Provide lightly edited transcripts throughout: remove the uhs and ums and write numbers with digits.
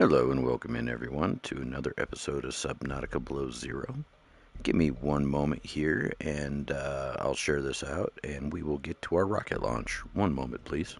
Hello and welcome in everyone to another episode of Subnautica Below Zero. Give me one moment here and I'll share this out and we will get to our rocket launch. One moment please.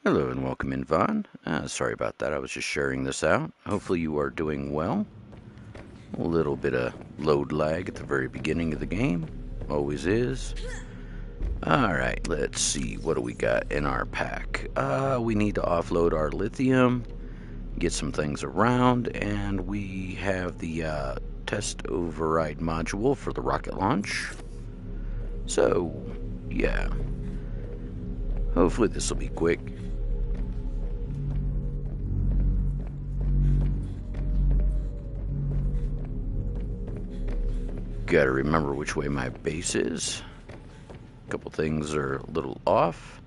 Hello and welcome in Vaughn. Sorry about that, I was just sharing this out. Hopefully you are doing well. A little bit of load lag at the very beginning of the game. Always is. Alright, let's see. What do we got in our pack? We need to offload our lithium, get some things around, and we have the test override module for the rocket launch. So, yeah. Hopefully this will be quick. Gotta remember which way my base is. A couple things are a little off.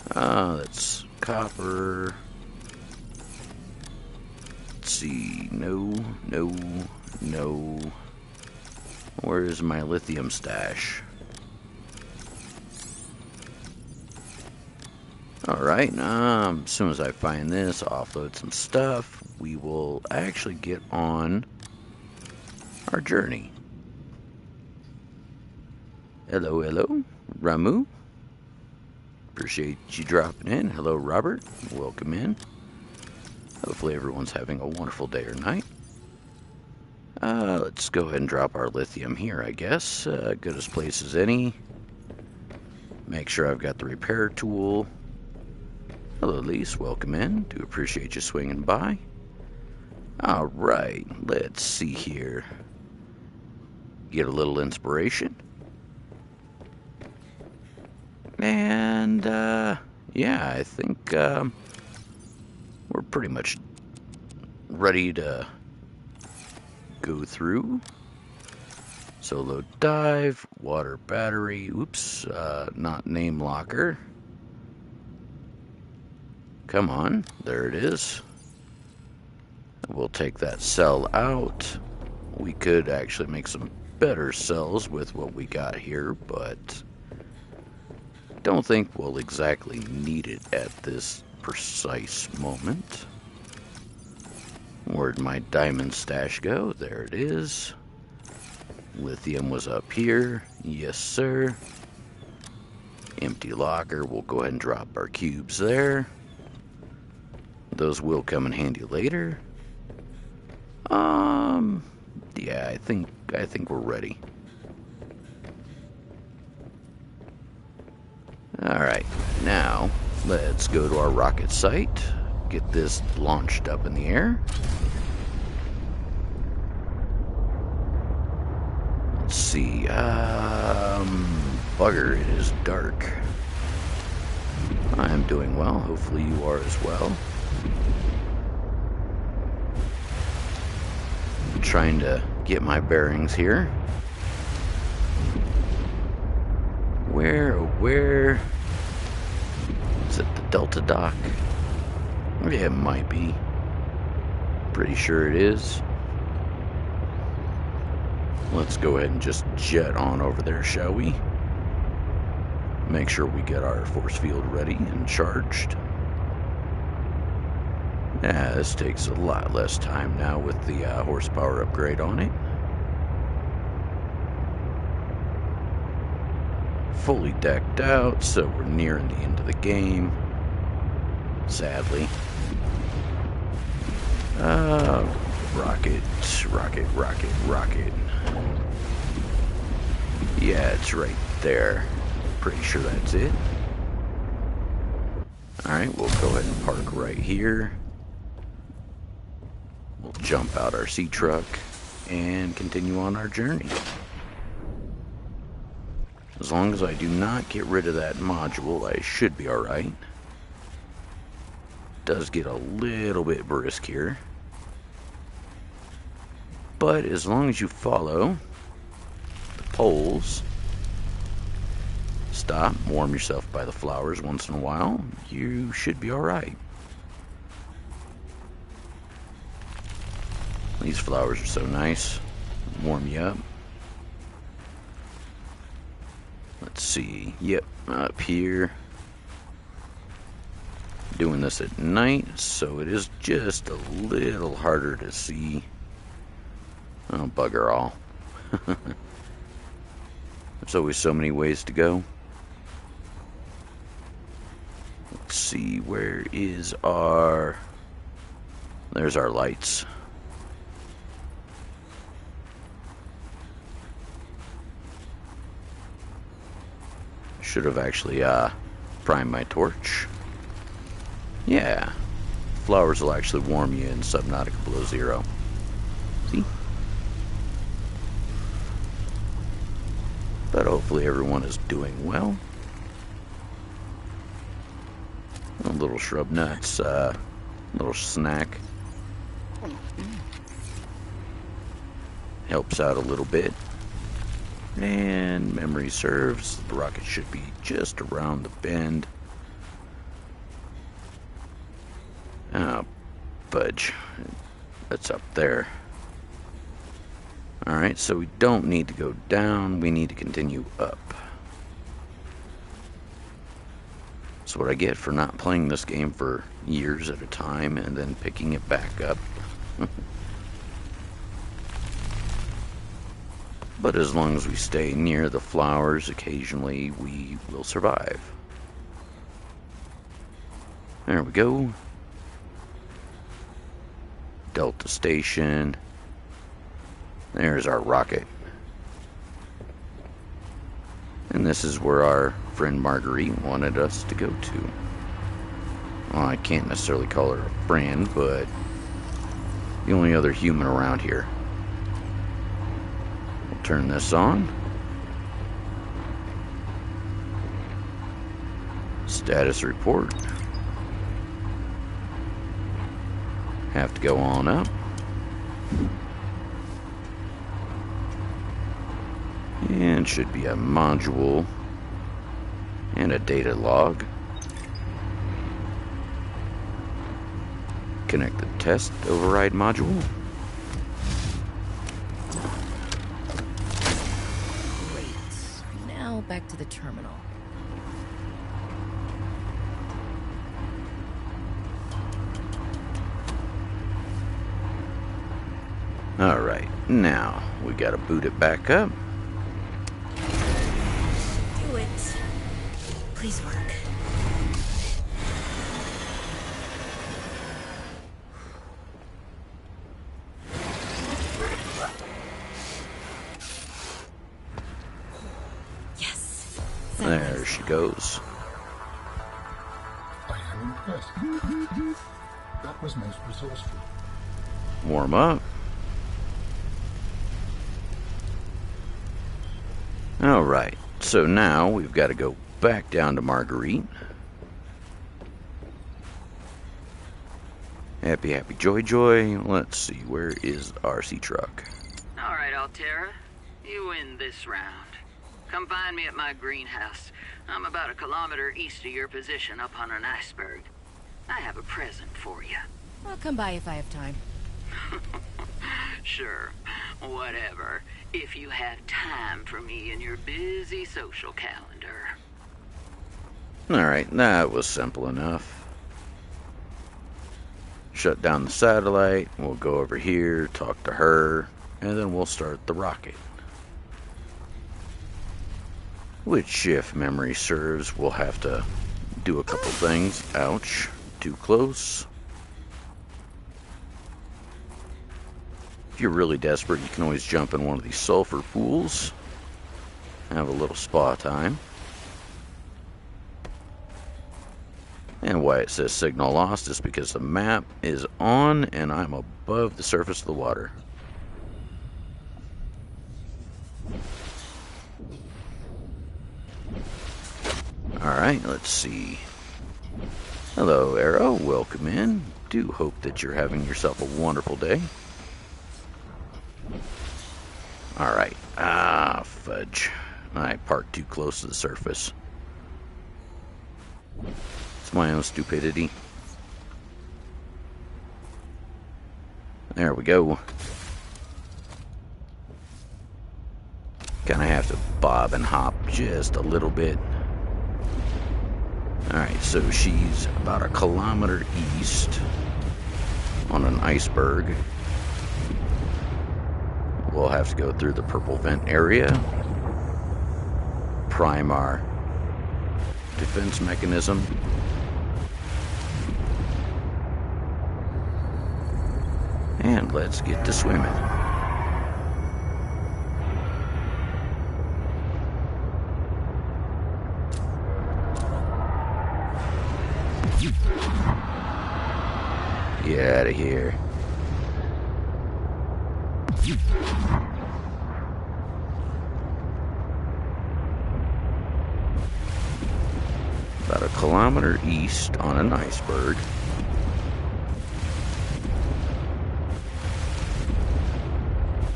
That's copper. Let's see. No. Where's my lithium stash? Alright, as soon as I find this, offload some stuff, we will actually get on our journey. Hello, Ramu. Appreciate you dropping in. Hello, Robert. Welcome in. Hopefully everyone's having a wonderful day or night. Let's go ahead and drop our lithium here, I guess. Good as place as any. Make sure I've got the repair tool. Hello, Lise. Welcome in. Do appreciate you swinging by. Alright, let's see here. Get a little inspiration. And, yeah, I think, we're pretty much ready to go through. Solo dive, water battery, oops, not name locker. Come on, there it is. We'll take that cell out. We could actually make some better cells with what we got here, but don't think we'll exactly need it at this precise moment. Where'd my diamond stash go? There it is. Lithium was up here. Yes, sir. Empty locker. We'll go ahead and drop our cubes there. Those will come in handy later. Yeah, I think we're ready. Alright, now Let's go to our rocket site. Get this launched up in the air. Let's see. Bugger, it is dark. I am doing well. Hopefully you are as well. I'm trying to get my bearings here. Where? Is it the Delta dock? Yeah, it might be. Pretty sure it is. Let's go ahead and just jet on over there, shall we? Make sure we get our force field ready and charged. Yeah, this takes a lot less time now with the horsepower upgrade on it. Fully decked out, so we're nearing the end of the game. Sadly. Rocket. Yeah, it's right there. Pretty sure that's it. Alright, we'll go ahead and park right here. We'll jump out our sea truck and continue on our journey. As long as I do not get rid of that module, I should be alright. Does get a little bit brisk here. But as long as you follow the poles, stop, warm yourself by the flowers once in a while, you should be alright. These flowers are so nice. Warm you up. Let's see. Yep, up here. Doing this at night, so it is just a little harder to see. Oh, bugger all. There's always so many ways to go. Let's see, where is our... There's our lights. Should have actually primed my torch. Yeah, flowers will actually warm you in Subnautica below zero. See? But hopefully everyone is doing well. A little shrub nuts, little snack. Helps out a little bit. And memory serves, the rocket should be just around the bend. Oh, fudge. That's up there. Alright, so we don't need to go down, we need to continue up. That's what I get for not playing this game for years at a time and then picking it back up. But as long as we stay near the flowers, occasionally we will survive. There we go. Delta Station. There's our rocket. And this is where our friend Marguerite wanted us to go to. Well, I can't necessarily call her a friend, but the only other human around here. We'll turn this on. Status report. Have to go on up. And should be a module and a data log. Connect the test override module. Great. Now back to the terminal. Alright, now we gotta boot it back up. Do it. Please work. There she goes. Yes, that was most resourceful. Warm up. Alright, so now we've got to go back down to Marguerite. Happy, happy, joy, joy. Let's see, where is RC truck? Alright, Altera. You win this round. Come find me at my greenhouse. I'm about 1 kilometer east of your position up on an iceberg. I have a present for you. I'll come by if I have time. Sure, whatever. If you have time for me in your busy social calendar. Alright, that was simple enough. Shut down the satellite, we'll go over here, talk to her, and then we'll start the rocket. Which, if memory serves, we'll have to do a couple things. Ouch, too close. If you're really desperate, you can always jump in one of these sulfur pools. Have a little spa time. And why it says signal lost is because the map is on and I'm above the surface of the water. Alright, let's see. Hello, Arrow. Welcome in. Do hope that you're having yourself a wonderful day. Alright. Ah, fudge. I parked too close to the surface. It's my own stupidity. There we go. Gonna have to bob and hop just a little bit. Alright, so she's about 1 kilometer east on an iceberg. We'll have to go through the purple vent area. Prime our defense mechanism. And let's get to swimming. Get out of here. About 1 kilometer east on an iceberg.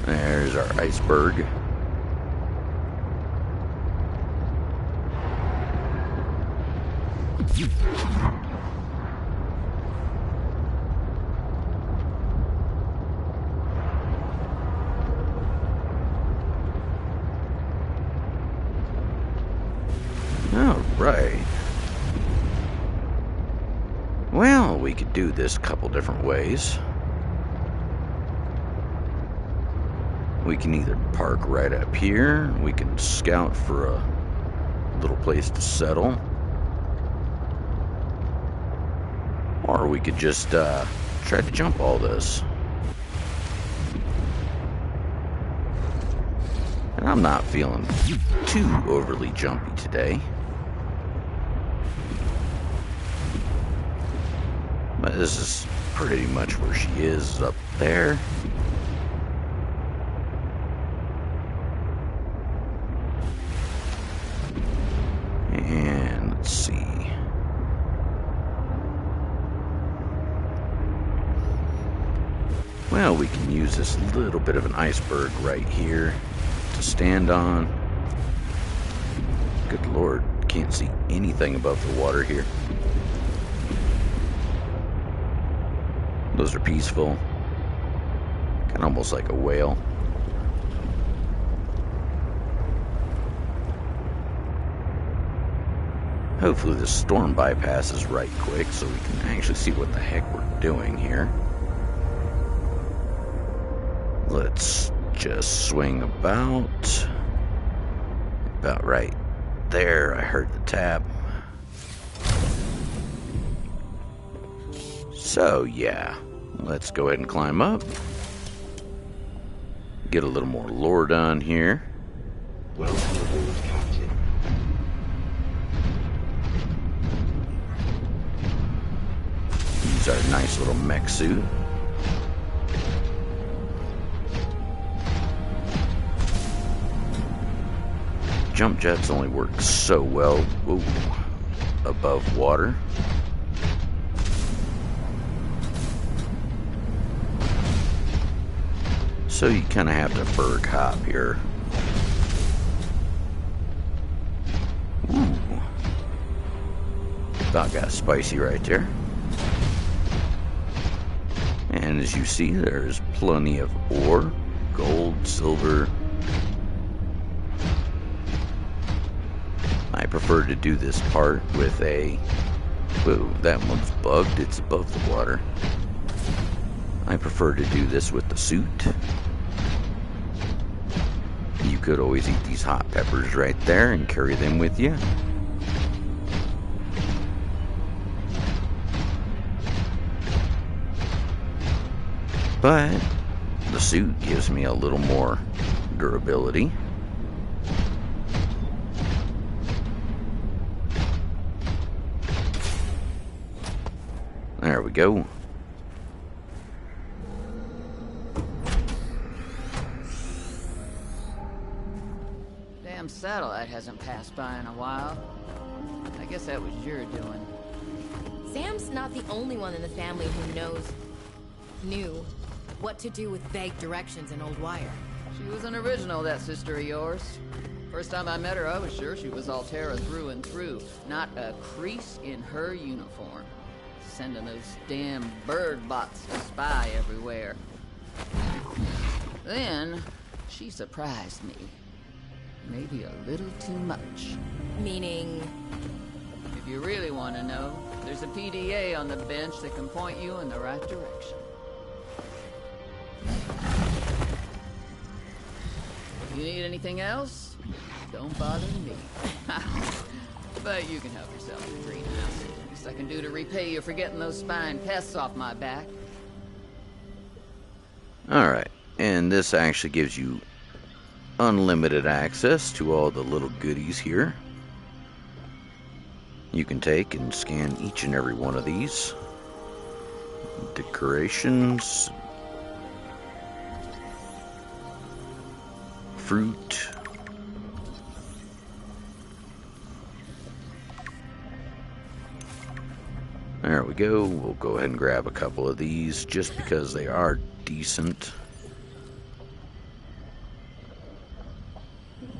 There's our iceberg. Alright. Well, we could do this a couple different ways. We can either park right up here, we can scout for a little place to settle, or we could just try to jump all this. And I'm not feeling too overly jumpy today. But this is pretty much where she is, up there. And let's see. Well, we can use this little bit of an iceberg right here to stand on. Good Lord, can't see anything above the water here. Those are peaceful. Kind of almost like a whale. Hopefully the storm bypasses right quick so we can actually see what the heck we're doing here. Let's just swing about right there. I heard the tap. So yeah, let's go ahead and climb up. Get a little more lore done here. Welcome aboard, Captain. There's our nice little mech suit. Jump jets only work so well above water. So you kind of have to berg hop here. Ooh. About got spicy right there. And as you see, there's plenty of ore, gold, silver. I prefer to do this part with a... Whoa, that one's bugged. It's above the water. I prefer to do this with the suit. You could always eat these hot peppers right there and carry them with you. But the suit gives me a little more durability. There we go. Damn satellite hasn't passed by in a while. I guess that was your doing. Sam's not the only one in the family who knew what to do with vague directions in Old Wire. She was an original, that sister of yours. First time I met her, I was sure she was Altera through and through. Not a crease in her uniform. Sending those damn bird bots to spy everywhere. Then, she surprised me. Maybe a little too much. Meaning? If you really want to know, there's a PDA on the bench that can point you in the right direction. If you need anything else, don't bother me. But you can help yourself to the greenhouse. Least I can do to repay you for getting those spine pests off my back. Alright, and this actually gives you unlimited access to all the little goodies here. You can take and scan each and every one of these. Decorations. Fruit. There we go. We'll go ahead and grab a couple of these just because they are decent.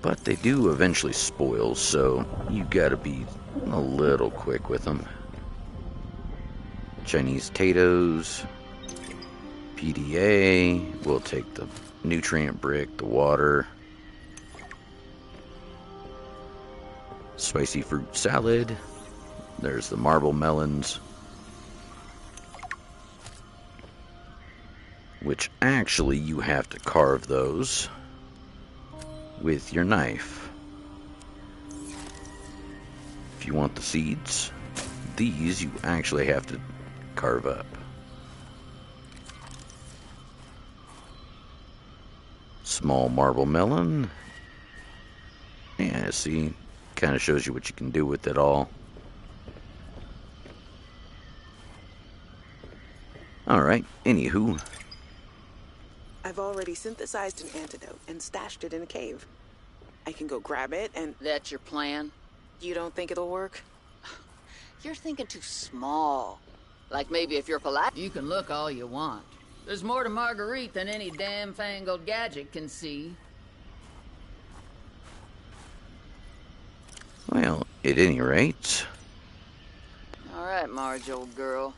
But they do eventually spoil, so you gotta be a little quick with them. Chinese potatoes. PDA. We'll take the nutrient brick, the water. Spicy fruit salad. There's the marble melons. Which actually you have to carve those with your knife. If you want the seeds, these you actually have to carve up. Small marble melon. Yeah, see, kind of shows you what you can do with it all. Alright, anywho. I've already synthesized an antidote and stashed it in a cave. I can go grab it and... That's your plan? You don't think it'll work? You're thinking too small. Like maybe if you're polite, you can look all you want. There's more to Marguerite than any damn fangled gadget can see. Well, at any rate... Alright, Marge, old girl.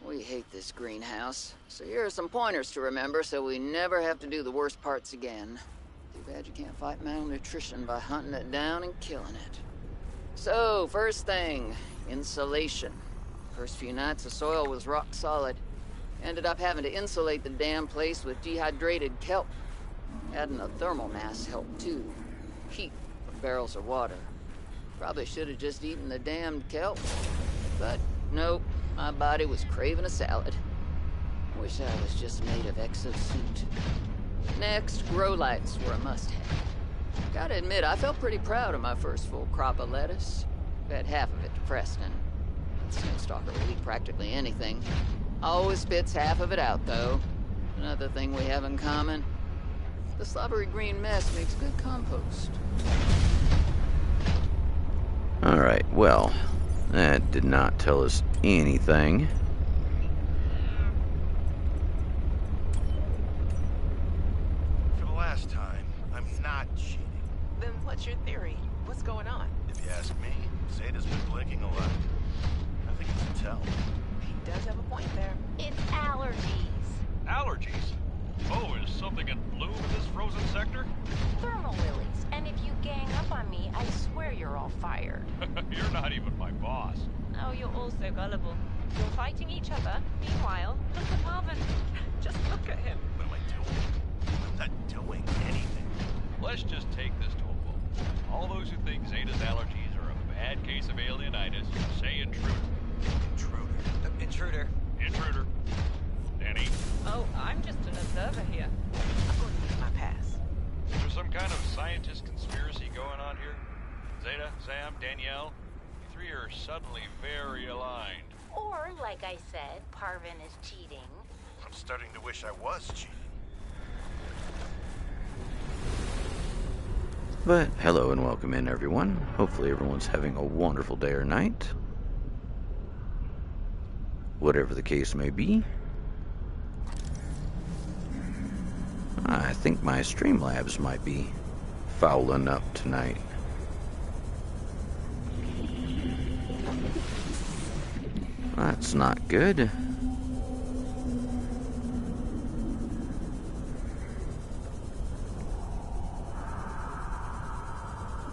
We hate this greenhouse, so here are some pointers to remember so we never have to do the worst parts again. Too bad you can't fight malnutrition by hunting it down and killing it. So, first thing, insulation. First few nights the soil was rock solid. Ended up having to insulate the damn place with dehydrated kelp. Adding a thermal mass helped too. Heat from barrels of water. Probably should have just eaten the damned kelp. But nope. My body was craving a salad. Wish I was just made of exosuit. Next, grow lights were a must-have. Gotta admit, I felt pretty proud of my first full crop of lettuce. Fed half of it to Preston. Snowstalker will eat practically anything. Always spits half of it out, though. Another thing we have in common. The slobbery green mess makes good compost. Alright, well, that did not tell us anything. For the last time, I'm not cheating. Then what's your theory? What's going on? If you ask me, Zeta's been blinking a lot. I think it's a tell. He does have a point there. It's allergies. Allergies? Oh, is something in bloom in this frozen sector? Thermal lilies. And if you gang up on me, I swear you're all fired. You're not even my boss. Oh, you're all so gullible. You're fighting each other. Meanwhile, look at Marvin. Just look at him. What am I doing? I'm not doing anything. Let's just take this to a vote. All those who think Zeta's allergies are a bad case of alienitis, say intruder. Intruder. Intruder. Danny, Oh, I'm just an observer here. I'm going to use my pass. is there some kind of scientist conspiracy going on here? Zeta, Sam, Danielle, you three are suddenly very aligned. Or, like I said, Parvin is cheating. I'm starting to wish I was cheating. But hello and welcome in, everyone. Hopefully everyone's having a wonderful day or night. Whatever the case may be. I think my Streamlabs might be fouling up tonight. That's not good.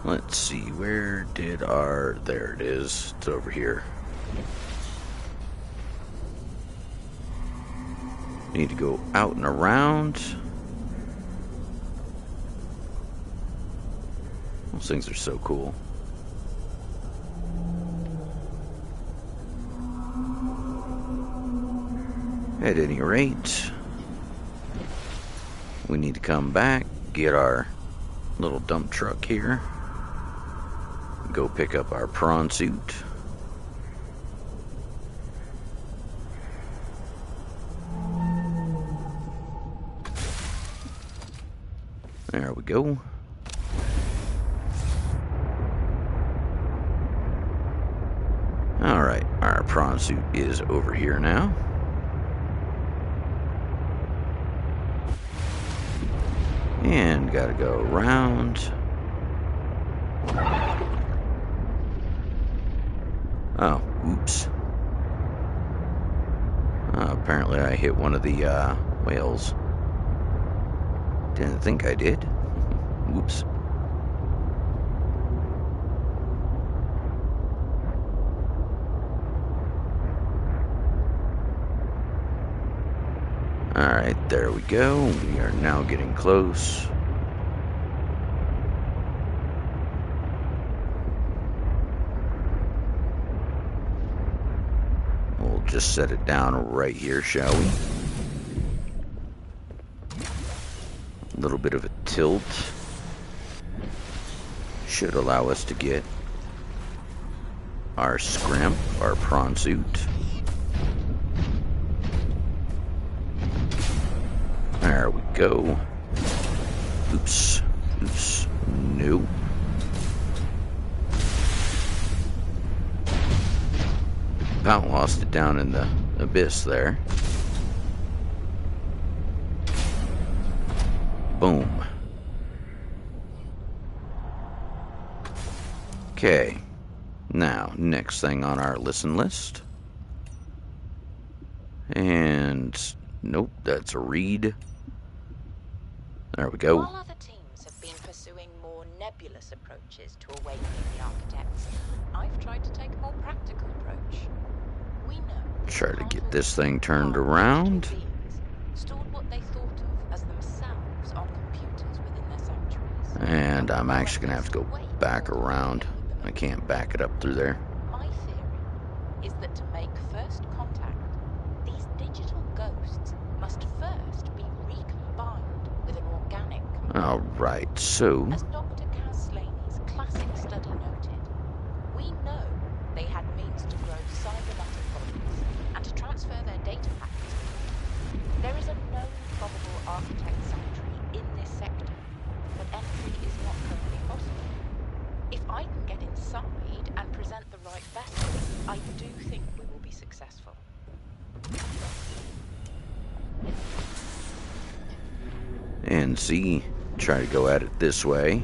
Let's see, where did our... There it is. It's over here. Need to go out and around. Those things are so cool. At any rate, we need to come back, get our little dump truck here, go pick up our prawn suit. There we go. Alright, our prawn suit is over here now. And gotta go around. Oh, oops. Apparently I hit one of the whales. Didn't think I did. Oops. Alright, there we go. We are now getting close. We'll just set it down right here, shall we? A little bit of a tilt should allow us to get our scrimp, our prawn suit. There we go. Oops. Oops. No. About lost it down in the abyss there. Boom. Okay. Now, next thing on our listen list. And nope, that's a read. There we go. While other teams have been pursuing more nebulous approaches to awakening the architects, I've tried to take a more practical approach. We know Try to get this thing turned around. stored what they thought of as themselves on computers within their sanctuaries. And I'm actually going to have to go back around. I can't back it up through there. My theory is that to make first contact, these digital ghosts must first be recombined with an organic component. Alright, so... As Dr. Kaz Slaney's classic study noted, we know they had means to grow cybernetic and see, try to go at it this way,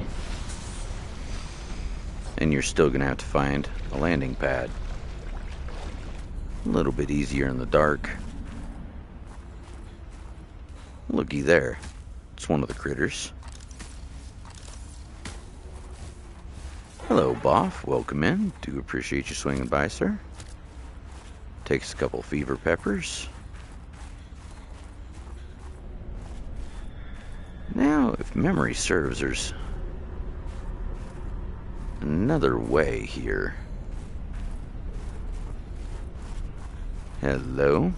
and you're still gonna have to find a landing pad. A little bit easier in the dark. Looky there. It's one of the critters. Hello, Boff. Welcome in. Do appreciate you swinging by, sir. Takes a couple fever peppers. Now, if memory serves, there's another way here. Hello?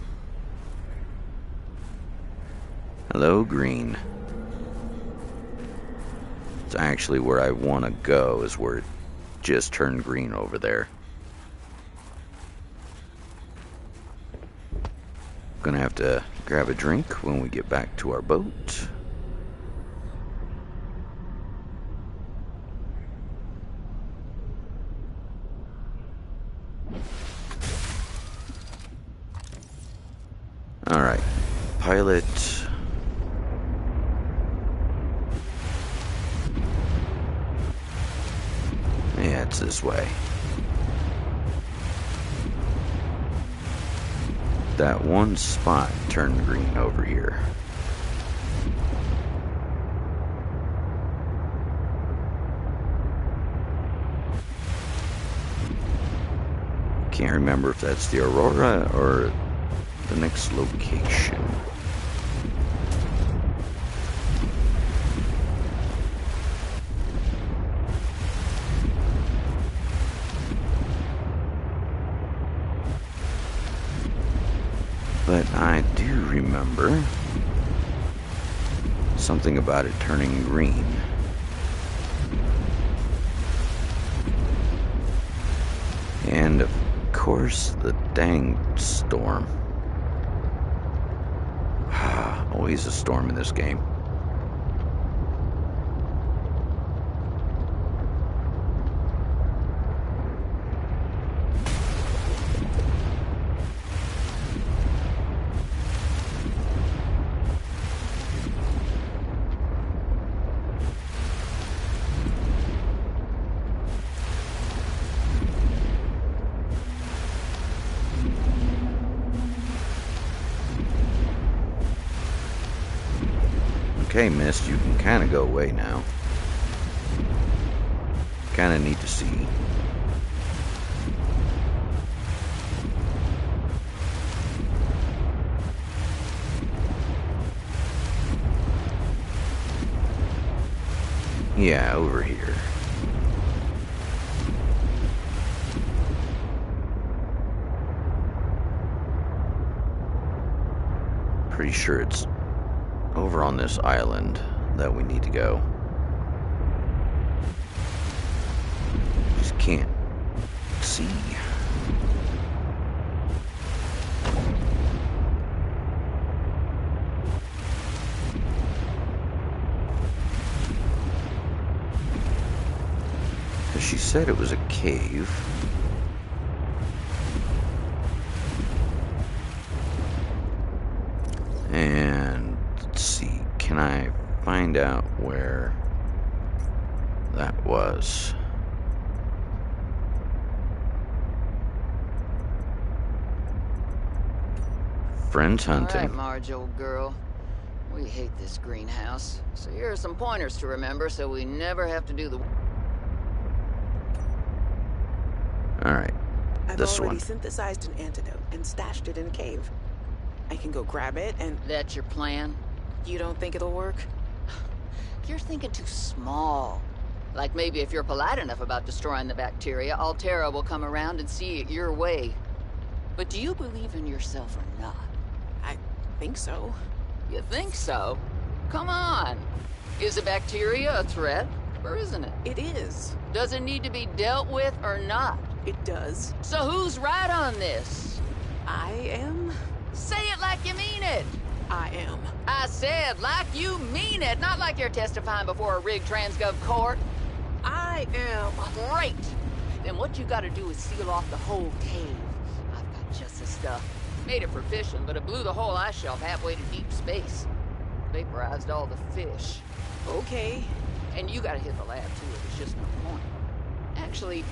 Hello, green. It's actually where I want to go, is where it just turned green over there. Gonna have to grab a drink when we get back to our boat. Alright, pilot. Yeah, it's this way. That one spot turned green over here. Can't remember if that's the Aurora or the next location. But I do remember something about it turning green. And of course, the dang storm. Always a storm in this game. Okay, Mist, you can kind of go away now. Kind of need to see. Yeah, over here. Pretty sure it's over on this island that we need to go. Just can't see. Because she said it was a cave. And let's see, can I find out where that was? Friends hunting. All right, Marge, old girl. We hate this greenhouse. So here are some pointers to remember so we never have to do the... Alright, this I've already one. synthesized an antidote and stashed it in a cave. I can go grab it and... That's your plan? You don't think it'll work? You're thinking too small. Like maybe if you're polite enough about destroying the bacteria, Altera will come around and see it your way. But do you believe in yourself or not? I think so. You think so? Come on. Is a bacteria a threat, or isn't it? It is. Does it need to be dealt with or not? It does. So who's right on this? I am? Say it like you mean it. I am. I said like you mean it, not like you're testifying before a rigged transgov court. I am. Great. Then what you gotta do is seal off the whole cave. I've got just the stuff. Made it for fishing, but it blew the whole ice shelf halfway to deep space. Vaporized all the fish. Okay. And you gotta hit the lab too, there's just no point. Actually,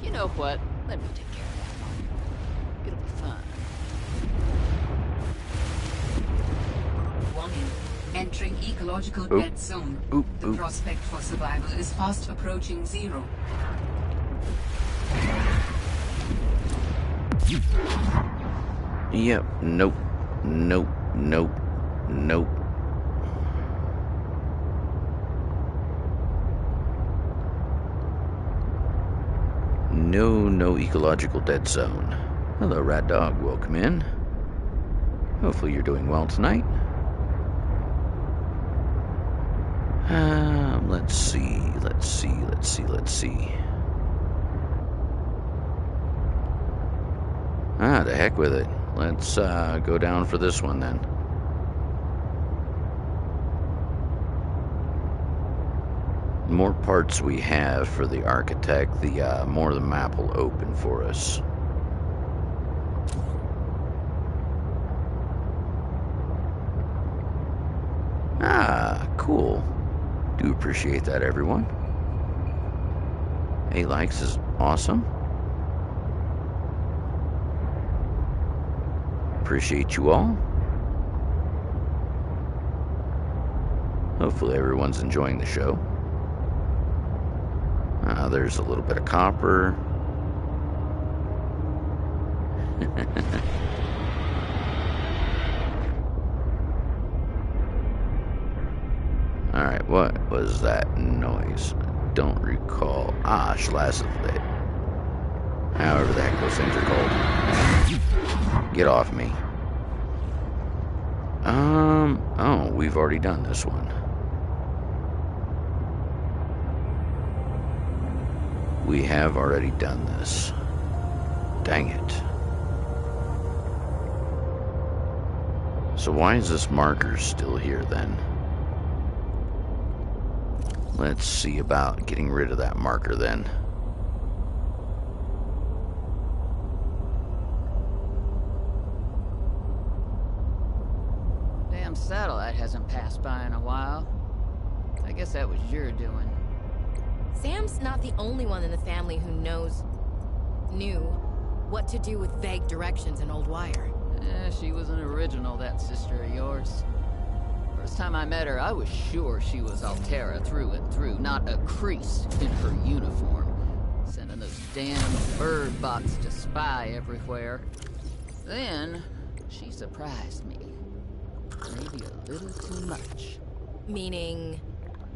you know what? Let me take care of that one. It'll be fun. Warning. Entering ecological dead zone. The prospect for survival is fast approaching 0. Yep. Nope. Nope. Nope. Nope. No ecological dead zone. Hello, Rat Dog. Welcome in. Hopefully you're doing well tonight. Let's see. The heck with it. Let's go down for this one then. The more parts we have for the architect, the more the map will open for us. Cool. Do appreciate that, everyone. 8 likes is awesome. Appreciate you all. Hopefully everyone's enjoying the show. There's a little bit of copper. Alright, what was that noise? I don't recall. Schlazathlete. However the heck those things are called. Get off me. Oh, we've already done this one. We have already done this. Dang it. So why is this marker still here then? Let's see about getting rid of that marker then. Damn satellite hasn't passed by in a while. I guess that was your doing. Sam's not the only one in the family who knew what to do with vague directions in old wire. She was an original, that sister of yours. First time I met her, I was sure she was Altera through and through, not a crease in her uniform. Sending those damn bird bots to spy everywhere. Then, she surprised me. Maybe a little too much. Meaning?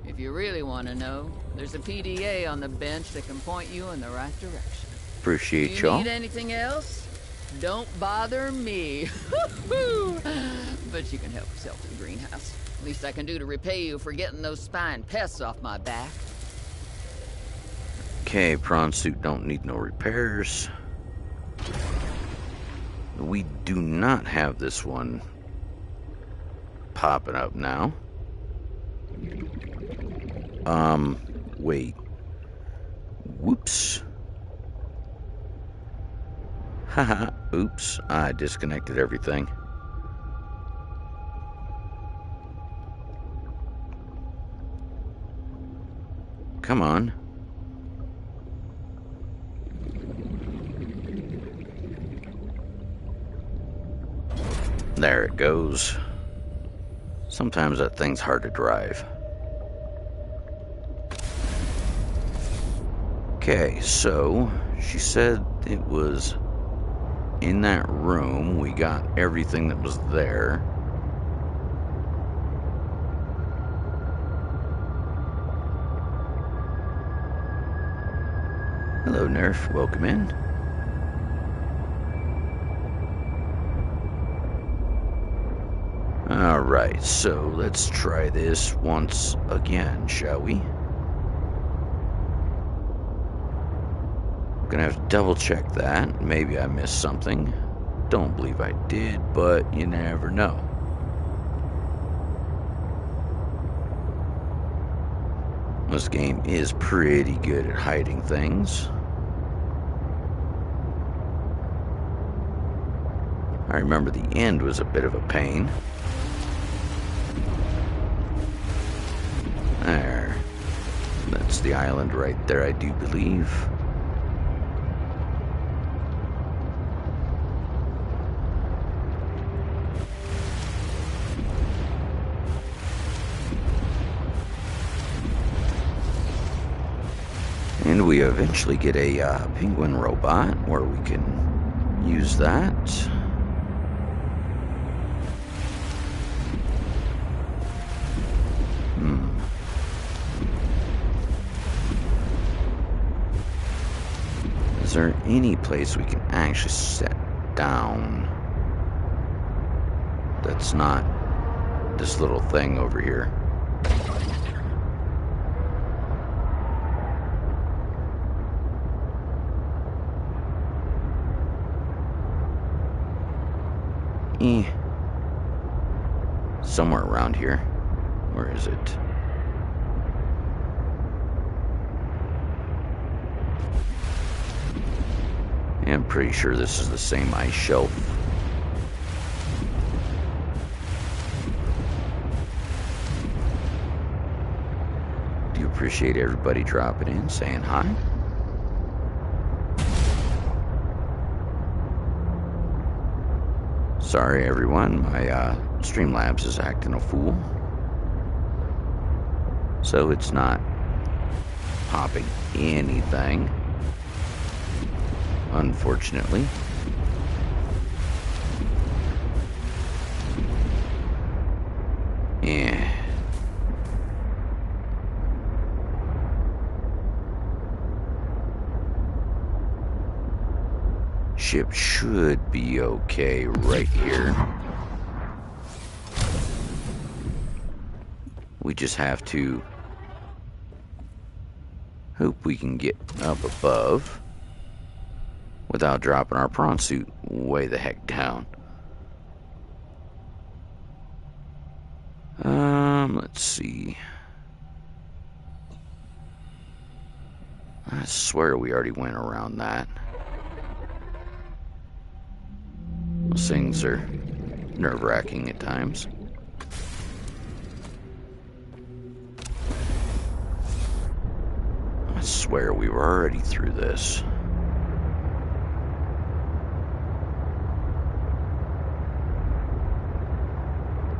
If you really want to know, there's a PDA on the bench that can point you in the right direction. Appreciate y'all. You need anything else? Don't bother me. But you can help yourself to the greenhouse. Least I can do to repay you for getting those spine pests off my back. Okay, prawn suit don't need no repairs. We do not have this one popping up now. Wait. Whoops. Haha, oops, I disconnected everything. Come on. There it goes. Sometimes that thing's hard to drive. Okay, so she said it was in that room. We got everything that was there. Hello, Nerf. Welcome in. Alright, so let's try this once again, shall we? Gonna have to double check that. Maybe I missed something. Don't believe I did, but you never know. This game is pretty good at hiding things. I remember the end was a bit of a pain. There. That's the island right there, I do believe. And we eventually get a penguin robot where we can use that. Is there any place we can actually set down that's not this little thing over here? Somewhere around here. Where is it? Yeah, I'm pretty sure this is the same ice shelf. Do appreciate everybody dropping in, saying hi. Sorry everyone, my Streamlabs is acting a fool. So it's not popping anything, unfortunately. Yeah. Ship should be okay right here. We just have to hope we can get up above without dropping our prawn suit way the heck down. Let's see. I swear we already went around that. Those things are nerve-wracking at times. I swear we were already through this.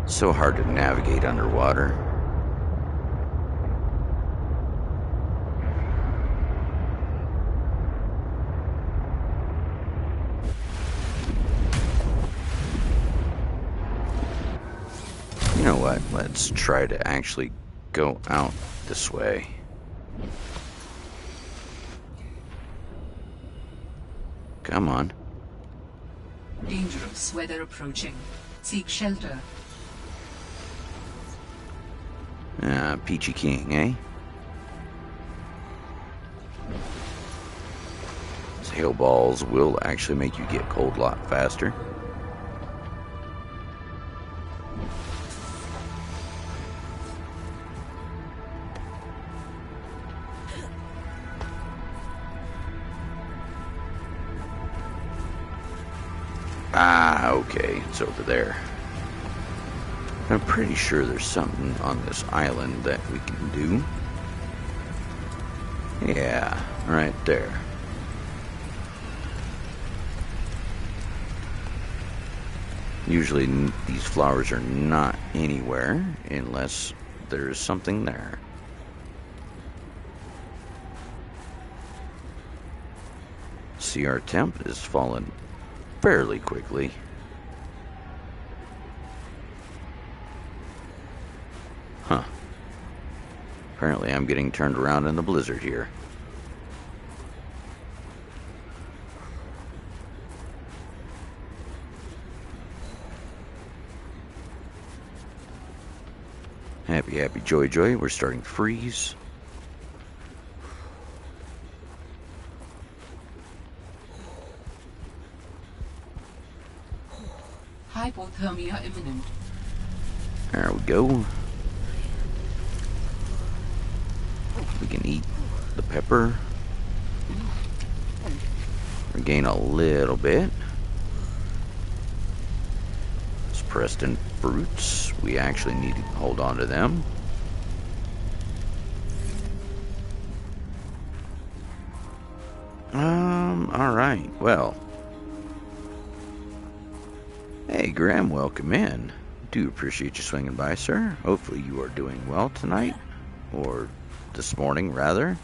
So hard to navigate underwater. You know what? Let's try to actually go out this way. Come on. Dangerous weather approaching. Seek shelter. Peachy King, eh? These hail balls will actually make you get cold a lot faster. Ah, okay, it's over there. I'm pretty sure there's something on this island that we can do. Yeah, right there. Usually these flowers are not anywhere unless there's something there. See, our temp is falling fairly quickly. Huh. Apparently I'm getting turned around in the blizzard here. Happy, happy, joy, joy. We're starting to freeze. Hypothermia imminent. There we go. We can eat the pepper. Regain a little bit. It's Preston fruits. We actually need to hold on to them. well. Hey, Graham, welcome in. Do appreciate you swinging by, sir. Hopefully you are doing well tonight. Or this morning, rather.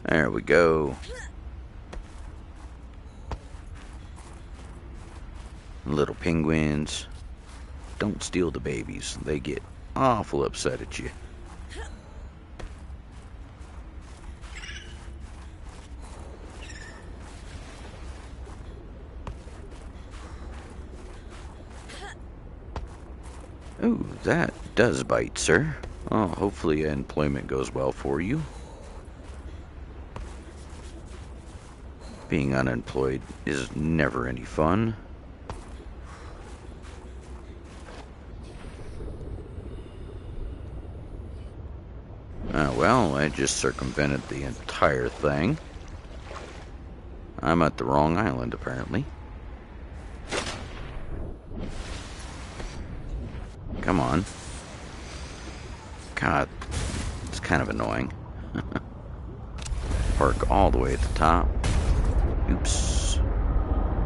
There we go. Little penguins. Don't steal the babies. They get awful upset at you. Ooh, that does bite, sir. Oh, hopefully employment goes well for you. Being unemployed is never any fun. Well, I just circumvented the entire thing. I'm at the wrong island, apparently. Come on. God, it's kind of annoying. Park all the way at the top. Oops.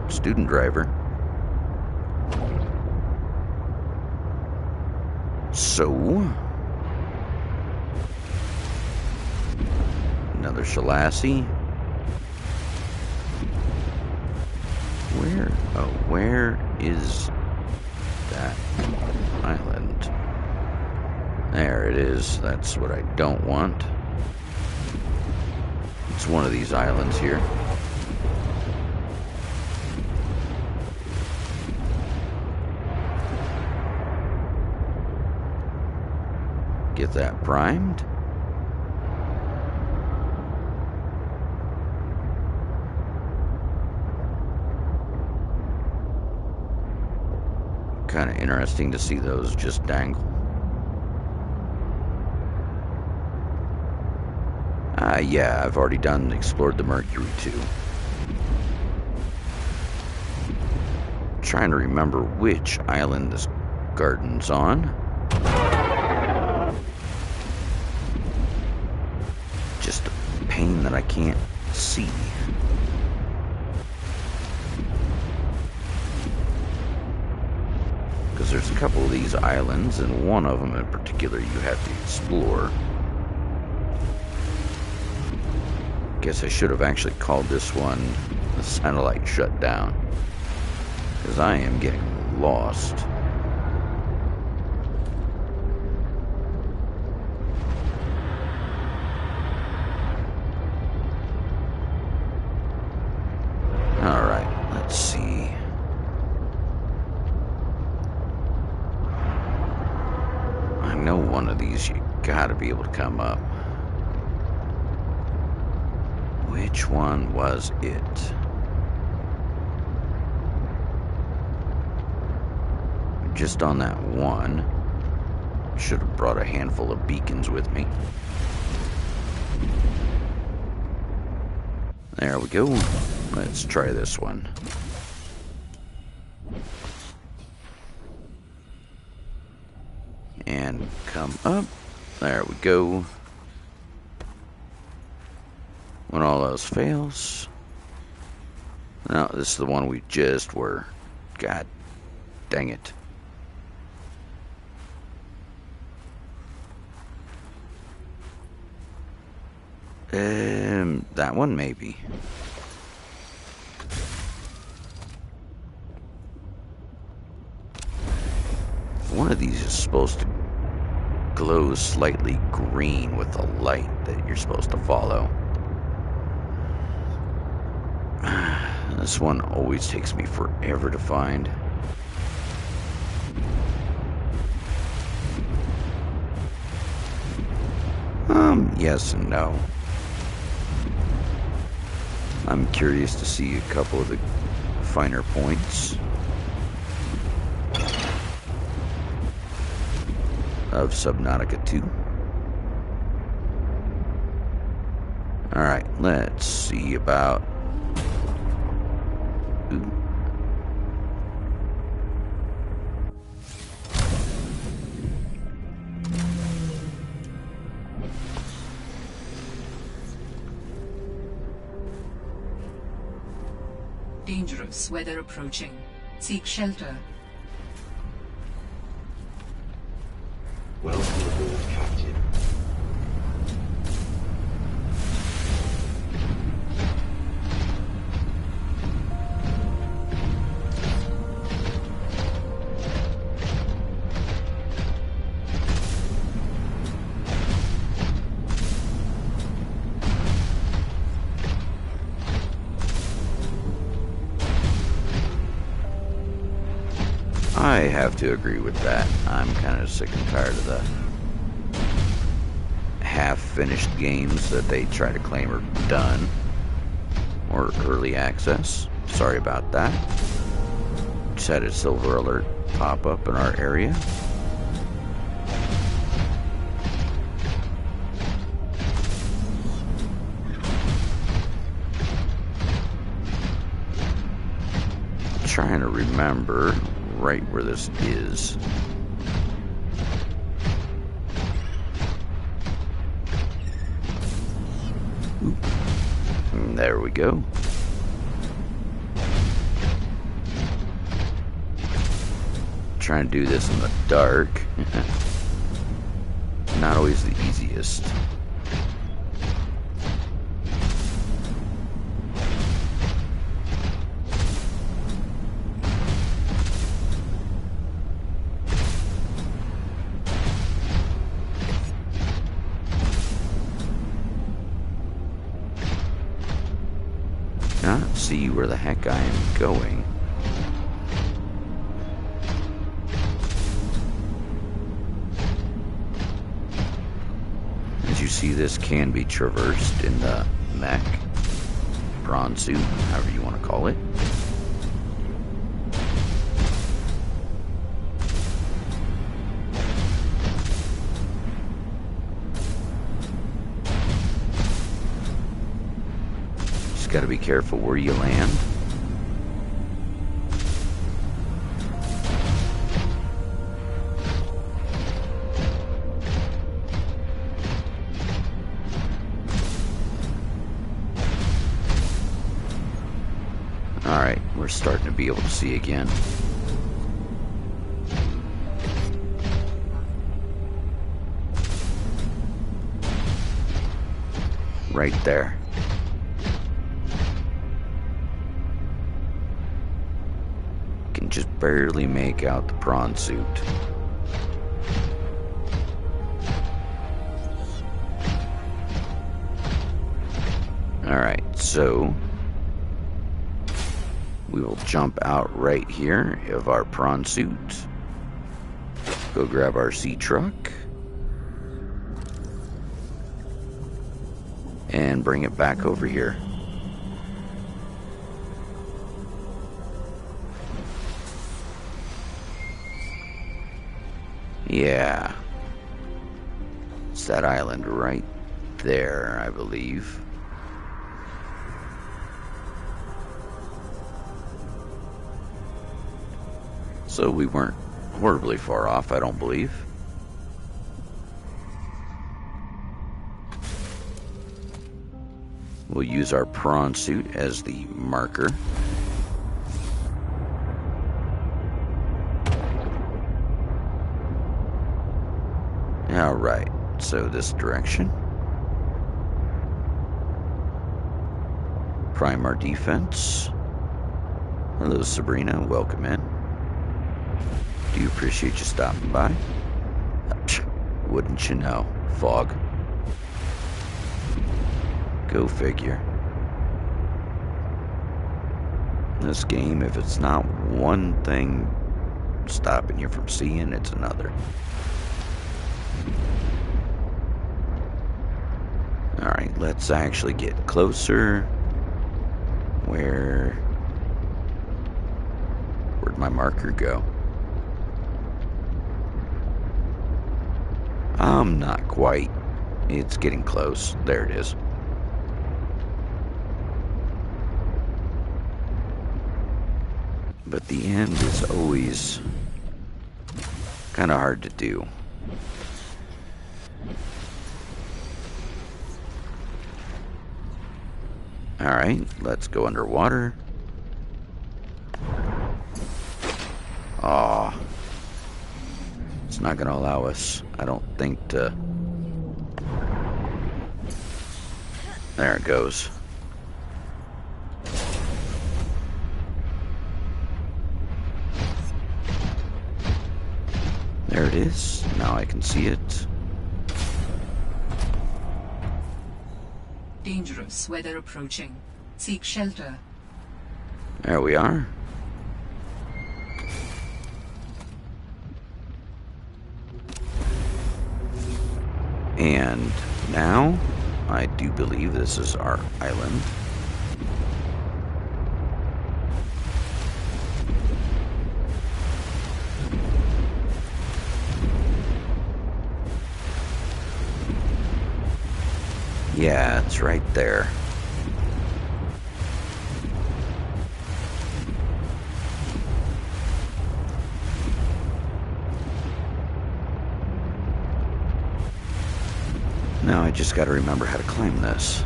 Student driver. So, another Shalassie. Where is that island? There it is. That's what I don't want. It's one of these islands here. Get that primed. Kind of interesting to see those just dangle. Yeah, I've already explored the Mercury too. Trying to remember which island this garden's on. Just a pain that I can't see. Because there's a couple of these islands, and one of them in particular you have to explore. Guess I should have actually called this one the Satellite Shutdown, because I am getting lost. Alright, let's see. I know one of these you gotta be able to come up. Which one was it? Just on that one. Should have brought a handful of beacons with me. There we go. Let's try this one. And come up. There we go. When all else fails. No, this is the one we just were. God dang it. That one maybe. One of these is supposed to glow slightly green with the light that you're supposed to follow. This one always takes me forever to find. Yes and no. I'm curious to see a couple of the finer points of Subnautica 2. Alright, let's see about... Ooh. Dangerous weather approaching. Seek shelter. Welcome aboard, Captain. I have to agree with that. I'm kind of sick and tired of the half-finished games that they try to claim are done or early access. Sorry about that. Just had a silver alert pop up in our area. Trying to remember right where this is. Oop. There we go. Trying to do this in the dark. Not always the easiest. Not see where the heck I am going. As you see, this can be traversed in the mech, prawn suit, however you want to call it. Got to be careful where you land. Alright, we're starting to be able to see again. Right there. Just barely make out the prawn suit. Alright, so we will jump out right here of our prawn suit. Go grab our sea truck and bring it back over here. Yeah, it's that island right there, I believe. So we weren't horribly far off, I don't believe. We'll use our prawn suit as the marker. Alright, so this direction. Prime our defense. Hello, Sabrina. Welcome in. Do appreciate you stopping by. Wouldn't you know? Fog. Go figure. This game, if it's not one thing stopping you from seeing, it's another. Alright, let's actually get closer. Where'd my marker go? Not quite. It's getting close. There it is. But the end is always kind of hard to do. Alright, let's go underwater. It's not going to allow us, I don't think, to... There it goes. There it is. Now I can see it. Dangerous weather approaching. Seek shelter. There we are. And now, I do believe this is our island. Yeah, it's right there. Now I just gotta remember how to climb this.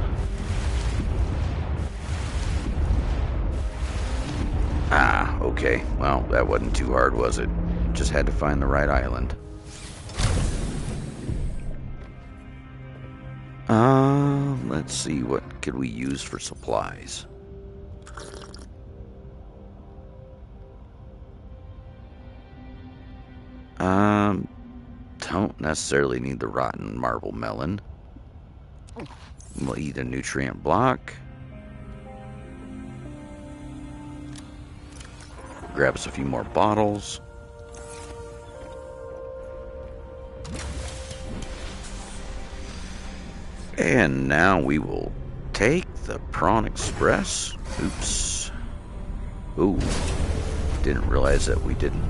Ah, okay. Well, that wasn't too hard, was it? Just had to find the right island. Let's see, what could we use for supplies? Don't necessarily need the rotten marble melon. We'll eat a nutrient block. Grab us a few more bottles. And now we will take the Prawn Express. Oops. Ooh. Didn't realize that we didn't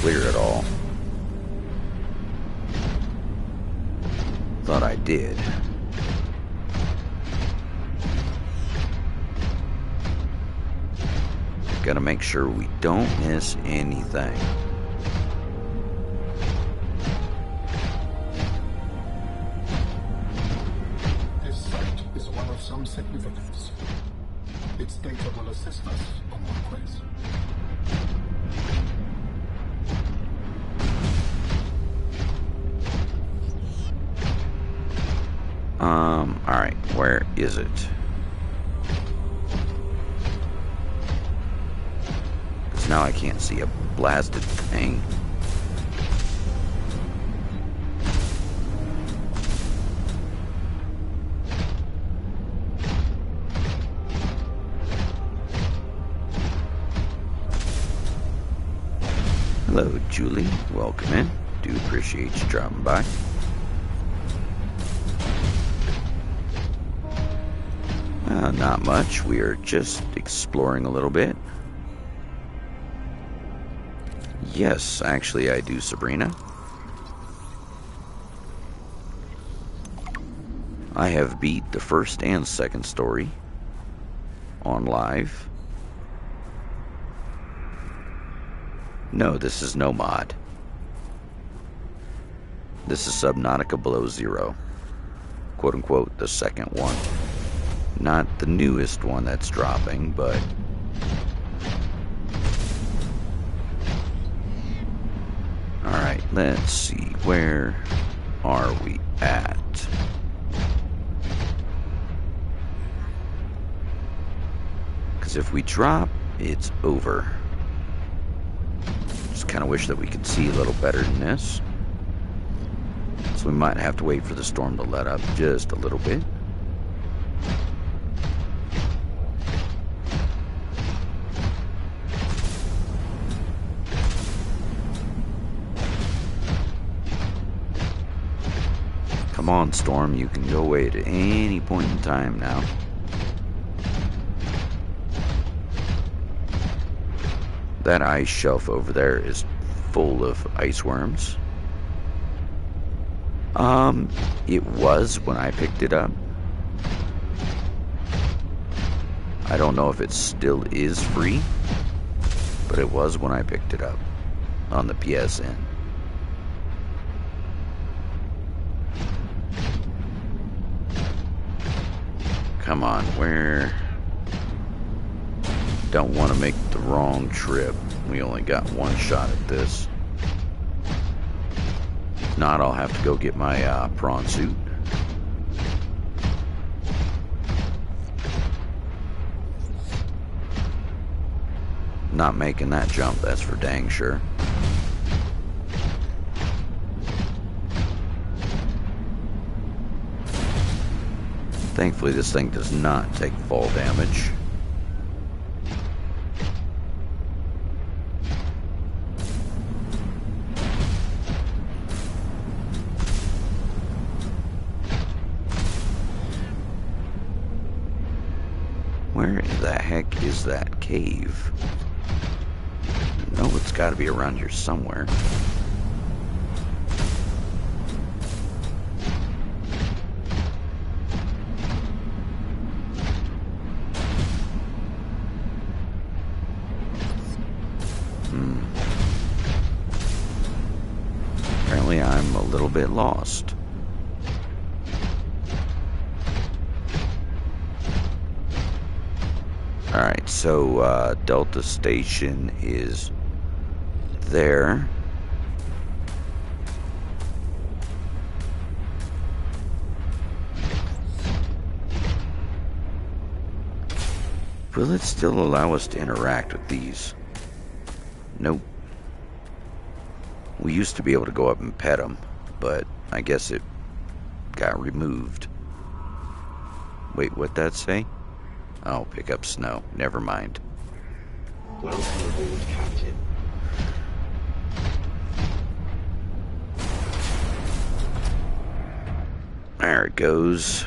clear it all. Thought I did. Gotta make sure we don't miss anything. This site is one of some significance. Its data will assist us on our quest. Alright, where is it? Because now I can't see a blasted thing. Hello, Julie. Welcome in. Do appreciate you dropping by. Not much. We are just exploring a little bit. Yes, actually I do, Sabrina. I have beat the first and second story on live. No, this is no mod. This is Subnautica Below Zero. Quote unquote, the second one. Not the newest one that's dropping, but... Alright, let's see. Where are we at? Because if we drop, it's over. Just kind of wish that we could see a little better than this. So we might have to wait for the storm to let up just a little bit. Come on, Storm, you can go away at any point in time now. That ice shelf over there is full of ice worms. It was when I picked it up. I don't know if it still is free, but it was when I picked it up on the PSN. Come on, where? Don't want to make the wrong trip. We only got one shot at this. not, I'll have to go get my prawn suit. Not making that jump, that's for dang sure. Thankfully, this thing does not take fall damage. Where the heck is that cave? No, it's got to be around here somewhere. Apparently I'm a little bit lost. Alright, so Delta Station is there. Will it still allow us to interact with these? Nope. We used to be able to go up and pet them, but I guess it got removed. Wait, what'd that say? Oh, pick up snow. Never mind. Welcome aboard, Captain. There it goes.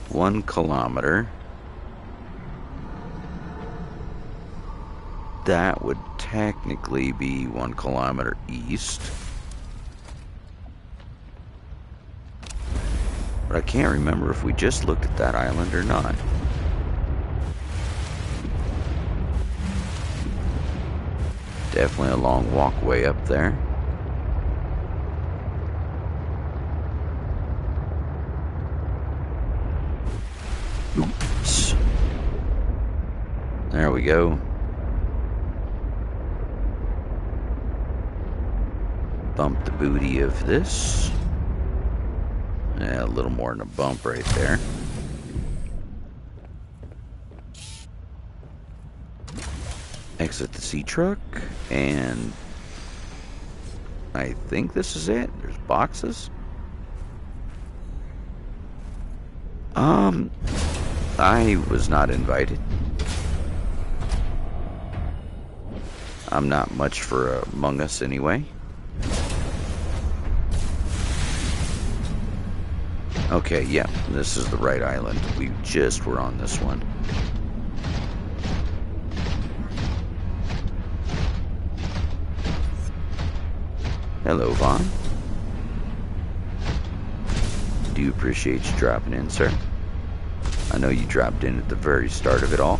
1 kilometer. That would technically be 1 kilometer east. But I can't remember if we just looked at that island or not. Definitely a long walkway up there. Oops. There we go. Bump the booty of this. Yeah, a little more than a bump right there. Exit the sea truck, and I think this is it. There's boxes. I was not invited. I'm not much for Among Us anyway. Okay, yeah, this is the right island. We just were on this one. Hello, Vaughn. Do appreciate you dropping in, sir. I know you dropped in at the very start of it all.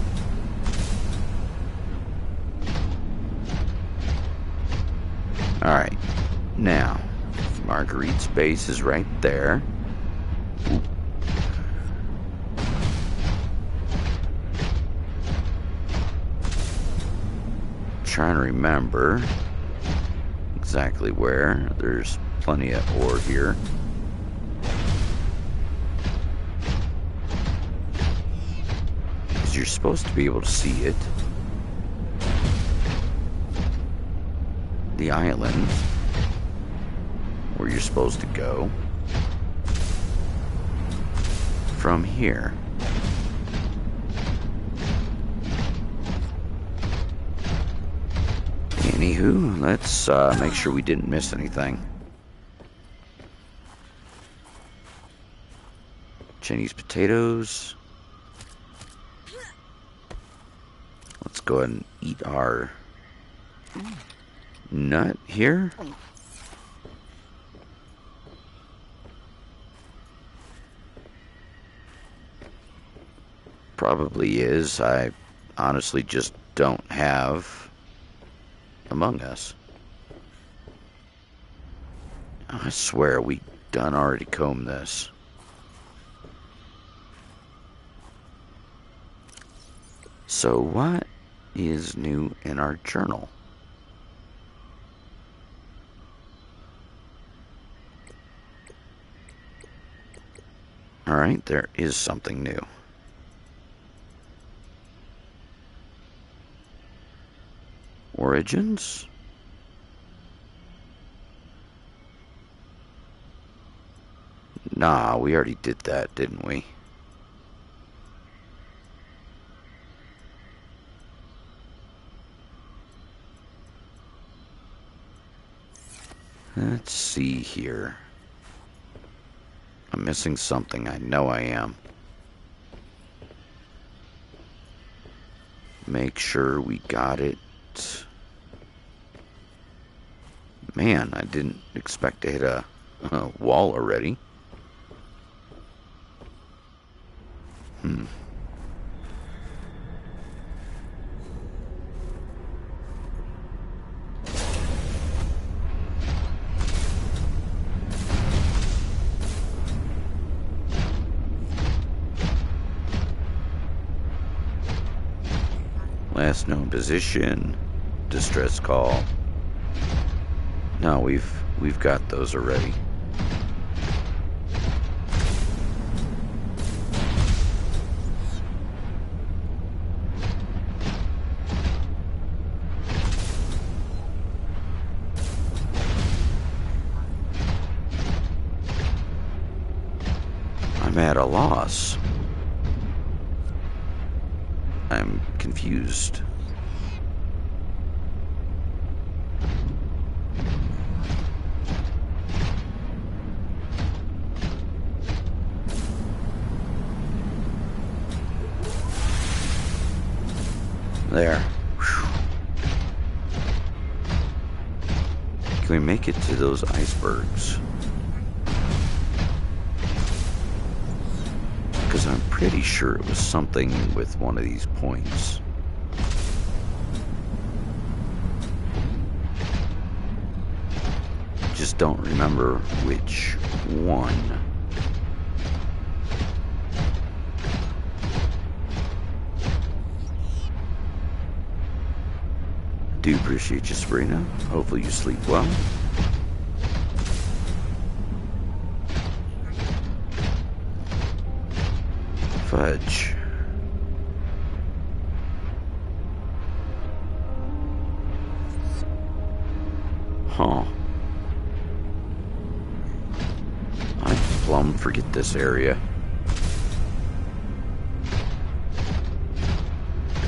Alright, now, Marguerite's base is right there. Ooh. Trying to remember exactly where. There's plenty of ore here. Because you're supposed to be able to see it. The island where you're supposed to go from here. Anywho, let's make sure we didn't miss anything. Chinese potatoes. Let's go ahead and eat our nut here. Probably is. I honestly just don't have Among Us. I swear we done already combed this. So what is new in our journal? Alright, there is something new. Origins? Nah, we already did that, didn't we? Let's see here. I'm missing something. I know I am. Make sure we got it. Man, I didn't expect to hit a wall already. Last known position. Distress call. No, we've got those already. I'm at a loss. I'm confused. There. Whew. Can we make it to those icebergs? Because I'm pretty sure it was something with one of these points. Just don't remember which one. Do appreciate you, Sabrina. Hopefully you sleep well. Fudge. Huh. I plumb forget this area.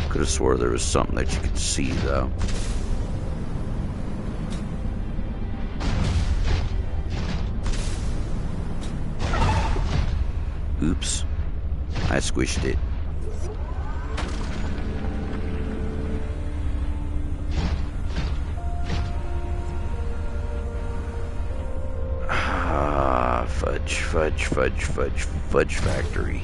Could have swore there was something that you could see, though. Oops. I squished it. Ah, fudge factory.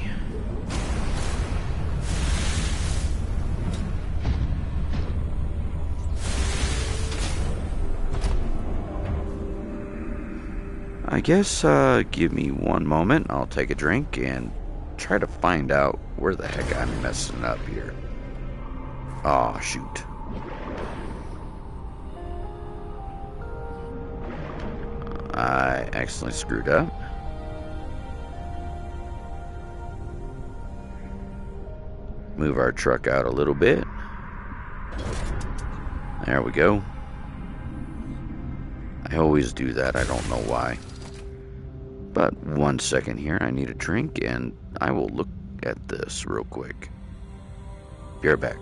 I guess, give me one moment. I'll take a drink and try to find out where the heck I'm messing up here. Aw, shoot. I accidentally screwed up. Move our truck out a little bit. There we go. I always do that. I don't know why. But 1 second here. I need a drink, and I will look at this real quick. Be right back.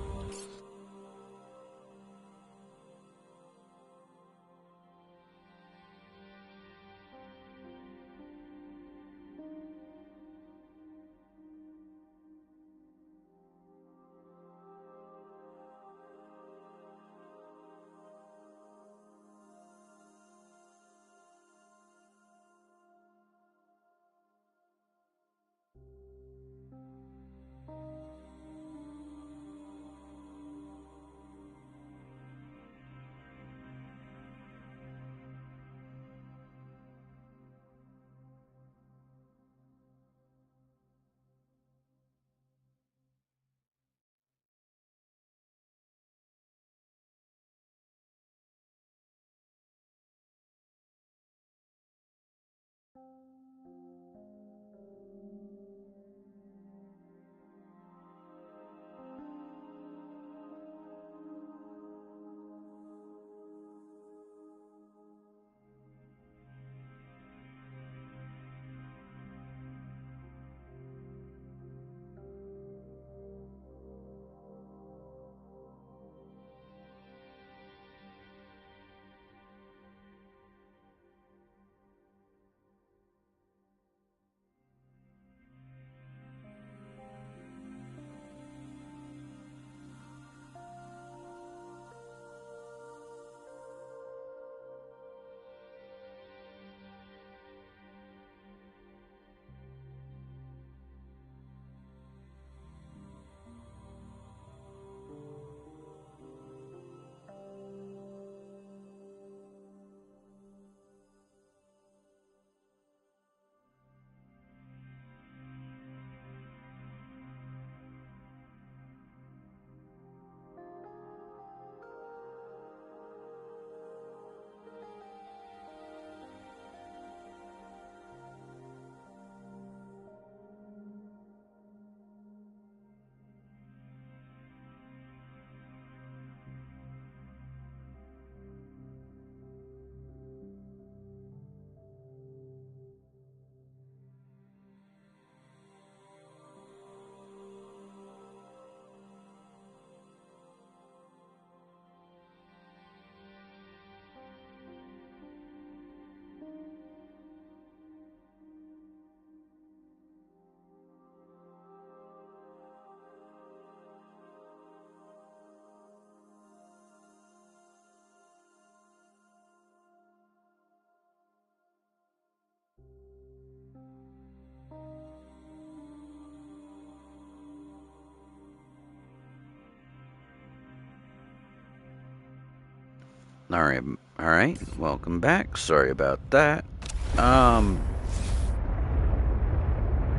Alright, welcome back. Sorry about that.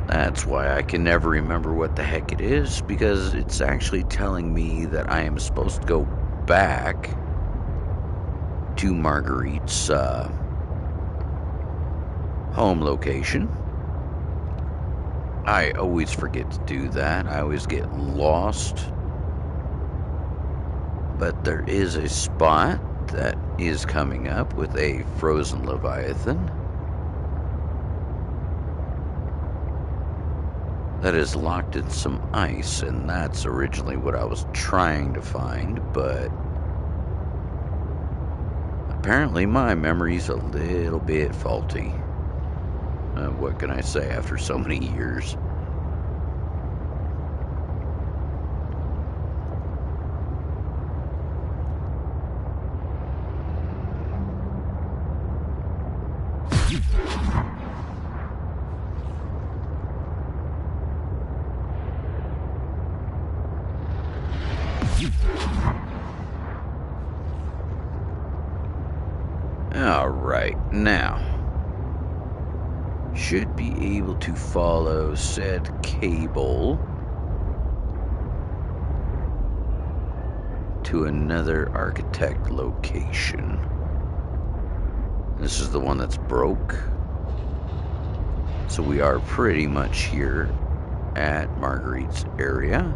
That's why I can never remember what the heck it is, because it's actually telling me that I am supposed to go back to Marguerite's home location. I always forget to do that. I always get lost. But there is a spot that is coming up with a frozen Leviathan that is locked in some ice, and that's originally what I was trying to find, but apparently my memory's a little bit faulty. What can I say after so many years? Alright, now should be able to follow said cable to another architect location. This is the one that's broke. So we are pretty much here at Marguerite's area.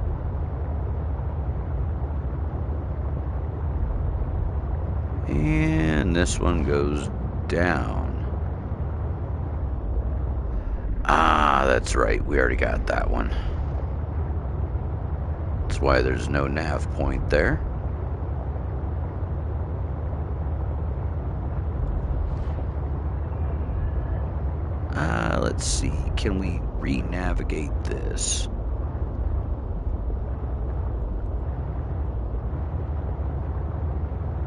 And this one goes down. Ah, that's right. We already got that one. That's why there's no nav point there. Let's see. Can we re-navigate this?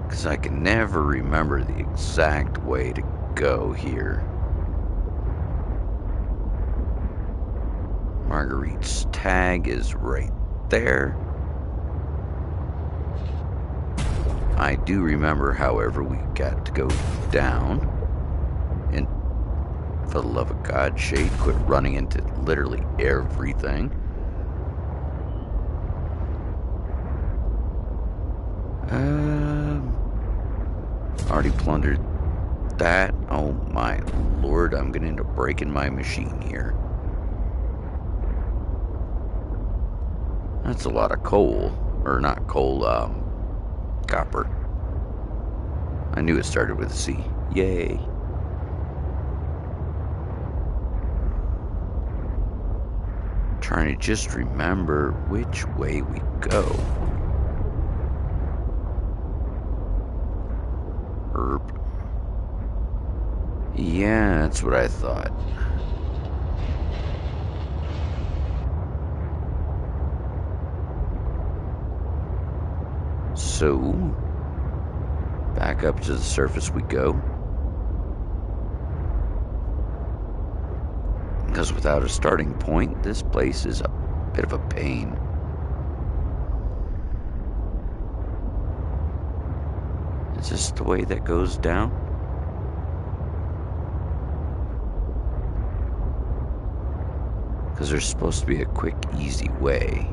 Because I can never remember the exact way to go here. Marguerite's tag is right there. I do remember, however, we got to go down. And for the love of God, Shade, quit running into literally everything. Already plundered that. Oh my lord, I'm gonna end up breaking my machine here. That's a lot of coal. Or not coal, copper. I knew it started with a C. Yay. Trying to just remember which way we go. Herb. Yeah, that's what I thought. So, back up to the surface we go. Because without a starting point, this place is a bit of a pain. Is this the way that goes down? Because there's supposed to be a quick, easy way.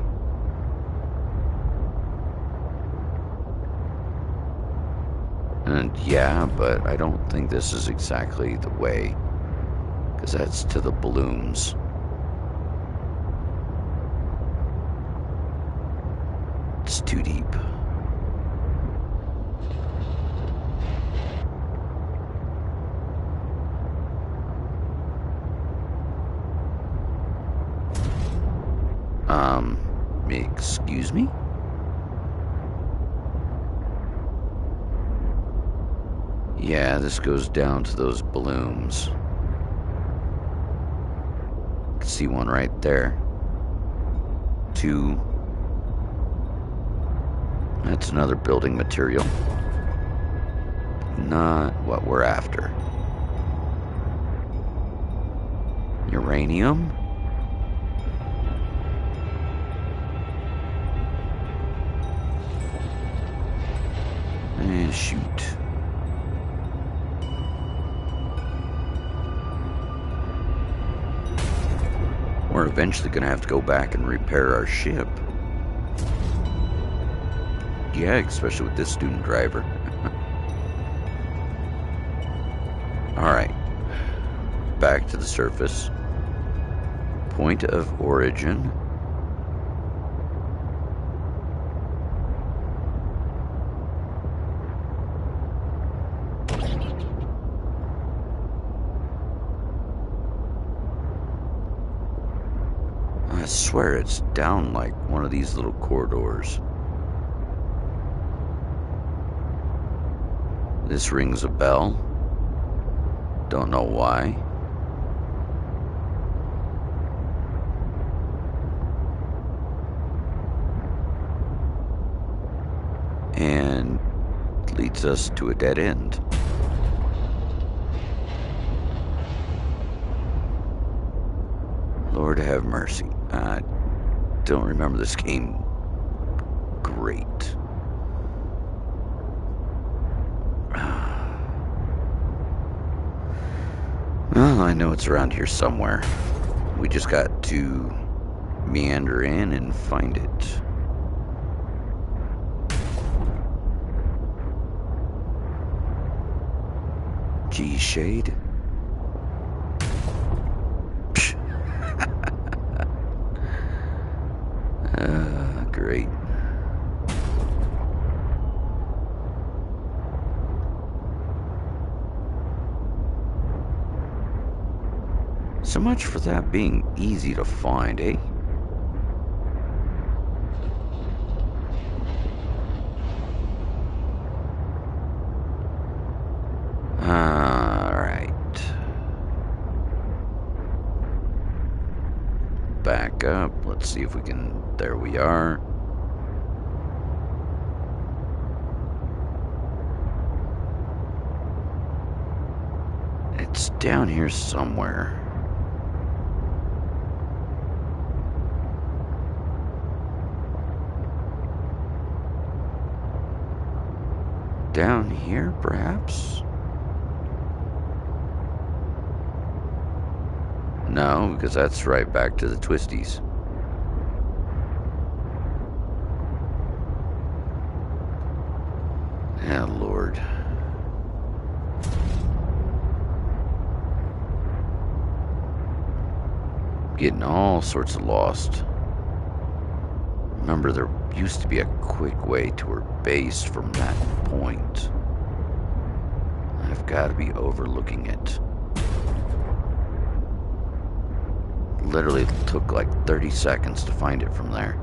And yeah, but I don't think this is exactly the way. Because that's to the balloons. It's too deep. Excuse me? Yeah, this goes down to those balloons. You can see one right there. 2. That's another building material. Not what we're after. Uranium? And shoot. We're eventually going to have to go back and repair our ship. Yeah, especially with this student driver. Alright. Back to the surface. Point of origin. I swear it's down like one of these little corridors. This rings a bell. Don't know why. And leads us to a dead end. Lord have mercy. I don't remember this game great. Well, I know it's around here somewhere. We just got to meander in and find it. G-Shade. Great. So much for that being easy to find, eh? Alright. Back up. Let's see if we can... There we are. It's down here somewhere. Down here, perhaps? No, because that's right back to the twisties. Yeah, Lord. Getting all sorts of lost. Remember, there used to be a quick way to her base from that point. I've got to be overlooking it. Literally took like 30 seconds to find it from there.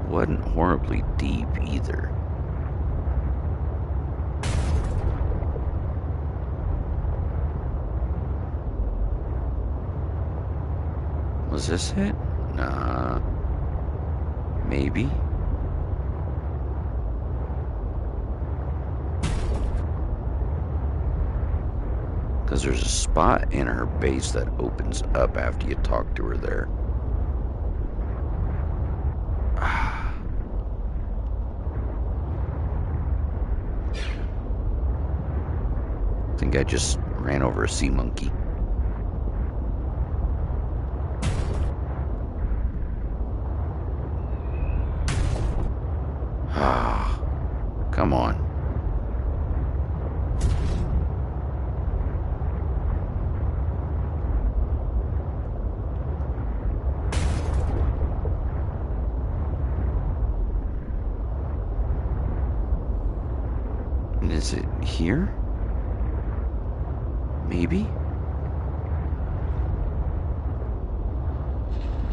Wasn't horribly deep either. Was this it? Nah. Maybe. Because there's a spot in her base that opens up after you talk to her there. I think I just ran over a sea monkey. Come on. Is it here? Maybe?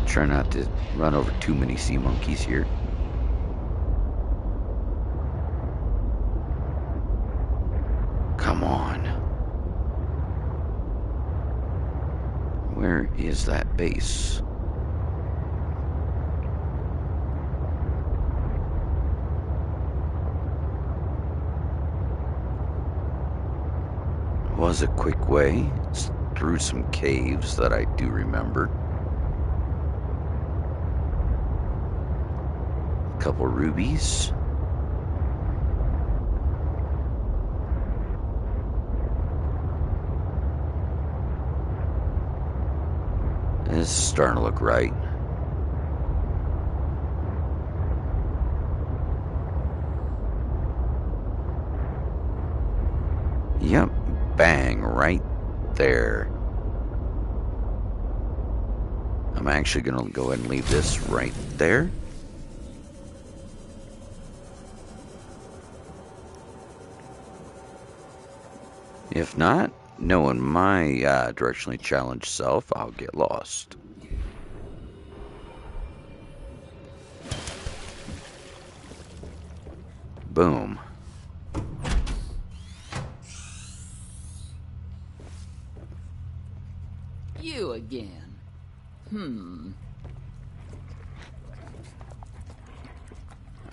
Try not to run over too many sea monkeys here. Come on. Where is that base? Was a quick way. It's through some caves that I do remember. A couple rubies. This is starting to look right. Yep, bang, right there. I'm actually going to go ahead and leave this right there. If not, knowing my directionally challenged self, I'll get lost. Boom. You again.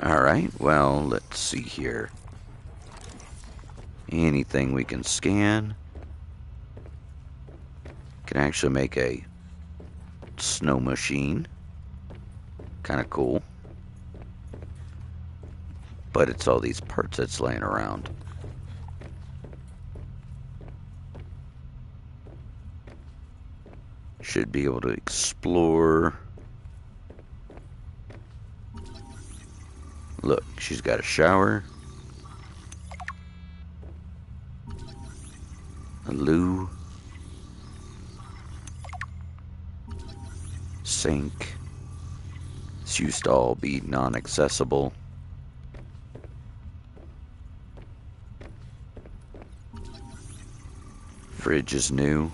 Alright, well, let's see here. Anything we can scan. Can actually make a snow machine. Kind of cool. But it's all these parts that's laying around. Should be able to explore. Look, she's got a shower. A loo. Sink. This used to all be non-accessible. Fridge is new.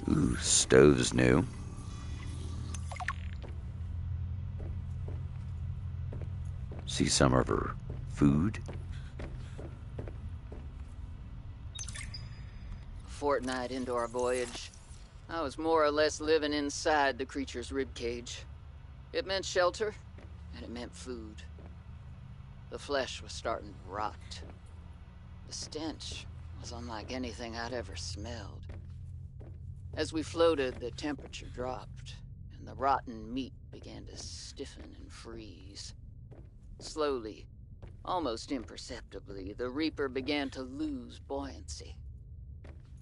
Ooh, stove's new. See some of her food. A fortnight into our voyage, I was more or less living inside the creature's ribcage. It meant shelter, and it meant food. The flesh was starting to rot. The stench was unlike anything I'd ever smelled. As we floated, the temperature dropped, and the rotten meat began to stiffen and freeze. Slowly, almost imperceptibly, the Reaper began to lose buoyancy.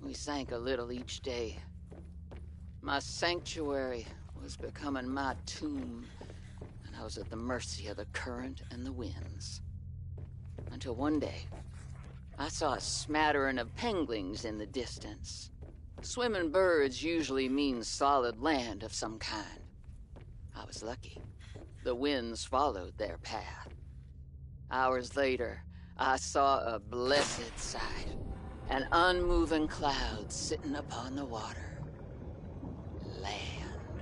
We sank a little each day. My sanctuary was becoming my tomb, and I was at the mercy of the current and the winds. Until one day, I saw a smattering of penguins in the distance. Swimming birds usually mean solid land of some kind. I was lucky. The winds followed their path. Hours later, I saw a blessed sight. An unmoving cloud sitting upon the water. Land.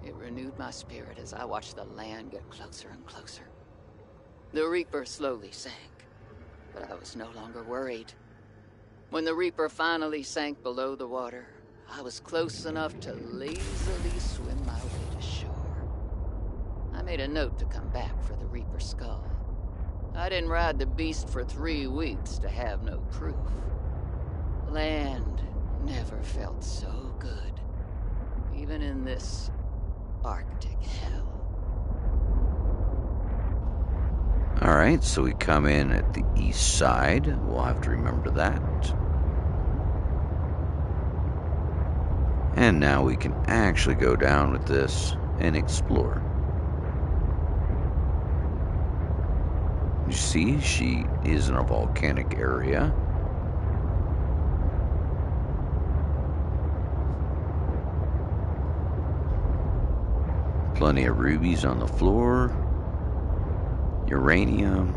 It renewed my spirit as I watched the land get closer and closer. The Reaper slowly sank, but I was no longer worried. When the Reaper finally sank below the water, I was close enough to lazily swim my way to shore. I made a note to come back for the Reaper skull. I didn't ride the beast for 3 weeks to have no proof. Land never felt so good, even in this Arctic hell. Alright, so we come in at the east side. We'll have to remember that. And now we can actually go down with this and explore. You see, she is in a volcanic area. Plenty of rubies on the floor. Uranium.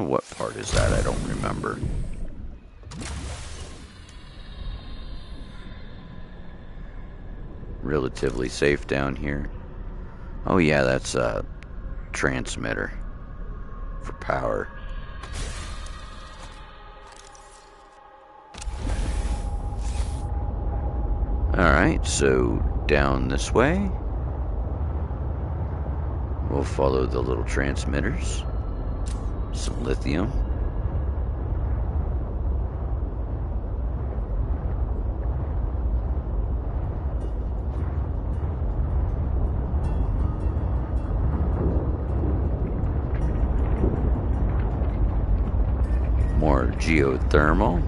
What part is that? I don't remember. Relatively safe down here. Oh yeah, that's a transmitter for power. Alright, so down this way. We'll follow the little transmitters. Some lithium. More geothermal.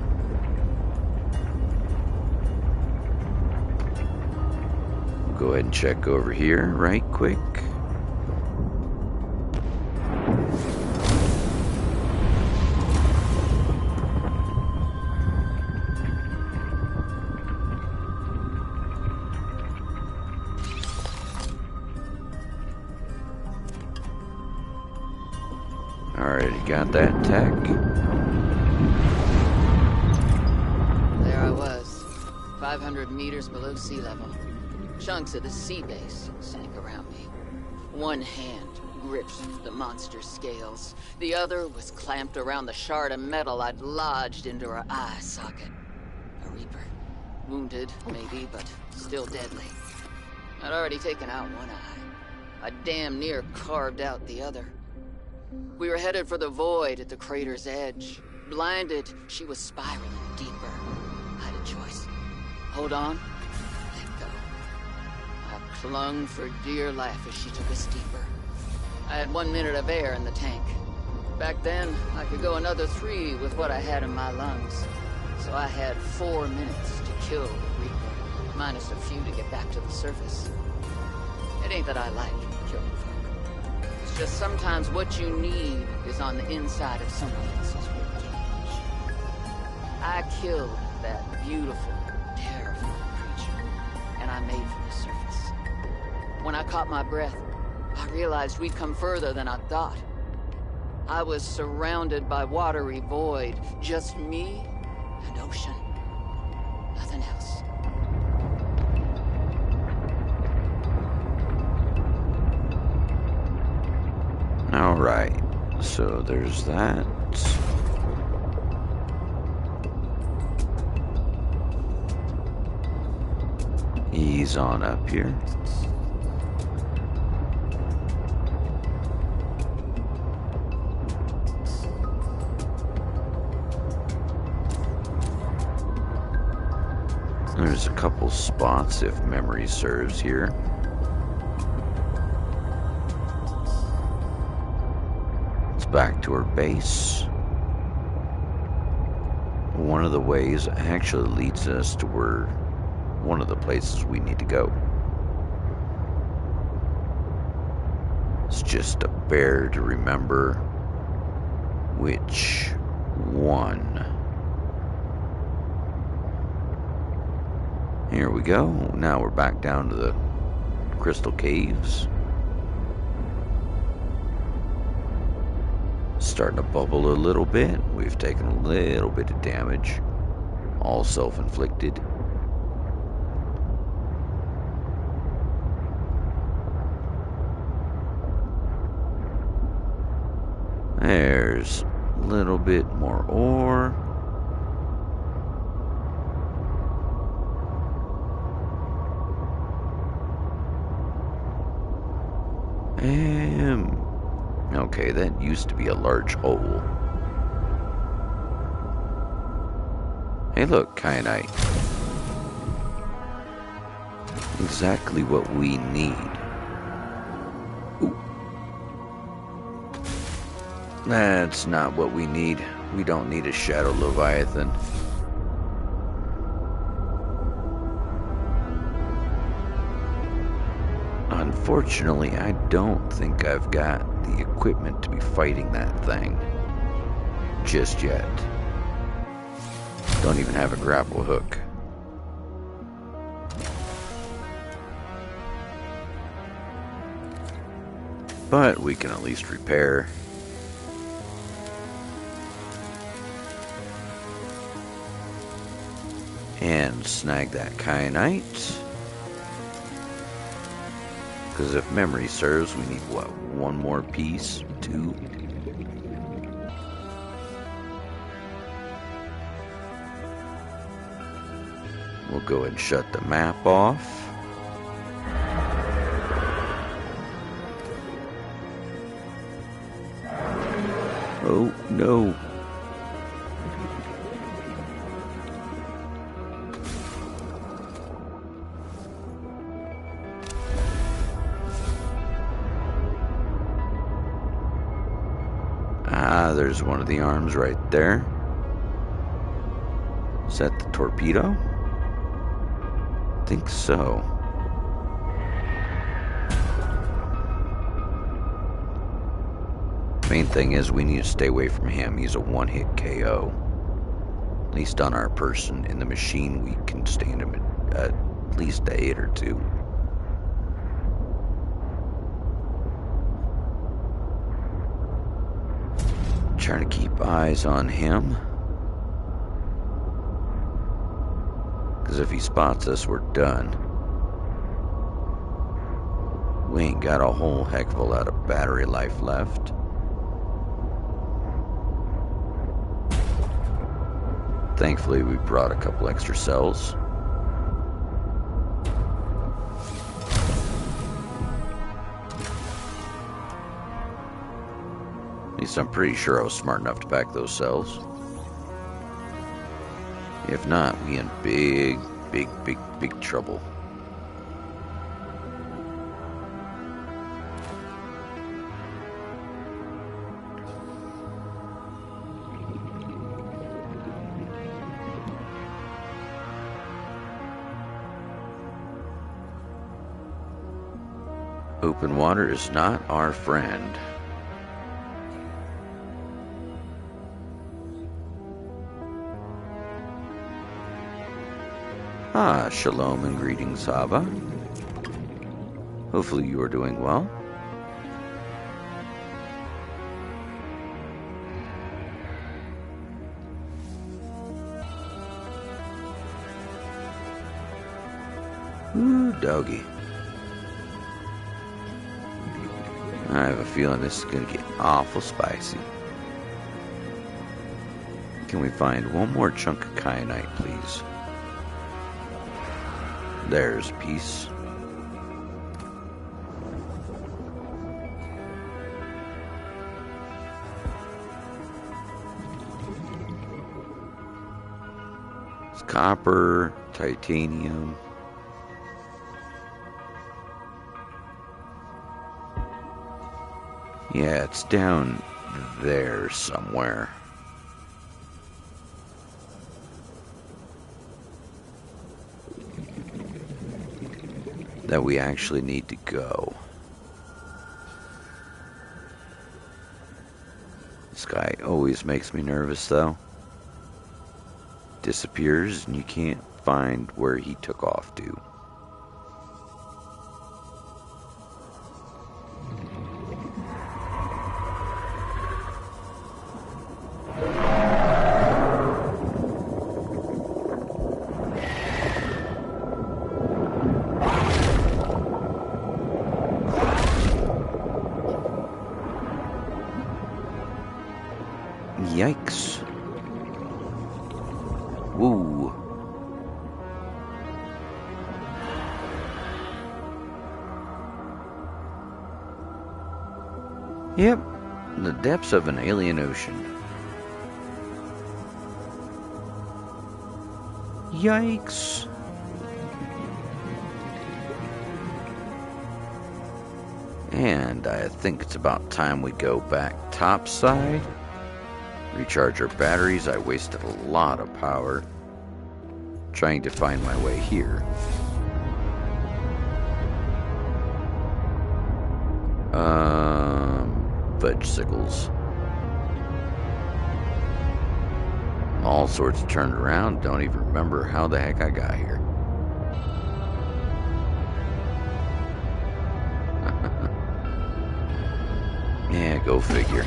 We'll go ahead and check over here right quick. Already got that tech. There I was, 500 meters below sea level. Chunks of the sea base sank around me. One hand gripped the monster's scales. The other was clamped around the shard of metal I'd lodged into her eye socket. A Reaper. Wounded, maybe, but still deadly. I'd already taken out one eye. I damn near carved out the other. We were headed for the void at the crater's edge. Blinded, she was spiraling deeper. I had a choice. Hold on, let go. I clung for dear life as she took us deeper. I had 1 minute of air in the tank. Back then, I could go another 3 with what I had in my lungs. So I had 4 minutes to kill the Reaper, minus a few to get back to the surface. It ain't that I like killing folk. It's just sometimes what you need is on the inside of someone else's ribcage. I killed that beautiful, terrifying creature, and I made for the surface. When I caught my breath, I realized we'd come further than I thought. I was surrounded by watery void, just me and ocean. Nothing else. Alright, so there's that. Ease on up here. There's a couple spots, if memory serves here. It's back to our base. One of the ways actually leads us to where one of the places we need to go. It's just a bear to remember which one. Here we go. Now we're back down to the crystal caves. Starting to bubble a little bit. We've taken a little bit of damage. All self-inflicted. There's a little bit more ore. Okay, that used to be a large hole. Hey look, kyanite. Exactly what we need. Ooh. That's not what we need. We don't need a Shadow Leviathan. Unfortunately, I don't think I've got the equipment to be fighting that thing just yet. Don't even have a grapple hook. But we can at least repair. And snag that kyanite. Because if memory serves, we need, what, one more piece? 2? We'll go ahead and shut the map off. Oh, no. There's one of the arms right there. Is that the torpedo? I think so. Main thing is we need to stay away from him. He's a one-hit KO. At least on our person. In the machine, we can stand him at least a hit or two. Trying to keep eyes on him. Because if he spots us, we're done. We ain't got a whole heck of a lot of battery life left. Thankfully, we brought a couple extra cells. At least I'm pretty sure I was smart enough to pack those cells. If not, we in big trouble. Open water is not our friend. Ah, shalom and greetings, Hava. Hopefully you are doing well. Ooh, doggy. I have a feeling this is going to get awful spicy. Can we find one more chunk of kyanite, please? There's a piece. It's copper, titanium. Yeah, it's down there somewhere. That we actually need to go. This guy always makes me nervous, though. Disappears and you can't find where he took off to. Yikes. Woo. Yep, the depths of an alien ocean. Yikes. And I think it's about time we go back topside. Recharge our batteries. I wasted a lot of power trying to find my way here. Fudgesicles. All sorts of turned around. Don't even remember how the heck I got here. Yeah, go figure.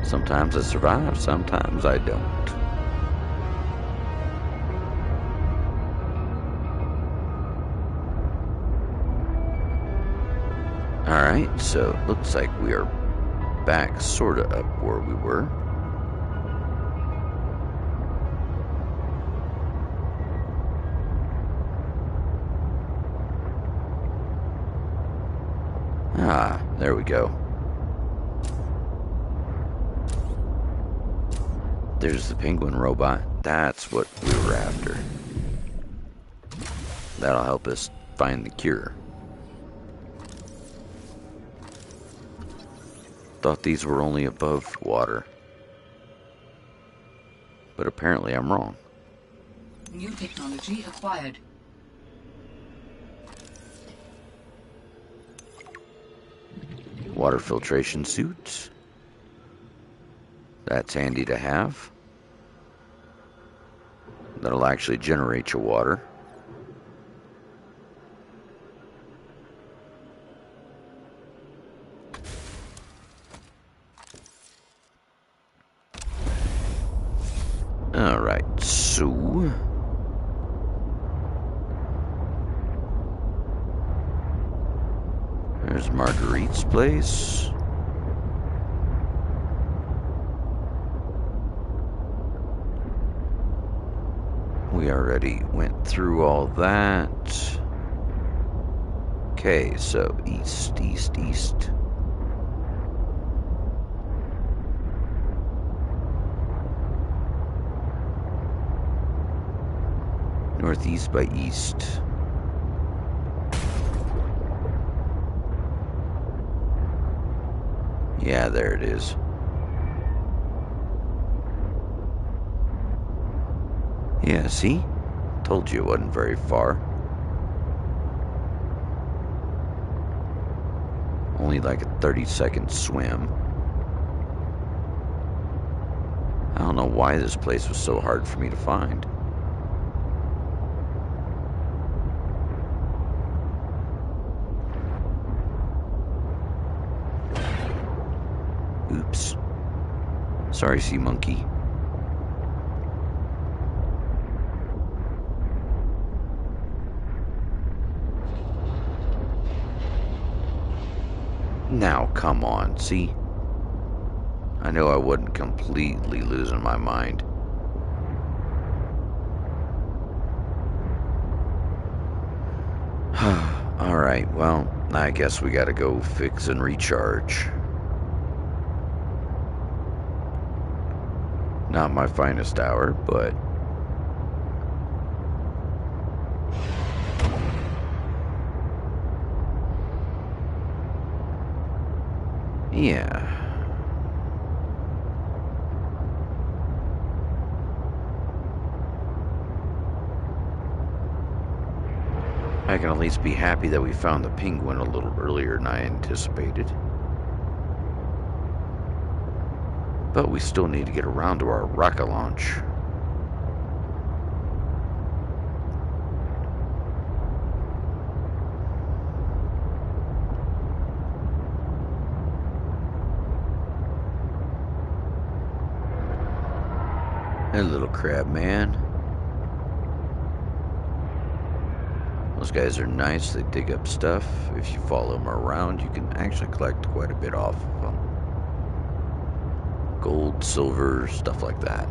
Sometimes I survive, sometimes I don't. Alright, so it looks like we are back sorta up where we were. Ah, there we go. There's the penguin robot. That's what we were after. That'll help us find the cure. thought these were only above water. But apparently I'm wrong. New technology acquired. Water filtration suit. That's handy to have. That'll actually generate your water. Alright, so there's Marguerite's place. We already went through all that. Okay, so east, east, east. Northeast by east. Yeah, there it is. Yeah, see? Told you it wasn't very far. Only like a 30-second swim. I don't know why this place was so hard for me to find. Oops. Sorry, sea monkey. Now, come on, see? I know I wasn't completely losing my mind. Alright, well, I guess we gotta go fix and recharge. Not my finest hour, but yeah. I can at least be happy that we found the penguin a little earlier than I anticipated. But we still need to get around to our rocket launch. Hey, little crab man. Those guys are nice. They dig up stuff. If you follow them around, you can actually collect quite a bit off of them. Gold, silver, stuff like that.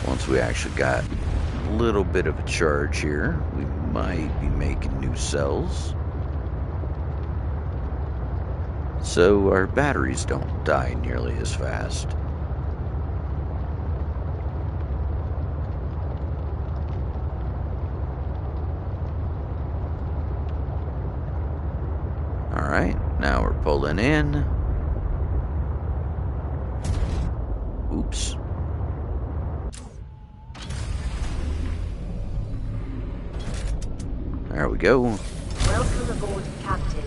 Once we actually got a little bit of a charge here, we might be making new cells. So our batteries don't die nearly as fast. Alright, now we're pulling in. Oops. There we go. Welcome aboard, Captain.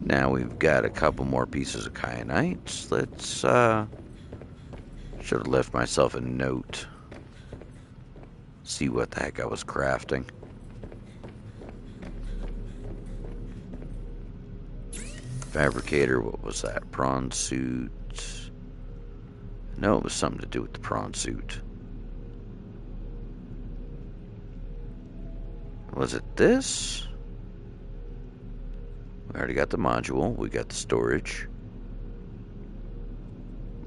Now we've got a couple more pieces of kyanite. Let's, should have left myself a note. See what the heck I was crafting. Fabricator, what was that? Prawn suit. No, it was something to do with the prawn suit. Was it this? We already got the module. We got the storage.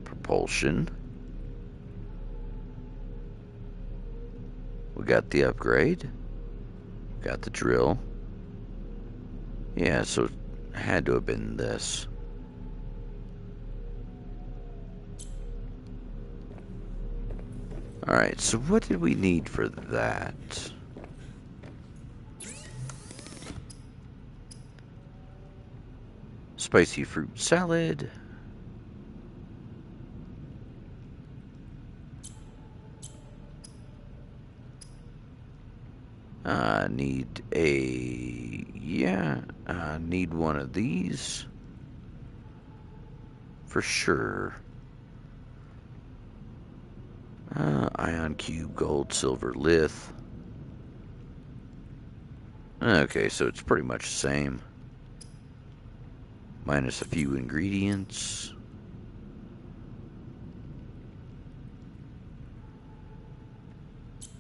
Propulsion. We got the upgrade. Got the drill. Yeah, so it had to have been this. Alright, so what did we need for that? Spicy fruit salad. Need a... yeah, need one of these. For sure. Ion cube, gold, silver, lith. Okay, so it's pretty much the same. Minus a few ingredients.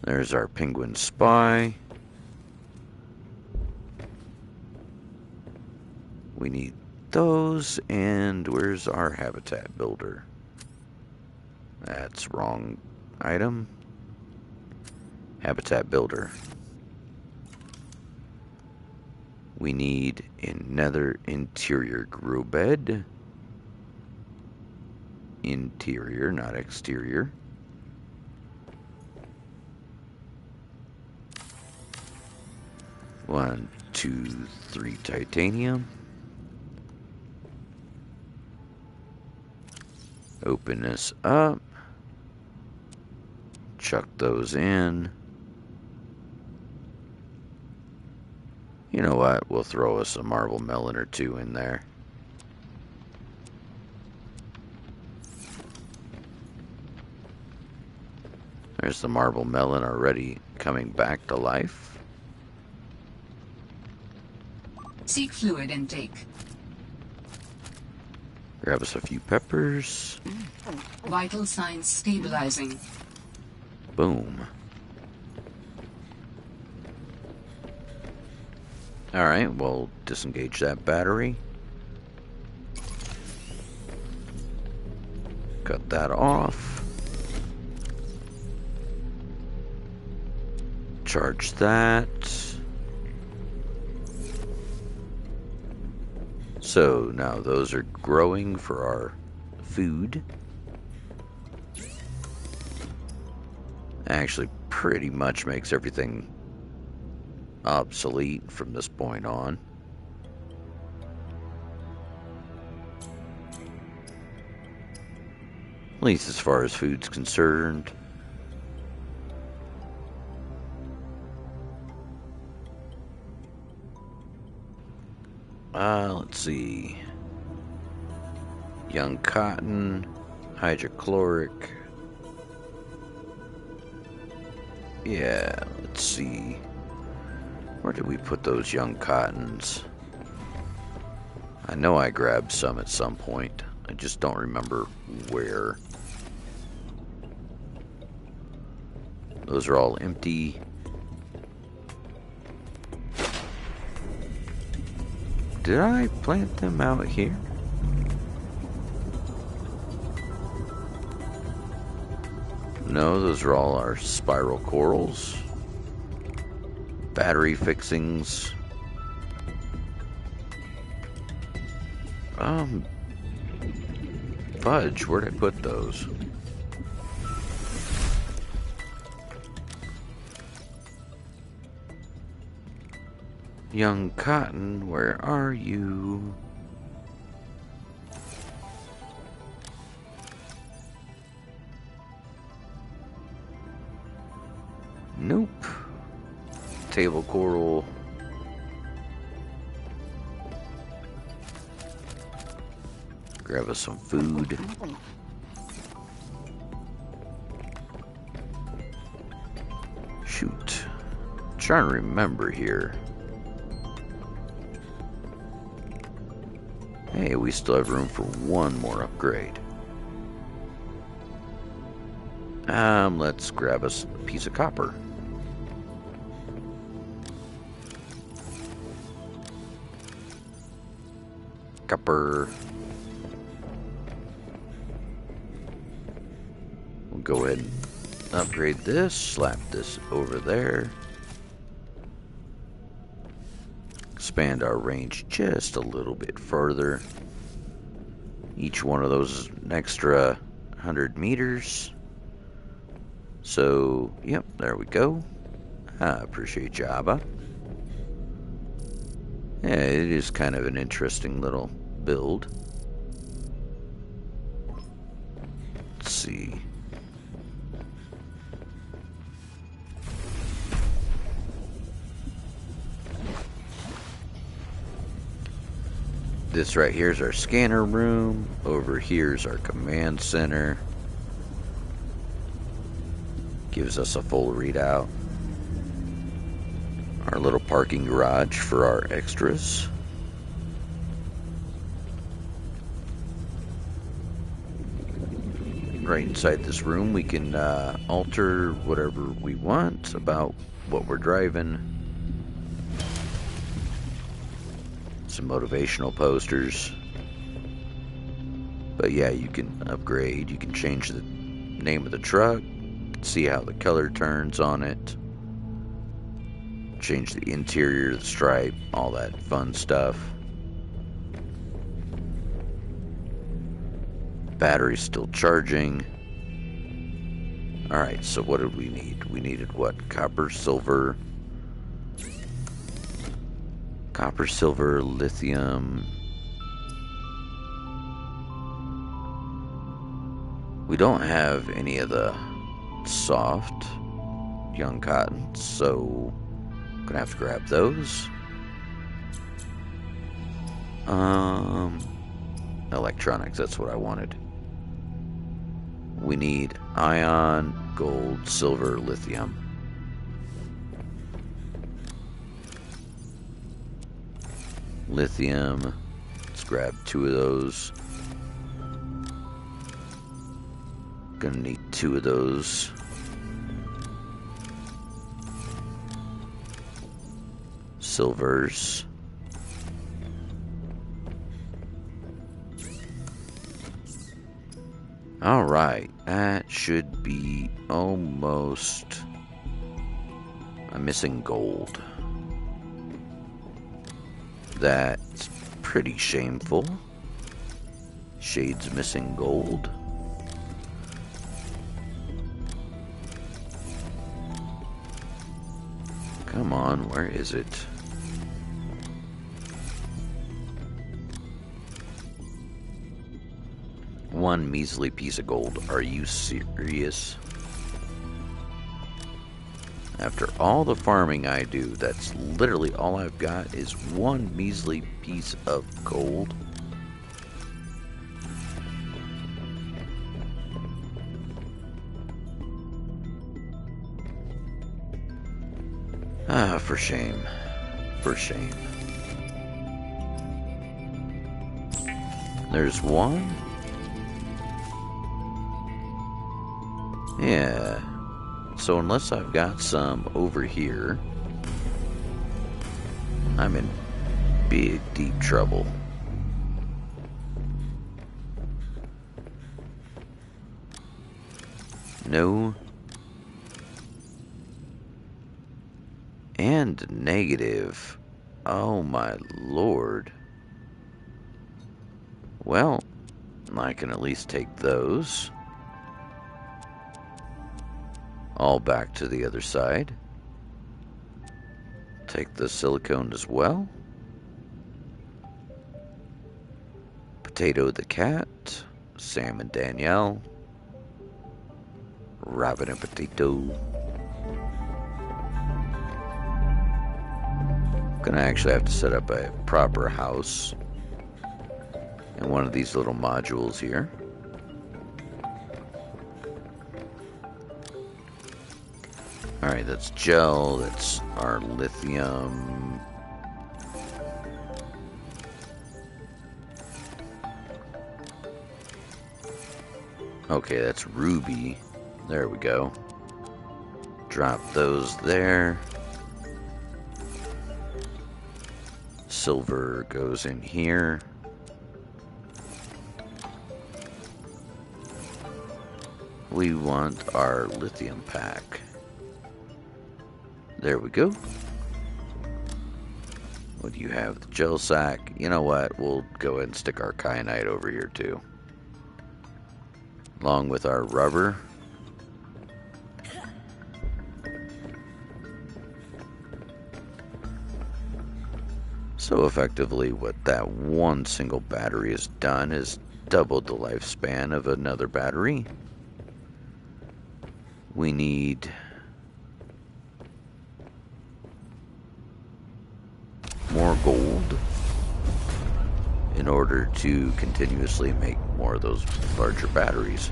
There's our penguin spy. We need those, and where's our habitat builder? That's wrong item. Habitat builder. We need another interior grow bed. Interior, not exterior. One, 2, 3 titanium. Open this up. Chuck those in. You know what? We'll throw us a marble melon or two in there. There's the marble melon already coming back to life. Seek fluid intake. Grab us a few peppers. Vital signs stabilizing. Boom. Alright, we'll disengage that battery. Cut that off. Charge that. So now those are growing for our food. Actually pretty much makes everything obsolete from this point on. At least as far as food's concerned. Let's see. Young cotton, hydrochloric. Yeah, let's see. Where did we put those young cottons? I know I grabbed some at some point. I just don't remember where. Those are all empty. Did I plant them out here? No, those are all our spiral corals. Battery fixings. Fudge, where'd I put those? Young cotton, where are you? Nope. Table coral. Grab us some food. Shoot. Trying to remember here. Hey, we still have room for one more upgrade. Let's grab us a piece of copper. Copper. We'll go ahead and upgrade this, slap this over there. Expand our range just a little bit further. Each one of those is an extra 100 meters. So, yep, there we go. I appreciate you, Abba. Yeah, it is kind of an interesting little build. Let's see. This right here is our scanner room. Over here is our command center. Gives us a full readout. Our little parking garage for our extras. Right inside this room we can alter whatever we want about what we're driving. Some motivational posters. But yeah, you can upgrade. You can change the name of the truck. See how the color turns on it. Change the interior, the stripe, all that fun stuff. Battery's still charging. Alright, so what did we need? We needed what? Copper, silver, lithium. We don't have any of the soft young cotton, so I'm gonna have to grab those. Electronics, that's what I wanted. We need ion, gold, silver, lithium. Lithium, let's grab 2 of those. Gonna need 2 of those. Silvers. Alright, that should be almost... I'm missing gold. That's pretty shameful. Shade's missing gold. Come on, where is it? One measly piece of gold. Are you serious? After all the farming I do, that's literally all I've got is one measly piece of gold. Ah, for shame. For shame. There's one. Yeah. So unless I've got some over here, I'm in big, deep trouble. No. And negative. Oh my lord. Well, I can at least take those. All back to the other side. Take the silicone as well. Potato the cat. Sam and Danielle. Rabbit and Potato. Gonna actually have to set up a proper house in one of these little modules here. Alright, that's gel, that's our lithium. Okay, that's ruby. There we go. Drop those there. Silver goes in here. We want our lithium pack. There we go. What do you have? The gel sack. You know what? We'll go ahead and stick our kyanite over here too. Along with our rubber. So effectively what that one single battery has done is doubled the lifespan of another battery. We need more gold in order to continuously make more of those larger batteries.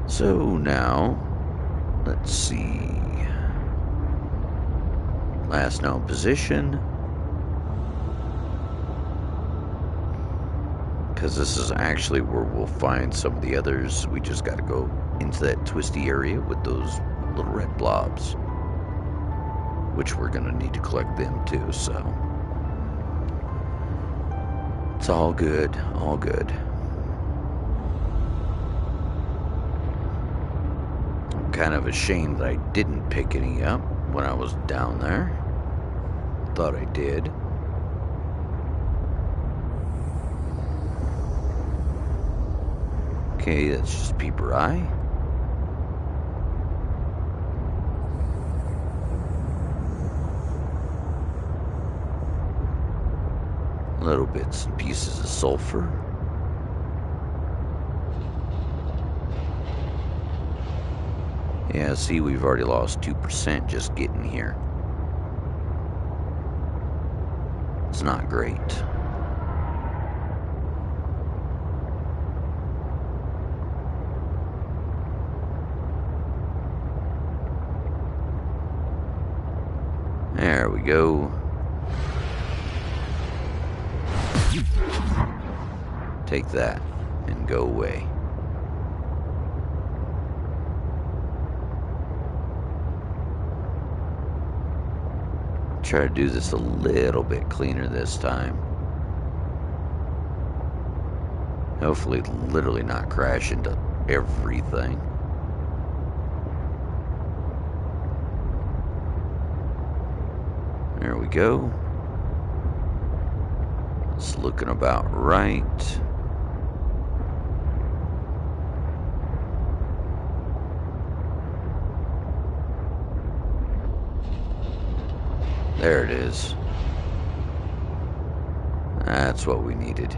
So now, let's see. Last known position. Because this is actually where we'll find some of the others. We just got to go into that twisty area with those little red blobs, which we're going to need to collect them too, so it's all good, all good. Kind of ashamed that I didn't pick any up when I was down there. Thought I did. Okay, that's just peeper eye. Little bits and pieces of sulfur. Yeah, see, we've already lost 2% just getting here. It's not great. There we go. Take that and go away. Try to do this a little bit cleaner this time. Hopefully literally not crash into everything. There we go. It's looking about right. There it is. That's what we needed.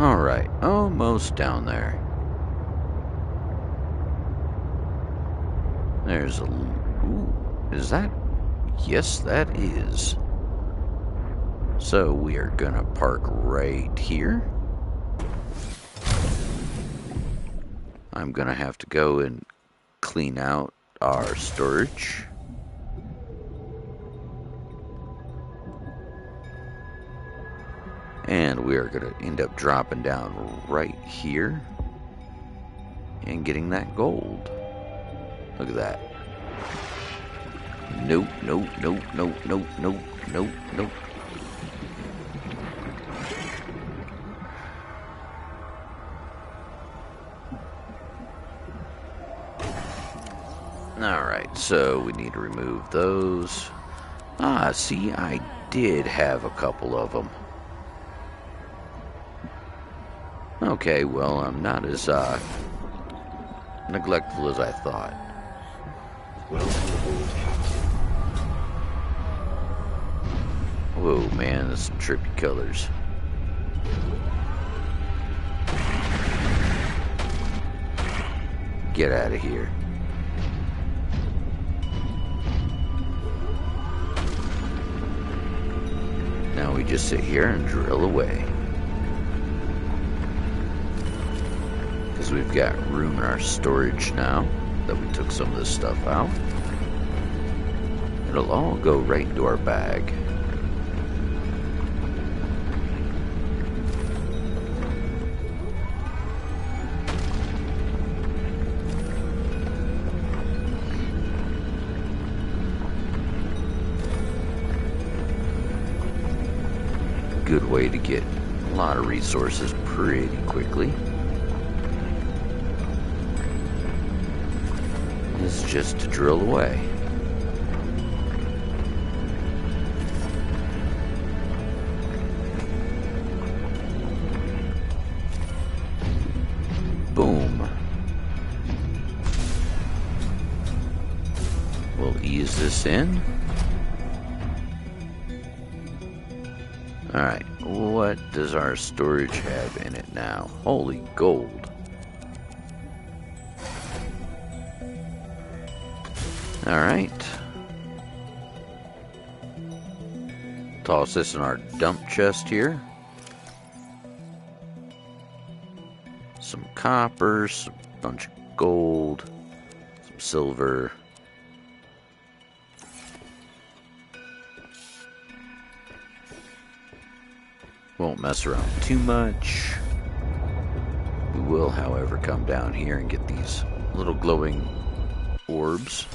Alright, almost down there. There's a... Ooh, is that... Yes, that is. So we are gonna park right here. I'm gonna have to go and clean out our storage. And we are gonna end up dropping down right here and getting that gold. Look at that. Nope, nope, nope, nope, nope, nope, nope, nope. Alright, so we need to remove those. Ah, see, I did have a couple of them. Okay, well, I'm not as neglectful as I thought. Whoa, man, there's some trippy colors. Get out of here. Now we just sit here and drill away. Because we've got room in our storage now that we took some of this stuff out. It'll all go right into our bag. Good way to get a lot of resources pretty quickly is just to drill away. We'll ease this in. Alright, what does our storage have in it now? Holy gold. Alright. Toss this in our dump chest here. Some copper, some bunch of gold, some silver. Won't mess around too much. We will, however, come down here and get these little glowing orbs.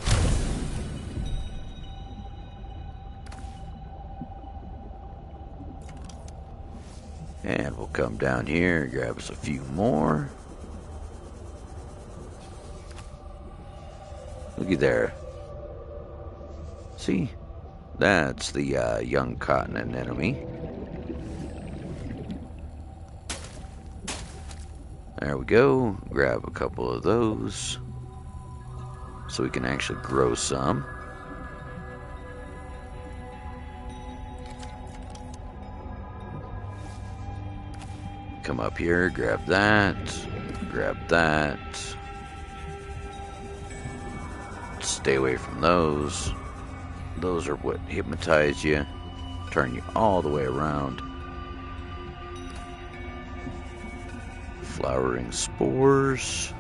And we'll come down here and grab us a few more. Looky there. See? That's the young cotton anemone. There we go. Grab a couple of those so we can actually grow some. Come up here, grab that, grab that. Stay away from those. Those are what hypnotize you, turn you all the way around. Flowering spores.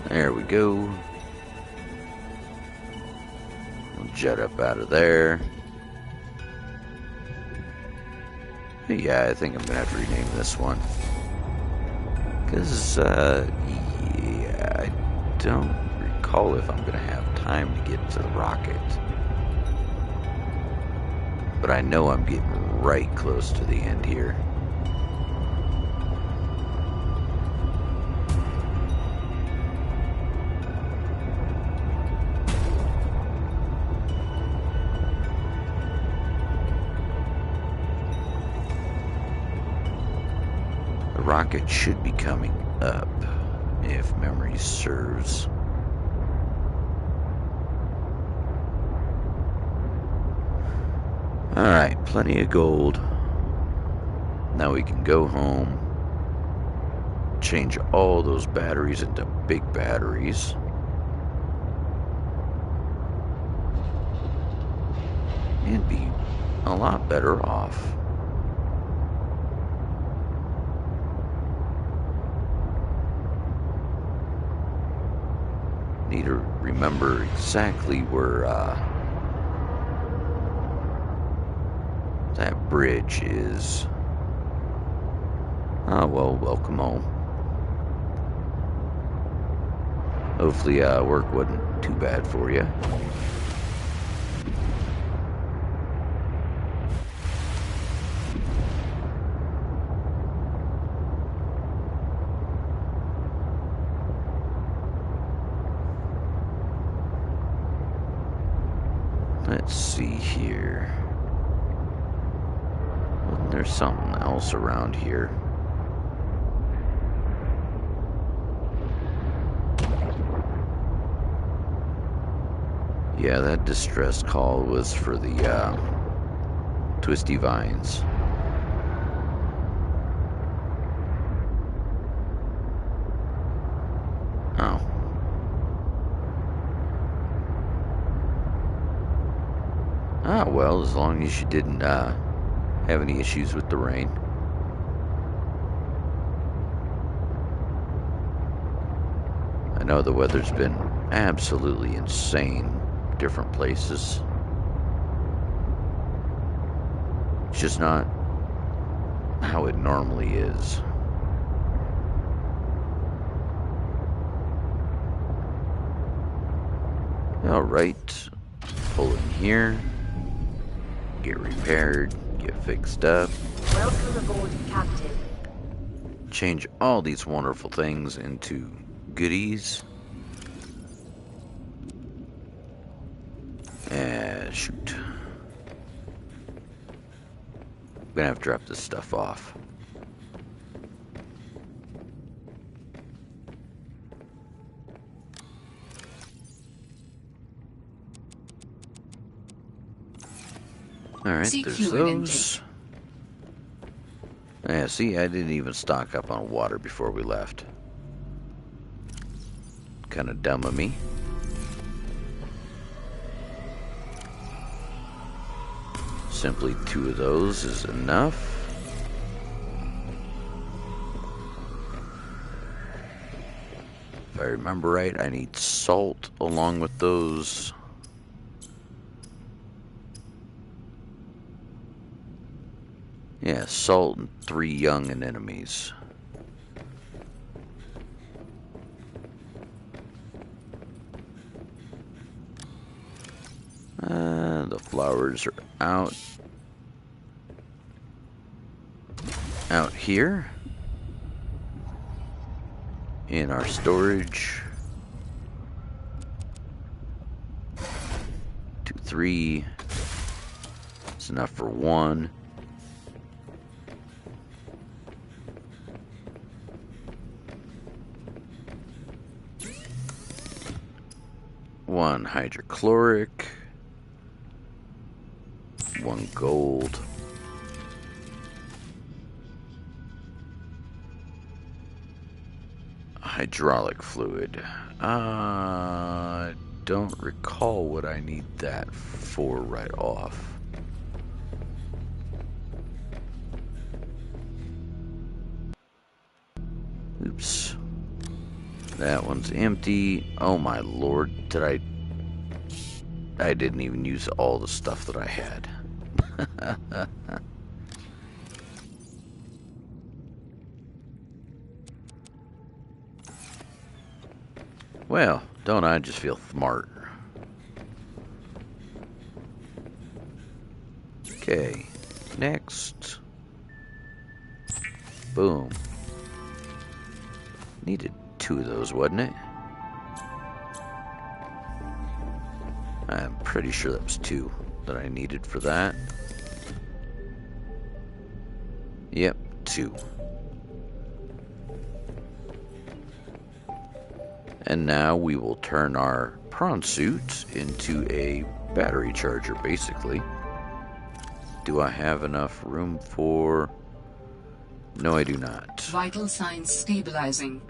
There we go. We'll jet up out of there. Yeah, I think I'm gonna have to rename this one. Because, yeah, I don't recall if I'm gonna have time to get to the rocket. But I know I'm getting right close to the end here. The rocket should be coming up, if memory serves. Alright, plenty of gold. Now we can go home, change all those batteries into big batteries. And be a lot better off. Need to remember exactly where that bridge is. Oh well, welcome home. Hopefully work wasn't too bad for you. Let's see here. Wasn't there something else around here? Yeah, that distress call was for the twisty vines. Oh. Ah, well, as long as you didn't have any issues with the rain. I know the weather's been absolutely insane different places. It's just not how it normally is. Alright, pull in here, get repaired, get fixed up. Welcome aboard, Captain. Change all these wonderful things into goodies. Shoot. I'm gonna have to drop this stuff off. Alright, Seek there's fluid those. Yeah, see, I didn't even stock up on water before we left. Kind of dumb of me. Simply 2 of those is enough. If I remember right, I need salt along with those. Yeah, salt and 3 young anemones. The flowers are out here in our storage. 2, 3. It's enough for 1. One hydrochloric, 1 gold, hydraulic fluid. Don't recall what I need that for right off. Oops. That one's empty. Oh my lord, I didn't even use all the stuff that I had. Well, don't I just feel smart? Okay, next. Boom. Needed 2 of those, wasn't it? I'm pretty sure that was 2 that I needed for that. Yep, 2. And now we will turn our prawn suit into a battery charger, basically. Do I have enough room for... No, I do not. Vital signs stabilizing.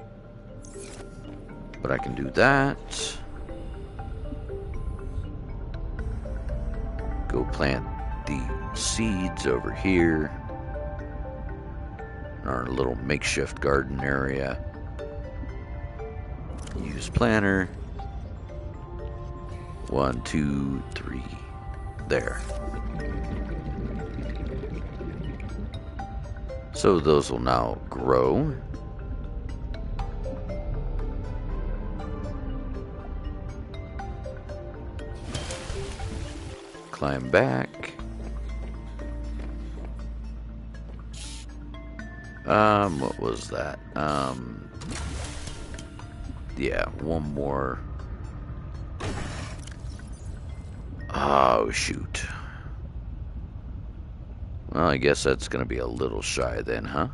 But I can do that. Go plant the seeds over here. In our little makeshift garden area. Use planter. 1, 2, 3. There. So those will now grow. Climb back. What was that? Yeah, 1 more. Oh, shoot. Well, I guess that's gonna be a little shy then, huh?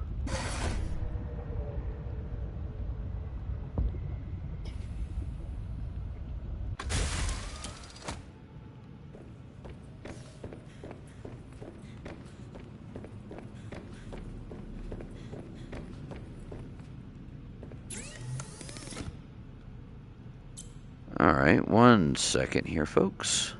Alright, 1 second here, folks.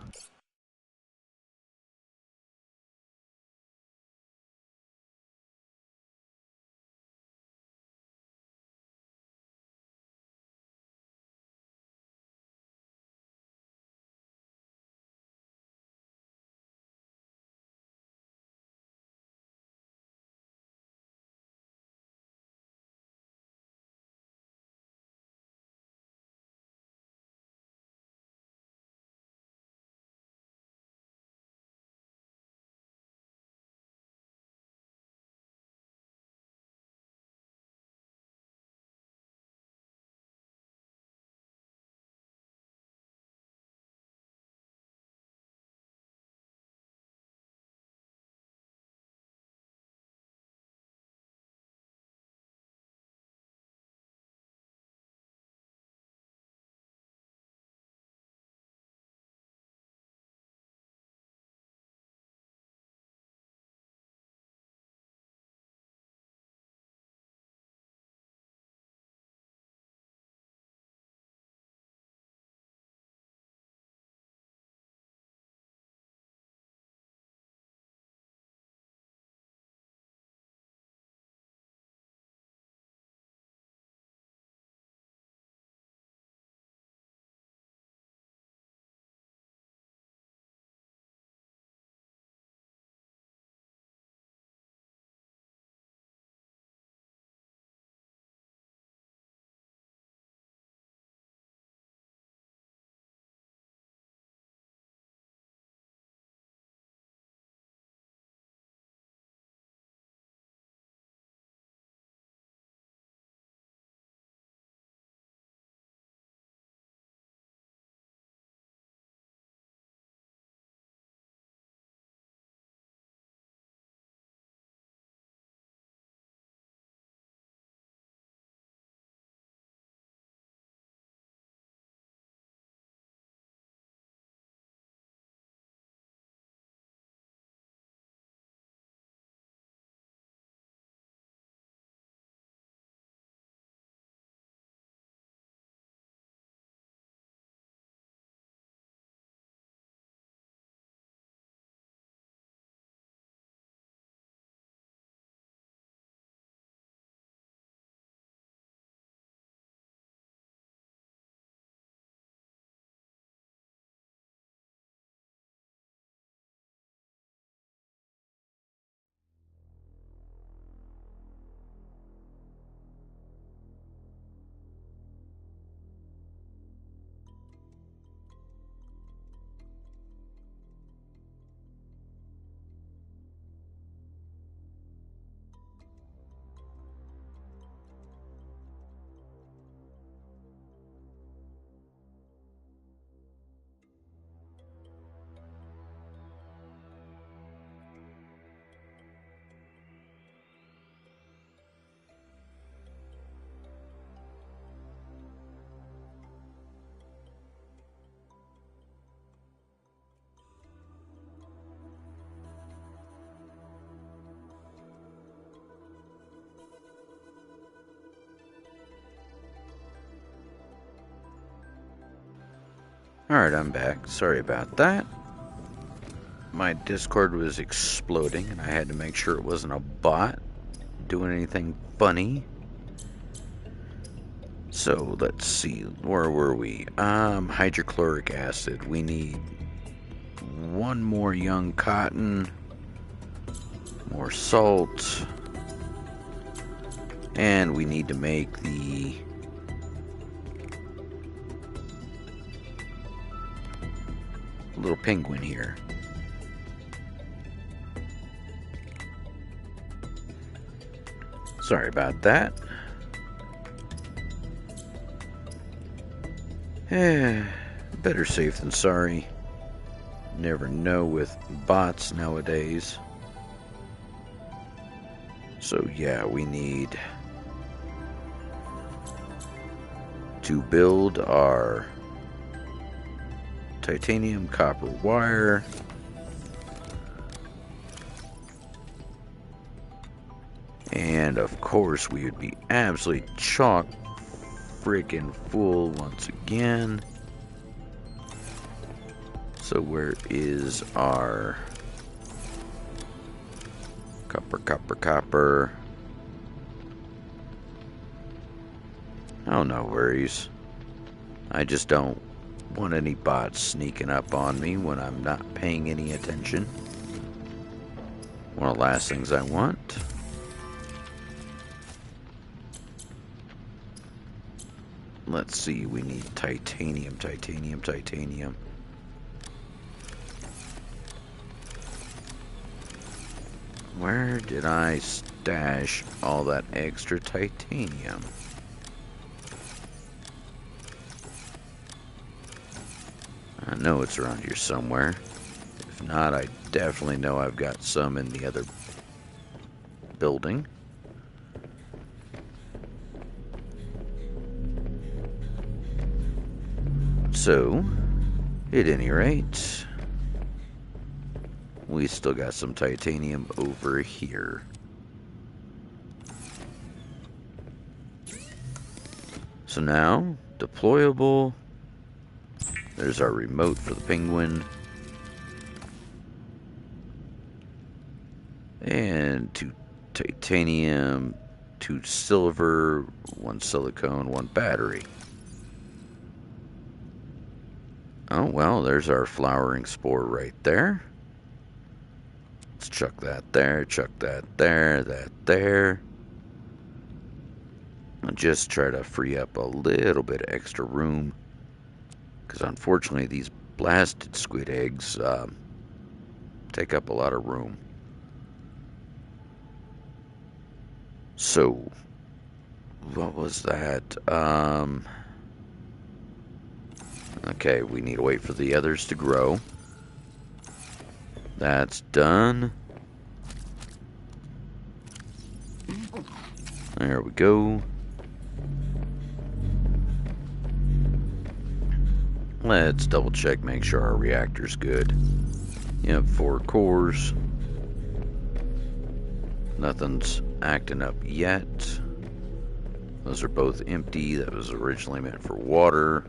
Alright, I'm back. Sorry about that. My Discord was exploding, and I had to make sure it wasn't a bot doing anything funny. So, let's see. Where were we? Hydrochloric acid. We need one more young cotton, more salt, and we need to make the little penguin here. Sorry about that. Better safe than sorry. Never know with bots nowadays. So yeah, we need to build our titanium copper wire. And of course we would be absolutely chock freaking full once again. So where is our copper? Oh, no worries. I just don't want any bots sneaking up on me when I'm not paying any attention. One of the last things I want. Let's see, we need titanium. Where did I stash all that extra titanium? I know it's around here somewhere. If not, I definitely know I've got some in the other building. So, at any rate, we still got some titanium over here. So now, deployable. There's our remote for the penguin. And 2 titanium, 2 silver, 1 silicone, 1 battery. Oh, well, there's our flowering spore right there. Let's chuck that there, that there. I'll just try to free up a little bit of extra room. Because unfortunately, these blasted squid eggs take up a lot of room. So, what was that? Okay, we need to wait for the others to grow. That's done. There we go. Let's double check, make sure our reactor's good. Yep, 4 cores. Nothing's acting up yet. Those are both empty. That was originally meant for water.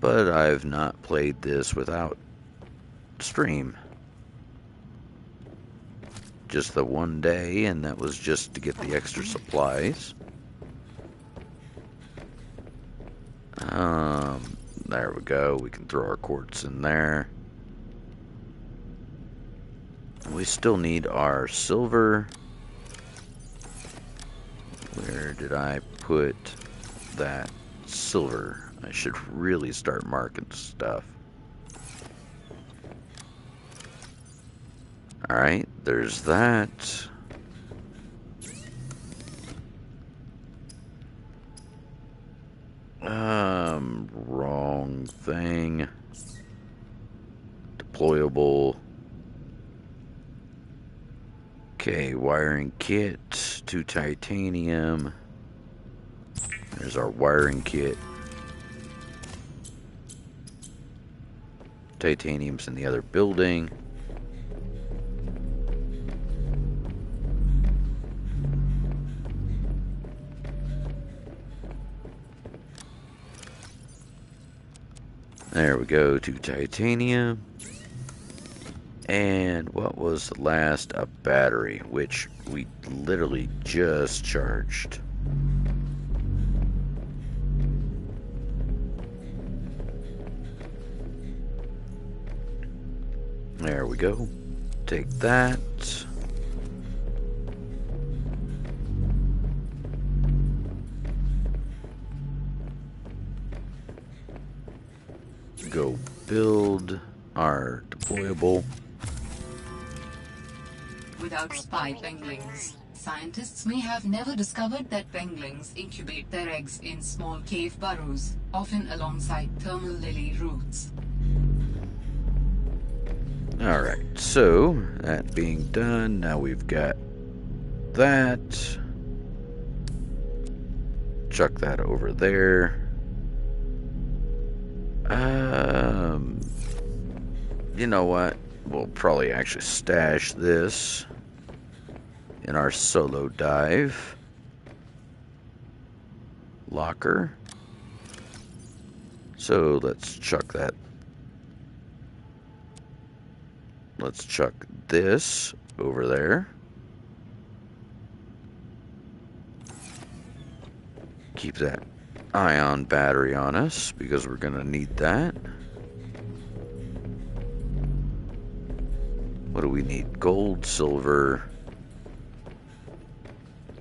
But I've not played this without stream. Just the one day, and that was just to get the extra supplies. There we go. We can throw our quartz in there. We still need our silver. Where did I put that silver? I should really start marking stuff. Alright, there's that. Wrong thing. Deployable. Okay, wiring kit, 2 titanium. There's our wiring kit. Titanium's in the other building. There we go, to titanium. And what was the last? A battery, which we literally just charged. There we go. Take that. Go build our deployable. Without spy penguins, scientists may have never discovered that penguins incubate their eggs in small cave burrows, often alongside thermal lily roots. Alright, so that being done, now we've got that. Chuck that over there. You know what? We'll probably actually stash this in our solo dive locker. So let's chuck that. Let's chuck this over there. Keep that ion battery on us because we're going to need that. What do we need? Gold, silver,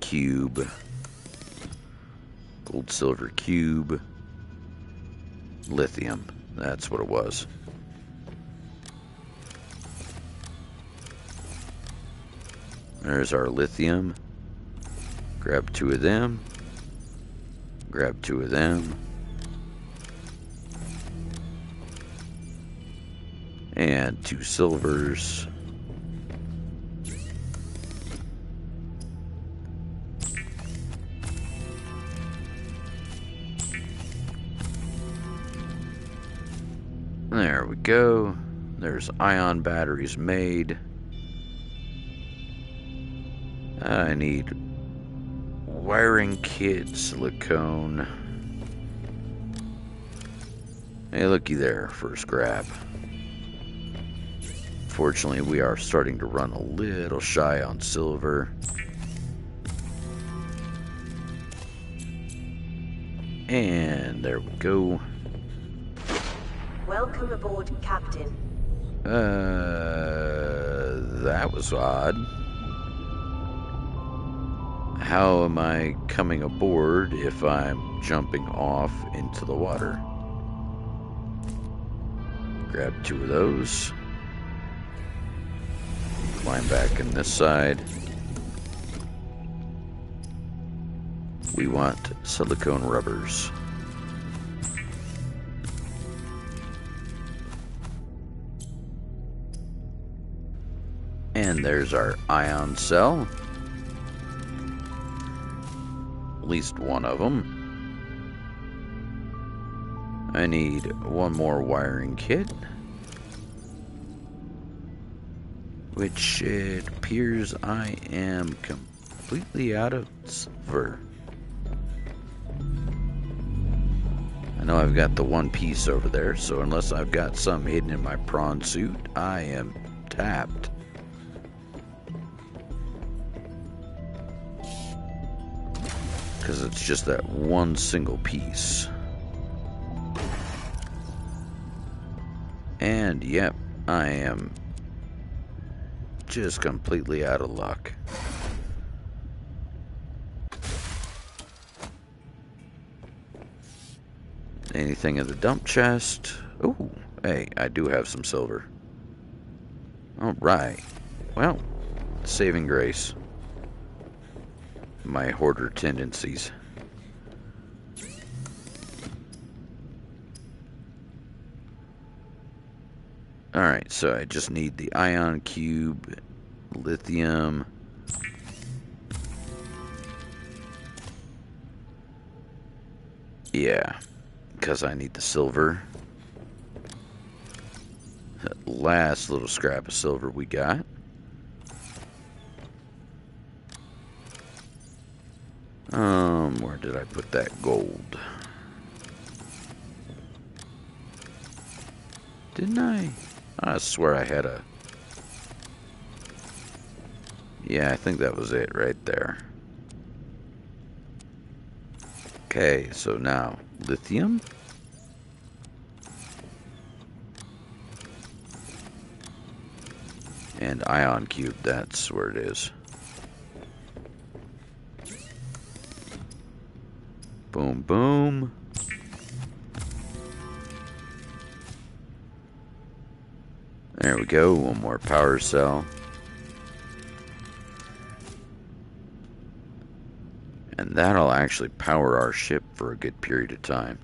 cube. Gold, silver, cube. Lithium. That's what it was. There's our lithium. Grab 2 of them. Grab 2 of them. And 2 silvers. There we go. There's ion batteries made. I need wiring kit, silicone. Hey, looky there, first grab. Fortunately, we are starting to run a little shy on silver. And there we go. Welcome aboard, Captain. That was odd. How am I coming aboard if I'm jumping off into the water? Grab 2 of those. Climb back in this side. We want silicone rubbers. And there's our ion cell. At least one of them. I need 1 more wiring kit. Which it appears I am completely out of silver. I know I've got the 1 piece over there, so unless I've got some hidden in my prawn suit, I am tapped. Because it's just that 1 single piece. And yep, I am just completely out of luck. Anything in the dump chest? Oh, hey, I do have some silver. Alright. Well, saving grace. My hoarder tendencies. Alright, so I just need the ion cube, lithium. Yeah, because I need the silver. That last little scrap of silver we got. Where did I put that gold? Didn't I? I swear I had a... Yeah, I think that was it right there. Okay, so now lithium. And ion cube, that's where it is. Boom, boom. There we go, one more power cell. And that'll actually power our ship for a good period of time.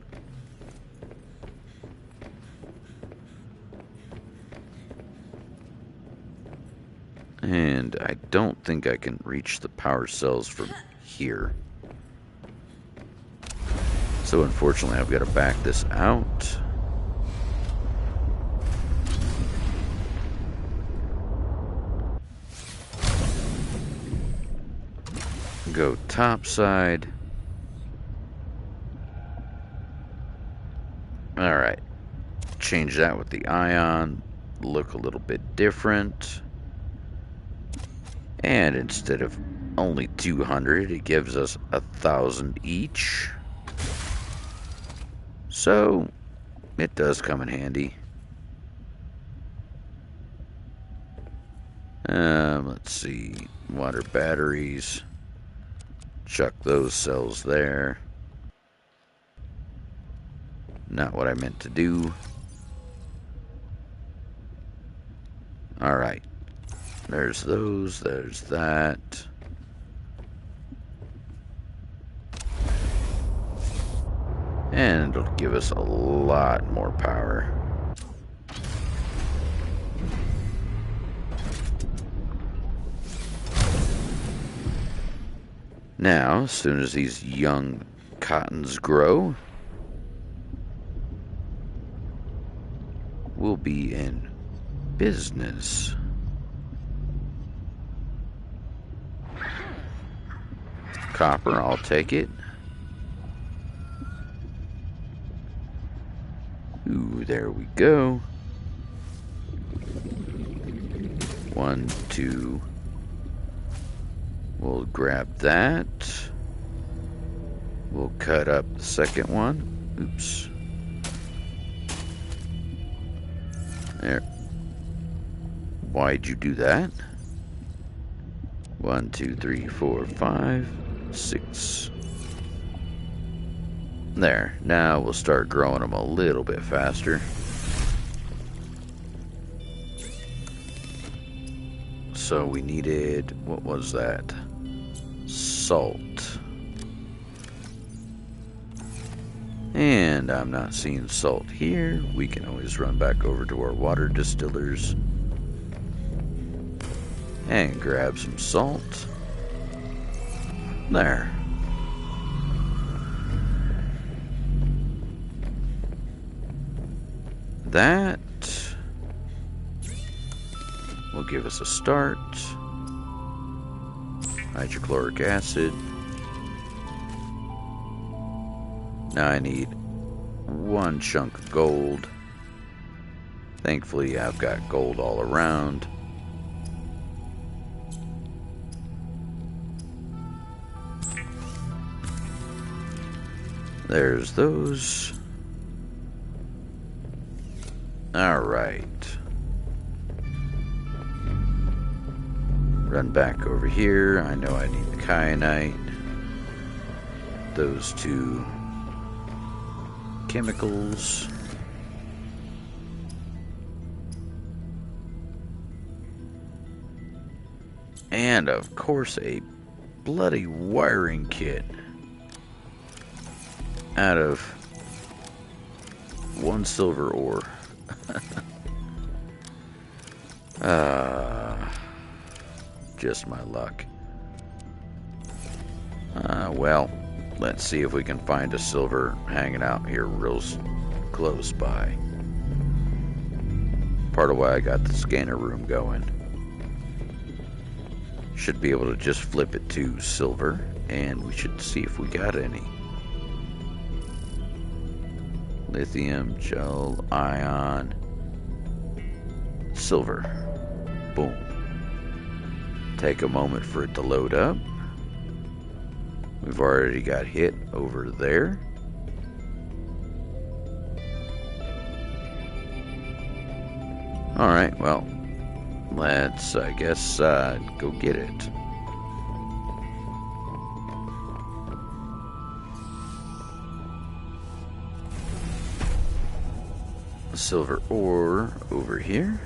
And I don't think I can reach the power cells from here. So unfortunately I've got to back this out. Go topside. Alright. Change that with the ion. Look a little bit different. And instead of only 200, it gives us 1,000 each. So, it does come in handy. Let's see. Water batteries. Chuck those cells there. Not what I meant to do. Alright. There's those. There's that. And it'll give us a lot more power. Now, as soon as these young cottons grow, we'll be in business. Copper, I'll take it. Ooh, there we go. 1, 2. We'll grab that. We'll cut up the second one. Oops. There. Why'd you do that? 1, 2, 3, 4, 5, 6. There. Now we'll start growing them a little bit faster. So we needed, what was that? Salt. And I'm not seeing salt here. We can always run back over to our water distillers and grab some salt. There. That will give us a start. Hydrochloric acid. Now I need 1 chunk of gold. Thankfully, I've got gold all around. There's those. All right. Run back over here. I know I need the kyanite. Those 2 chemicals. And of course a bloody wiring kit out of 1 silver ore. Just my luck. Well, let's see if we can find a silver hanging out here real close by. Part of why I got the scanner room going. Should be able to just flip it to silver, and we should see if we got any. Lithium, gel, ion. silver. Boom. Take a moment for it to load up. We've already got hit over there. Alright, well, let's, I guess, go get it. Silver ore over here.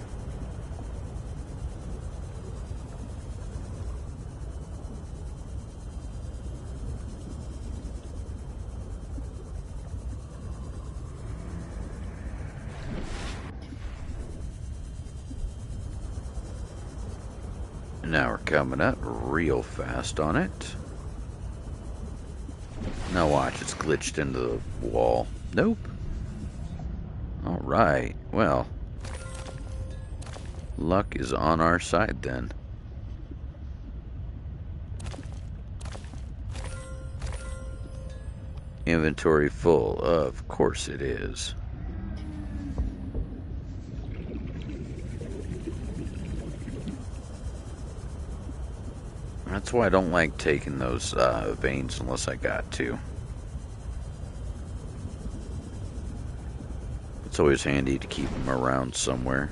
Now we're coming up real fast on it. Now watch, it's glitched into the wall. Nope. Alright, well, luck is on our side then. Inventory full, of course it is. That's why I don't like taking those veins unless I got to. It's always handy to keep them around somewhere.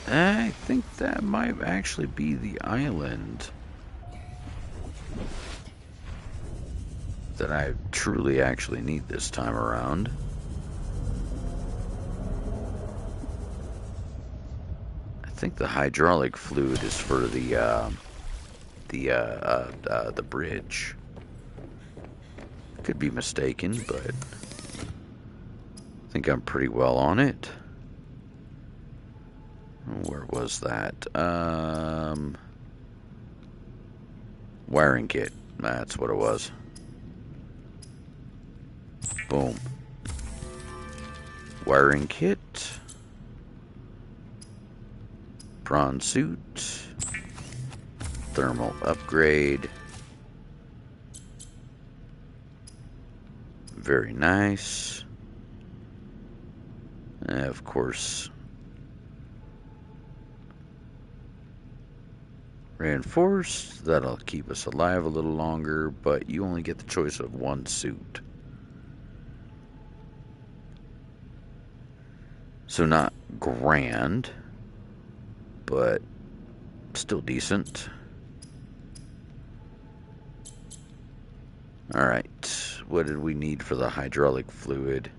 I think that might actually be the island that I truly actually need this time around. I think the hydraulic fluid is for the bridge. Could be mistaken, but I think I'm pretty well on it. Where was that? Wiring kit. That's what it was. Boom. Wiring kit. Prawn suit. Thermal upgrade. Very nice. Of course, reinforced. That'll keep us alive a little longer, but you only get the choice of one suit. So not grand, but still decent. Alright, what did we need for the hydraulic fluid?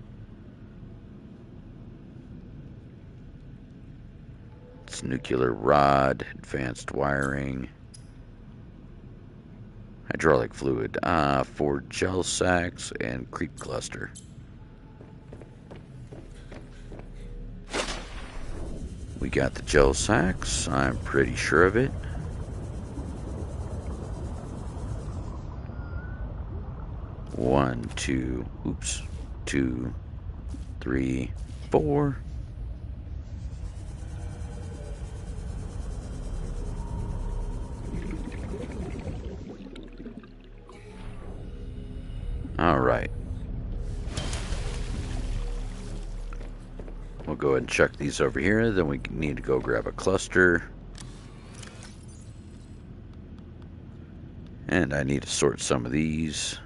It's nuclear rod, advanced wiring, hydraulic fluid, 4 gel sacks, and creep cluster. We got the gel sacks, I'm pretty sure of it. One, two, 2, 3, 4. All right. We'll go ahead and check these over here. Then we need to go grab a cluster. And I need to sort some of these.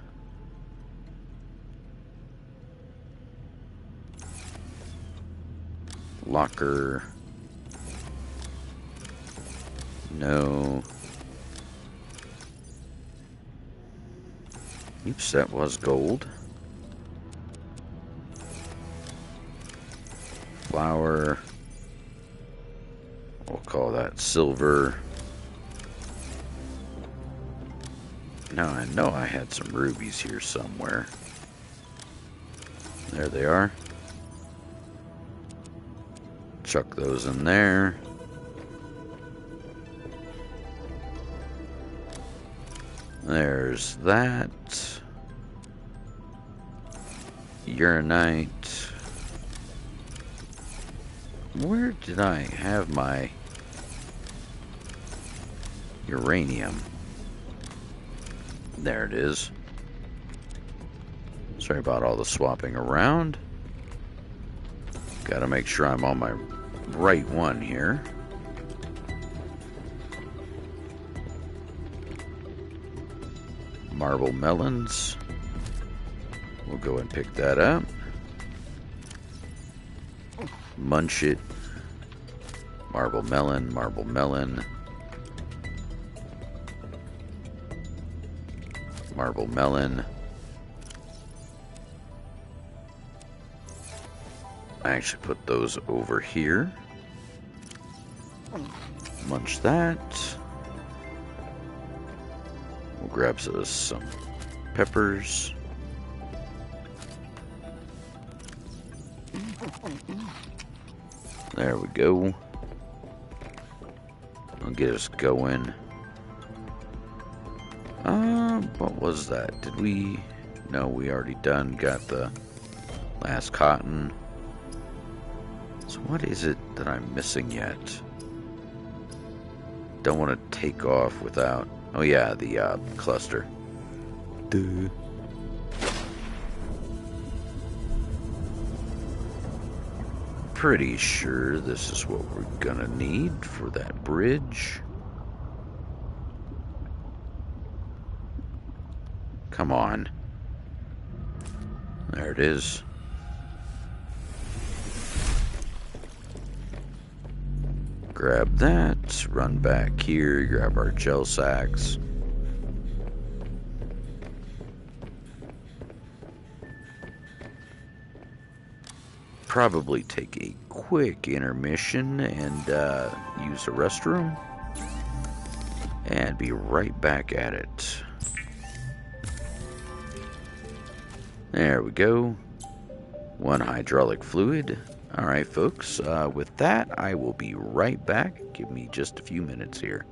Locker. No. Oops, that was gold. Flour. We'll call that silver. Now I know I had some rubies here somewhere. There they are. Chuck those in there. There's that. Uranite. Where did I have my... uranium. There it is. Sorry about all the swapping around. Gotta make sure I'm on my right one here. Marble melons. We'll go and pick that up. Munch it. Marble melon, marble melon. Marble melon. I actually put those over here. Munch that. We'll grab some peppers. There we go. I'll get us going. What was that? Did we? No, we already done. Got the last cotton. So what is it that I'm missing yet? Don't want to take off without... Oh yeah, the cluster. Duh. Pretty sure this is what we're gonna need for that bridge. Come on. There it is. Grab that, run back here, grab our gel sacks. Probably take a quick intermission and use the restroom. And be right back at it. There we go. 1 hydraulic fluid. Alright folks, with that I will be right back. Give me just a few minutes here.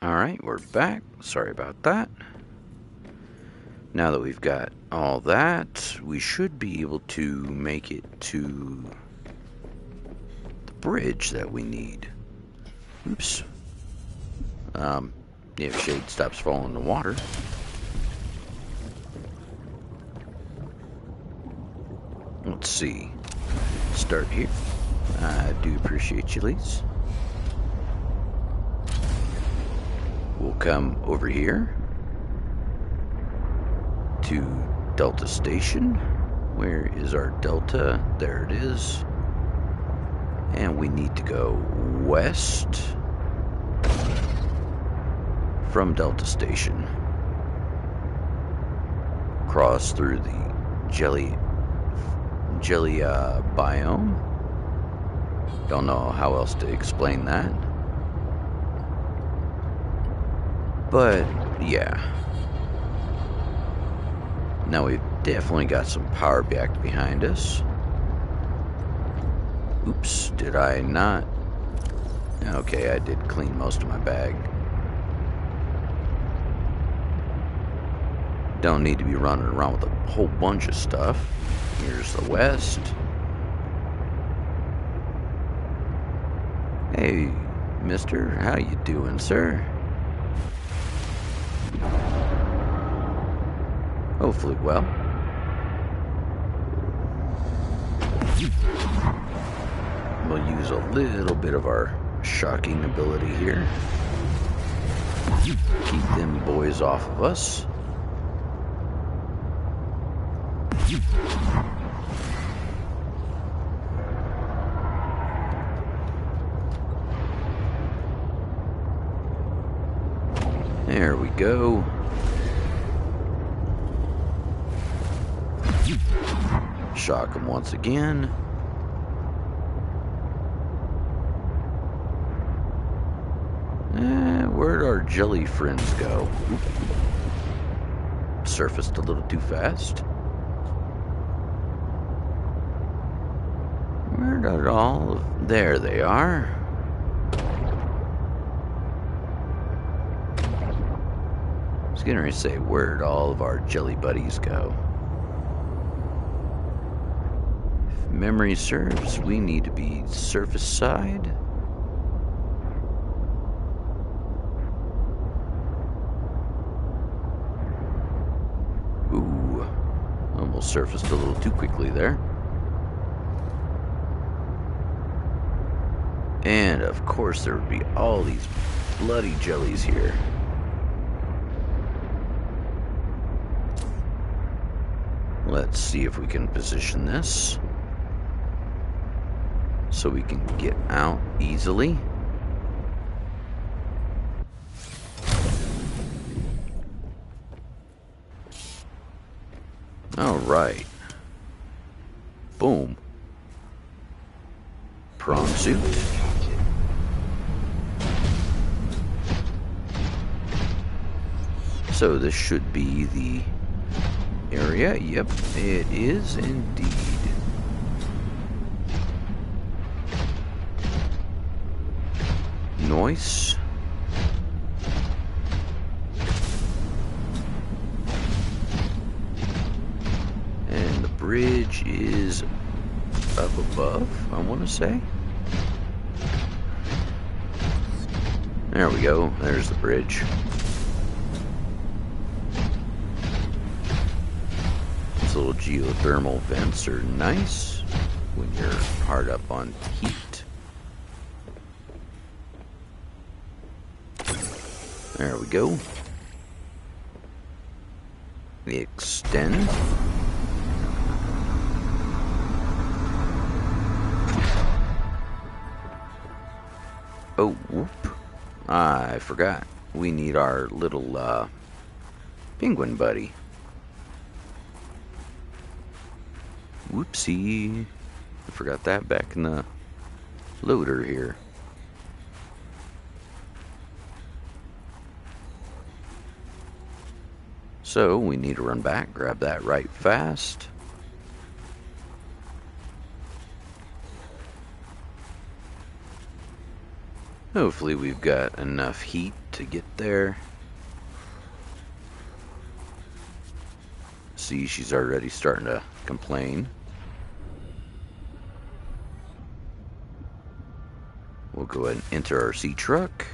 Alright, we're back. Sorry about that. Now that we've got all that, we should be able to make it to the bridge that we need. Oops. If shade stops falling in the water. Let's see. Start here. I do appreciate you, Lise. We'll come over here to Delta Station. Where is our Delta? There it is. And we need to go west from Delta Station. Cross through the jelly biome. Don't know how else to explain that. But yeah. Now we've definitely got some power back behind us. Oops, did I not? Okay, I did clean most of my bag. Don't need to be running around with a whole bunch of stuff. Here's the west. Hey, mister, how you doing, sir? Hopefully well. We'll use a little bit of our shocking ability here. Keep them boys off of us. There we go. Shock them once again. Where'd our jelly friends go? Oop. Surfaced a little too fast. Where did all of... There they are. I was gonna say, where'd all of our jelly buddies go? If memory serves, we need to be surface side. Ooh, almost surfaced a little too quickly there. And of course there would be all these bloody jellies here. Let's see if we can position this so we can get out easily. All right. Boom. Prawn suit. So this should be the area. Yep, it is indeed. Nice. And the bridge is up above, I want to say. There we go. There's the bridge. These little geothermal vents are nice when you're hard up on heat. There we go. Extend. Oh, whoop. I forgot. We need our little penguin buddy. Whoopsie. I forgot that back in the loader here. So we need to run back, grab that right fast. Hopefully we've got enough heat to get there. See, she's already starting to complain. We'll go ahead and enter our sea truck.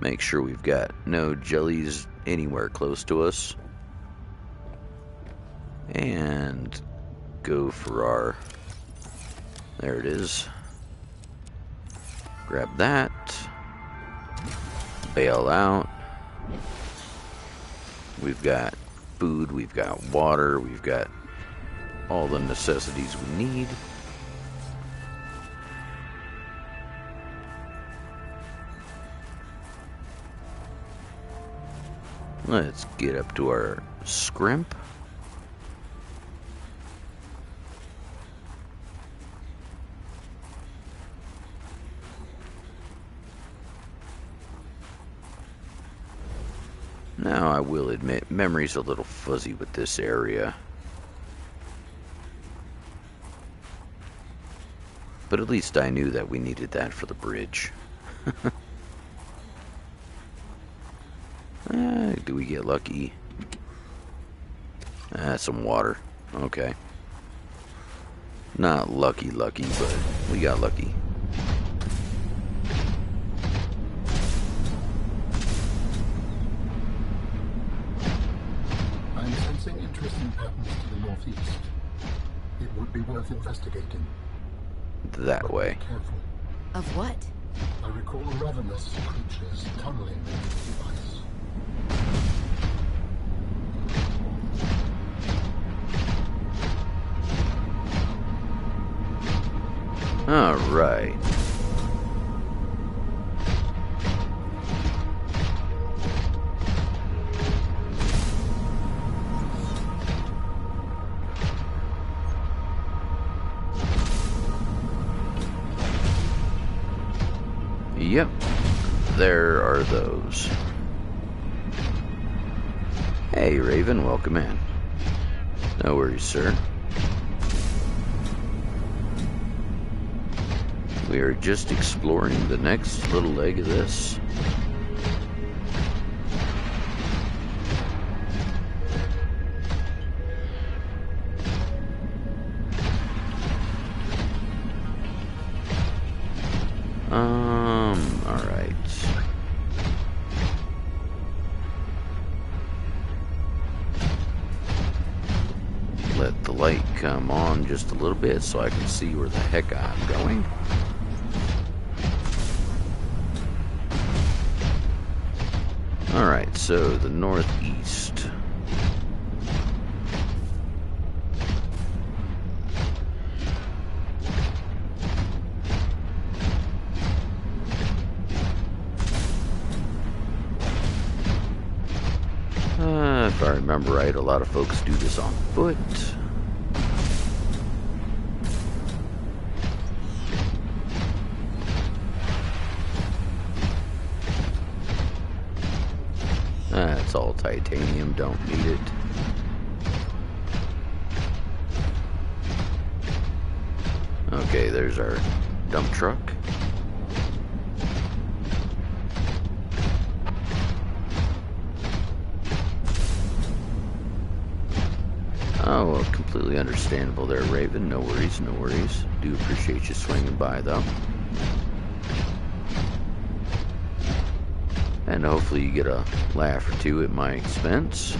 Make sure we've got no jellies anywhere close to us. And go for our... There it is. Grab that. Bail out. We've got food, we've got water, we've got all the necessities we need. Let's get up to our scrimp. Now, I will admit, memory's a little fuzzy with this area. But at least I knew that we needed that for the bridge. Do we get lucky? Some water. Okay. Not lucky, but we got lucky. I'm sensing interesting patterns to the northeast. It would be worth investigating. That way. Be careful. Of what? I recall ravenous creatures tunneling into the ice. All right. Yep, there are those. Hey, Raven, welcome in. No worries, sir. We are just exploring the next little leg of this. Alright. Let the light come on just a little bit so I can see where the heck I'm going. Alright, so the northeast. If I remember right, a lot of folks do this on foot. It's all titanium, don't need it. Okay, there's our dump truck. Oh, well, completely understandable there, Raven. No worries, no worries. Do appreciate you swinging by, though. And hopefully you get a laugh or two at my expense.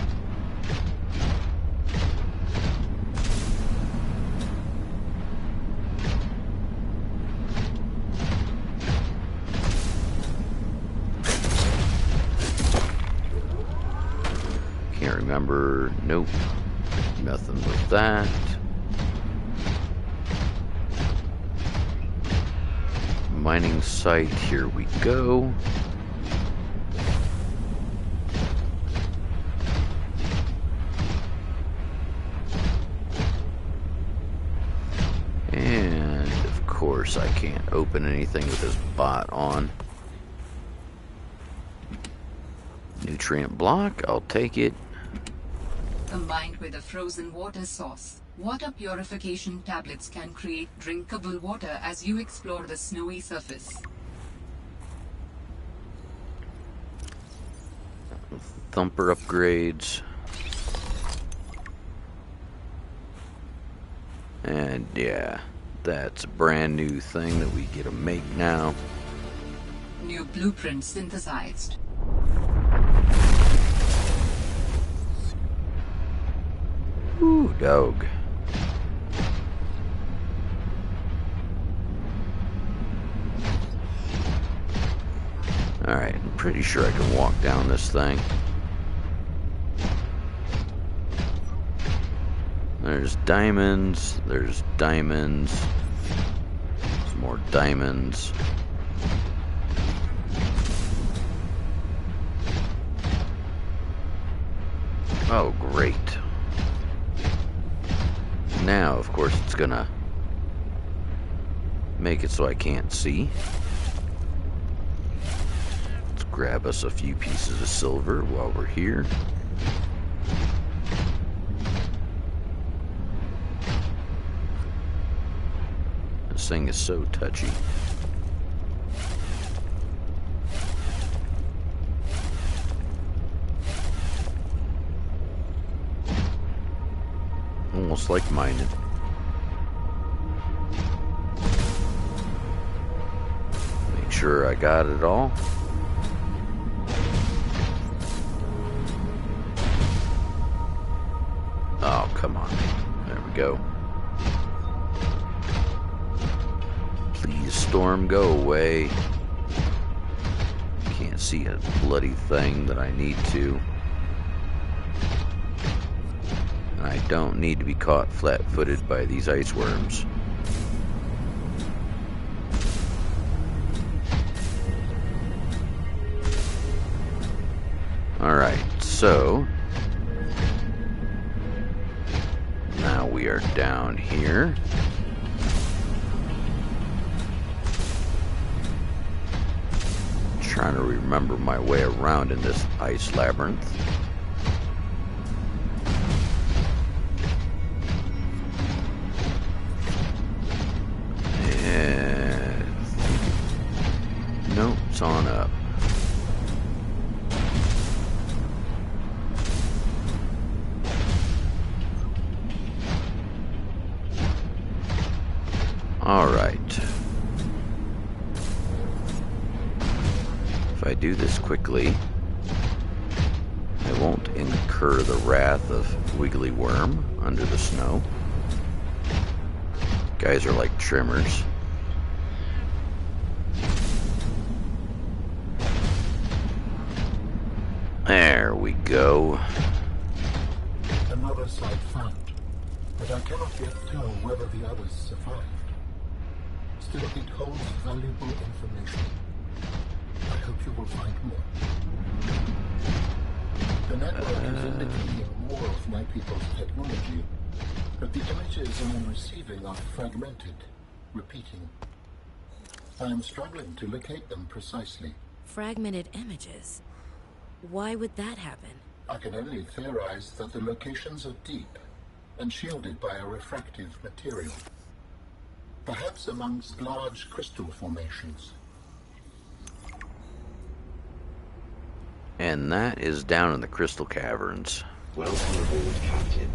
Can't remember. Nope. Nothing with that. Mining site, here we go. And of course I can't open anything with this bot on. Nutrient block, I'll take it. Combined with a frozen water source, water purification tablets can create drinkable water as you explore the snowy surface. thumper upgrades. And yeah, that's a brand new thing that we get to make now. New blueprint synthesized. Ooh, dog. Alright, I'm pretty sure I can walk down this thing. There's diamonds, there's diamonds, there's more diamonds. Oh, great. Now, of course, it's gonna make it so I can't see. Let's grab us a few pieces of silver while we're here. This thing is so touchy. Almost like mining. Make sure I got it all. Oh, come on. There we go. Please, storm, go away. Can't see a bloody thing that I need to. I don't need to be caught flat-footed by these ice worms. Alright, so now we are down here. Trying to remember my way around in this ice labyrinth. Nope, it's on up. Alright. If I do this quickly, I won't incur the wrath of Wiggly Worm under the snow. Guys are like trimmers. There we go. Another site found, but I cannot yet tell whether the others survived. Still, it holds valuable information. I hope you will find more. The network is indicating more of my people's technology, but the images I am receiving are fragmented, repeating. I am struggling to locate them precisely. Fragmented images? Why would that happen? I can only theorize that the locations are deep and shielded by a refractive material. Perhaps amongst large crystal formations. And that is down in the crystal caverns. Welcome aboard, Captain.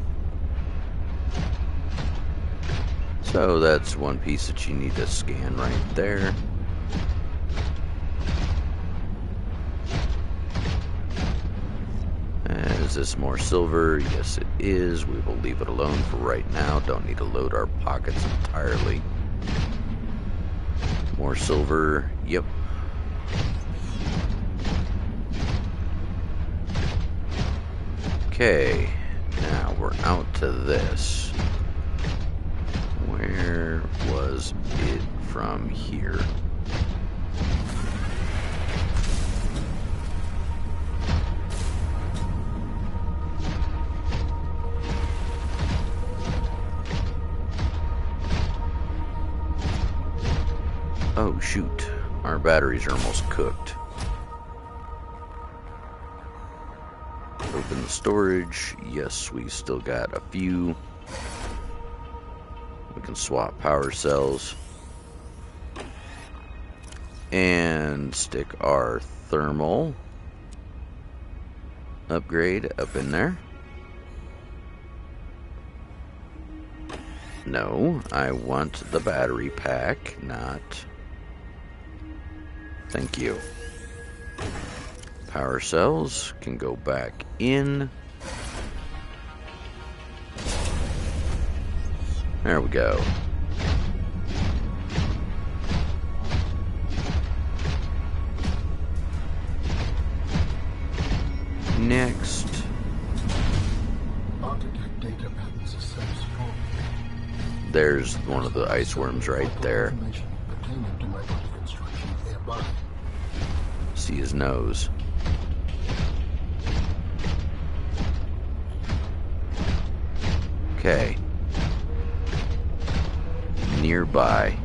So that's one piece that you need to scan right there. Is this more silver? Yes, it is. We will leave it alone for right now. Don't need to load our pockets entirely. More silver. Yep. Okay. Now we're out to this. Where was it from here? Oh shoot, our batteries are almost cooked. Open the storage. Yes, we still got a few. We can swap power cells. And stick our thermal. upgrade up in there. No, I want the battery pack, not... Thank you. Power cells can go back in. There we go. Next. Architect data patterns are so strong. There's one of the ice worms right there. Information pertaining to my body construction nearby. See his nose. Okay. Nearby.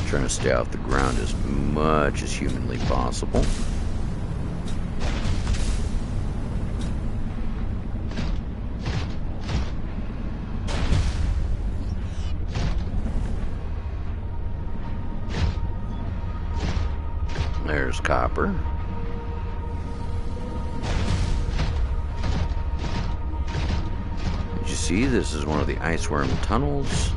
Trying to stay off the ground as much as humanly possible. There's copper. Did you see this is one of the ice worm tunnels?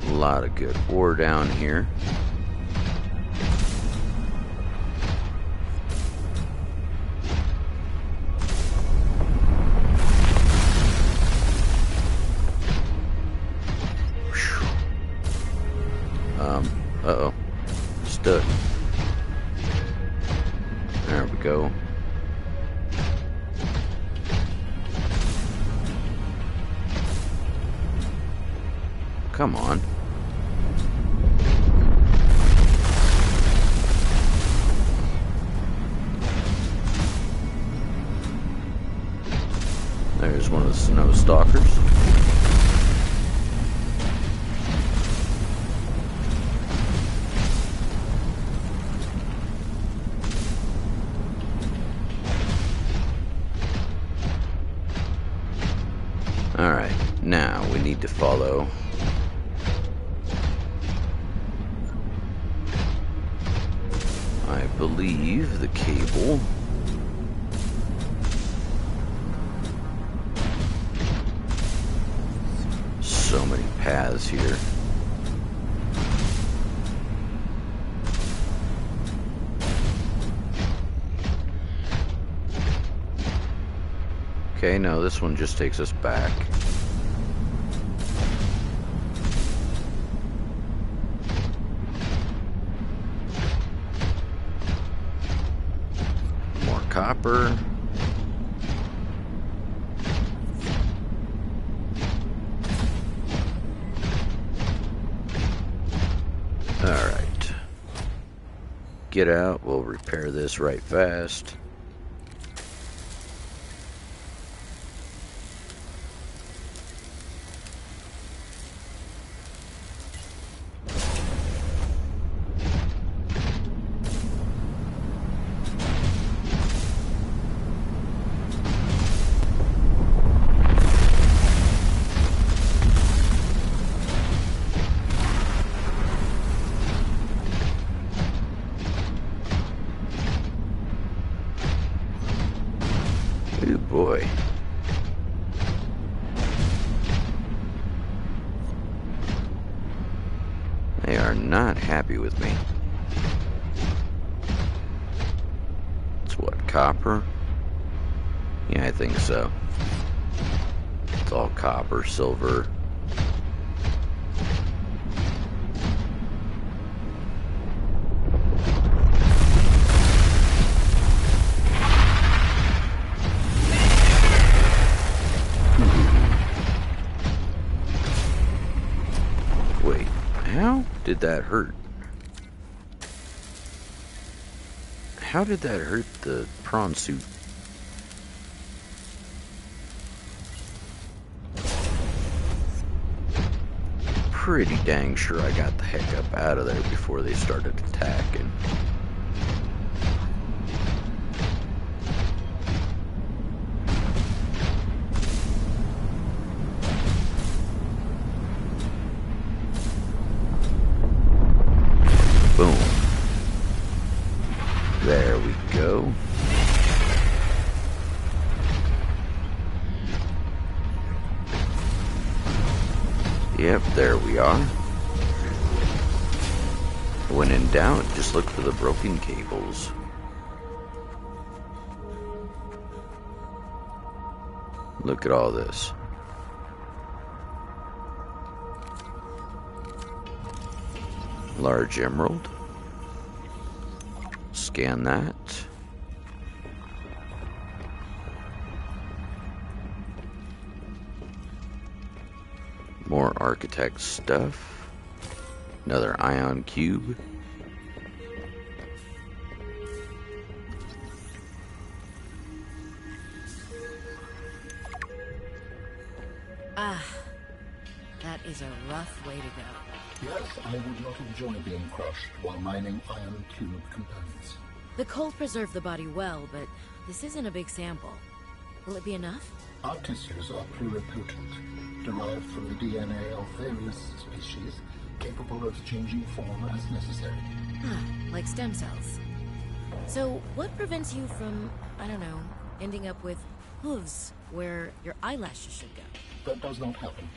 A lot of good ore down here. Uh-oh. Stuck. There we go. Come on. There's one of the snow stalkers. Alright, now we need to follow I believe the cable. So many paths here. Okay, no, this one just takes us back. More copper. Alright. Get out, we'll repair this right fast. Oh boy. They are not happy with me. It's what, copper? Yeah, I think so. It's all copper, silver. Wait, how did that hurt? How did that hurt the prawn suit? Pretty dang sure I got the heck up out of there before they started attacking. Yep, there we are. When in doubt, just look for the broken cables. Look at all this. Large emerald. Scan that. More architect stuff. Another ion cube. Ah, that is a rough way to go. Yes, I would not enjoy being crushed while mining ion cube components. The cold preserved the body well, but this isn't a big sample. Will it be enough? Our tissues are pluripotent, derived from the DNA of various species, capable of changing form as necessary. Ah, like stem cells. So, what prevents you from, I don't know, ending up with hooves where your eyelashes should go? That does not happen.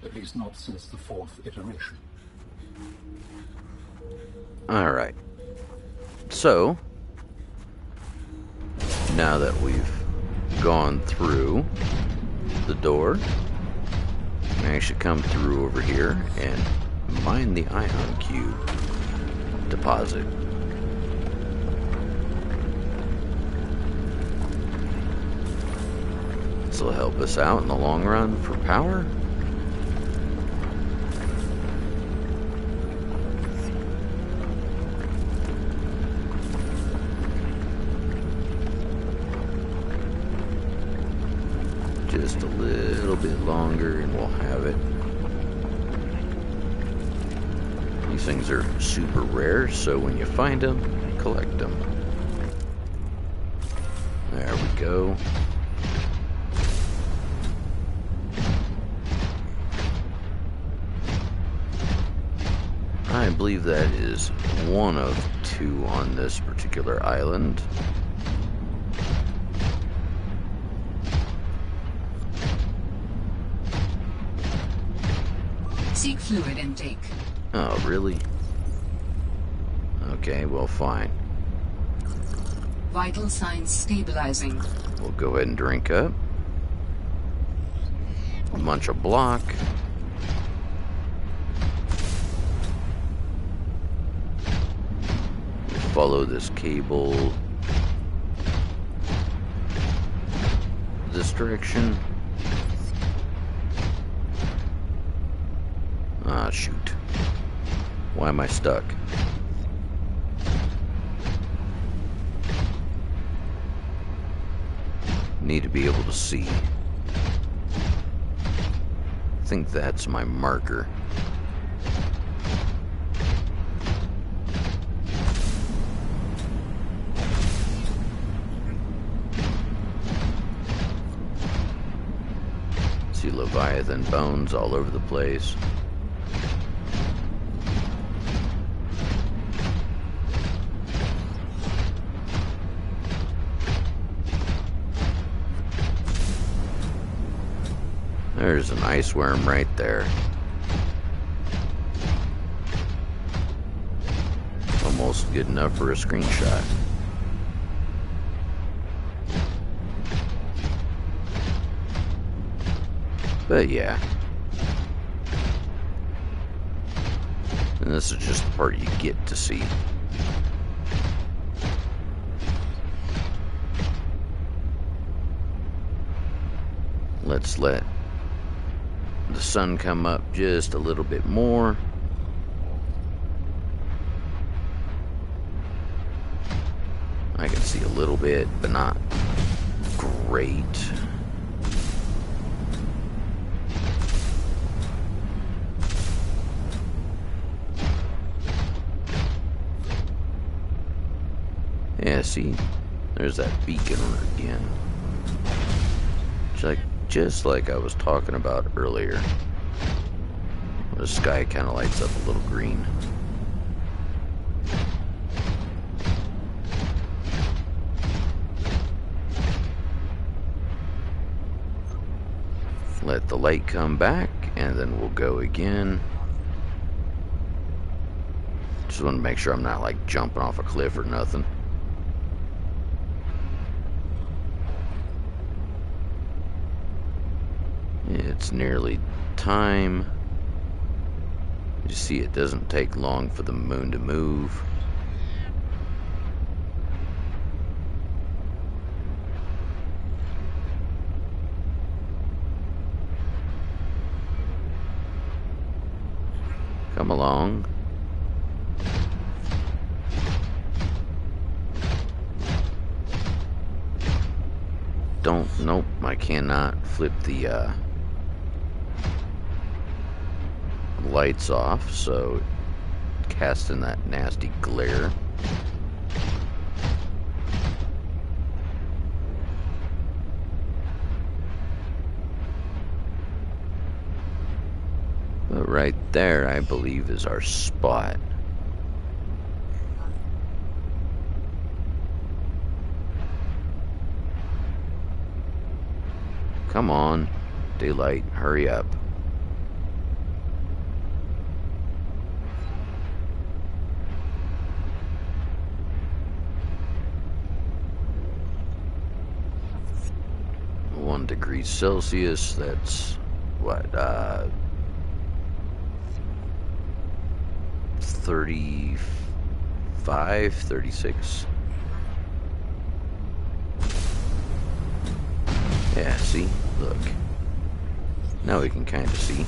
At least not since the 4th iteration. Alright. So, now that we've gone through the door, I should come through over here and mine the ion cube deposit. This will help us out in the long run for power. Just a little bit longer and we'll have it. These things are super rare, so when you find them, collect them. There we go. I believe that is one of 2 on this particular island. Seek fluid intake. Oh, really? Okay, well, fine. Vital signs stabilizing. We'll go ahead and drink up. Munch a block. Follow this cable this direction. Ah, shoot. Why am I stuck? Need to be able to see. I think that's my marker. See Leviathan bones all over the place. There's an ice worm right there. Almost good enough for a screenshot. But yeah. And this is just the part you get to see. Let's let the sun come up just a little bit more. I can see a little bit, but not great. Yeah, see, there's that beacon again. Just like I was talking about earlier. The sky kind of lights up a little green. Let the light come back, and then we'll go again. Just want to make sure I'm not like jumping off a cliff or nothing. It's nearly time. You see, it doesn't take long for the moon to move. Come along. Nope, I cannot flip the lights off, so casting that nasty glare. But right there, I believe, is our spot. Come on, daylight, hurry up. Degrees Celsius, that's what, 35, 36. Yeah, see? Look. Now we can kind of see.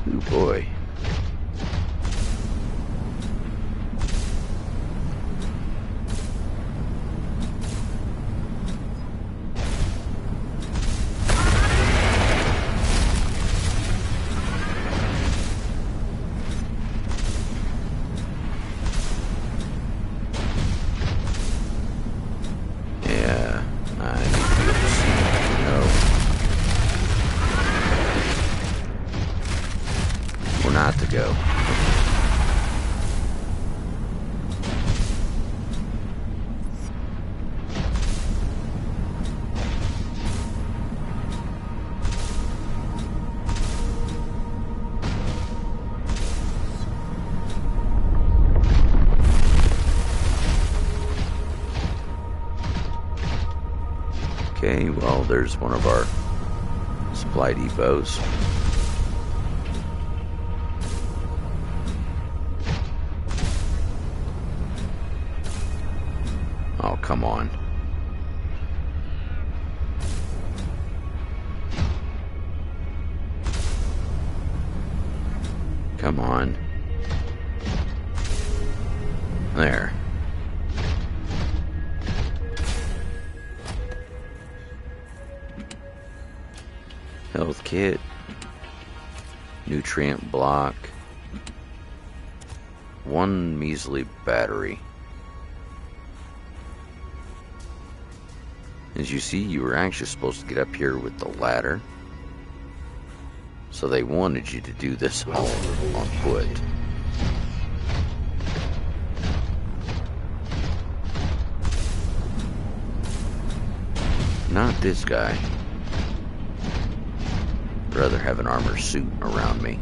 Ooh, boy. Not to go. Okay, well, there's one of our supply depots. Oh, come on. Come on. There. Health kit. Nutrient block. One measly battery. As you see, you were actually supposed to get up here with the ladder. So they wanted you to do this all on foot. Not this guy. I'd rather have an armor suit around me.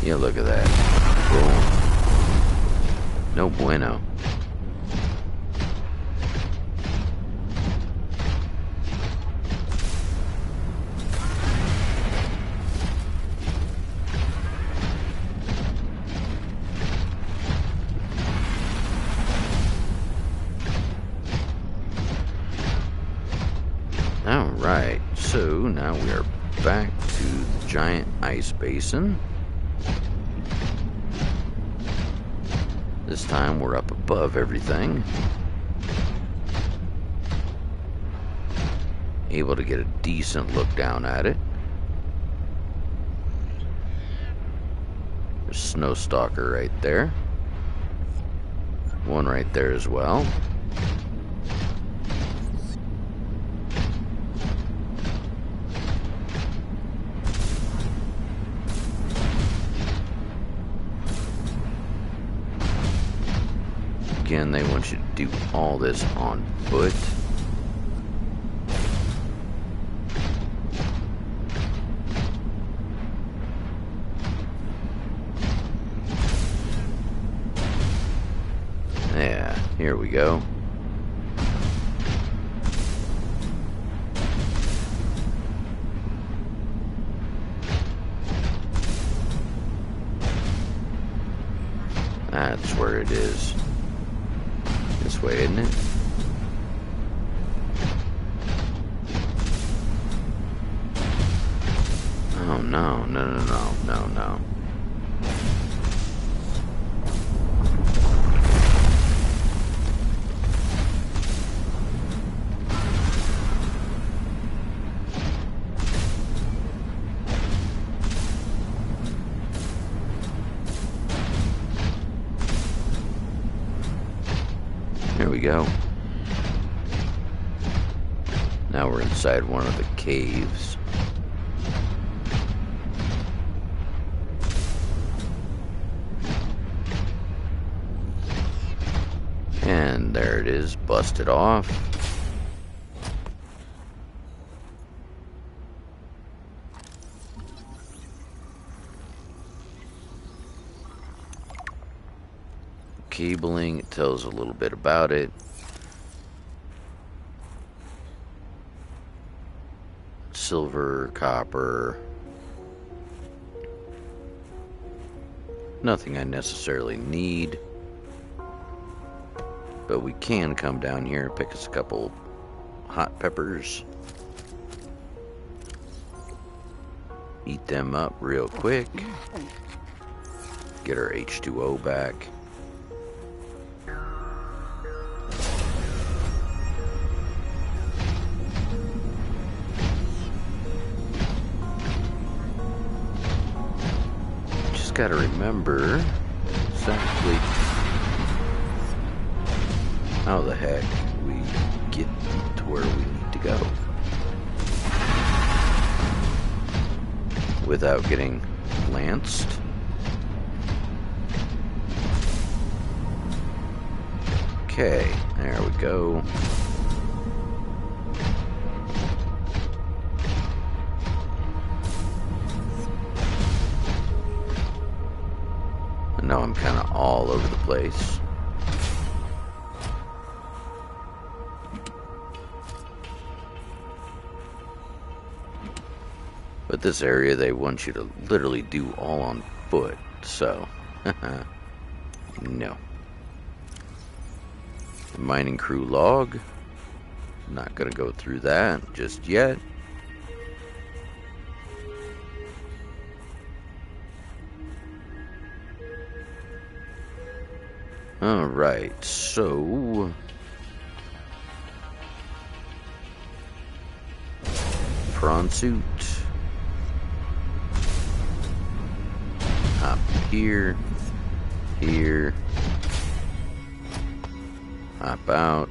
Yeah, look at that. Boom. No bueno. Alright, so now we are back to the giant ice basin. This time we're up above everything. able to get a decent look down at it. There's Snow Stalker right there. One right there as well. Again, they want you to do all this on foot. Yeah, here we go. That's where it is. This way, isn't it? Oh no, no. There we go. Now we're inside one of the caves. And there it is, busted off. Cabling, it tells a little bit about it. Silver, copper. Nothing I necessarily need. But we can come down here and pick us a couple hot peppers. Eat them up real quick. Get our H2O back. Just gotta remember exactly how the heck we get to where we need to go without getting lanced. Okay, there we go. I know I'm kind of all over the place. But this area, they want you to literally do all on foot, so, no. The mining crew log, not gonna go through that just yet. Alright, so prawn suit. Hop here, here, hop out.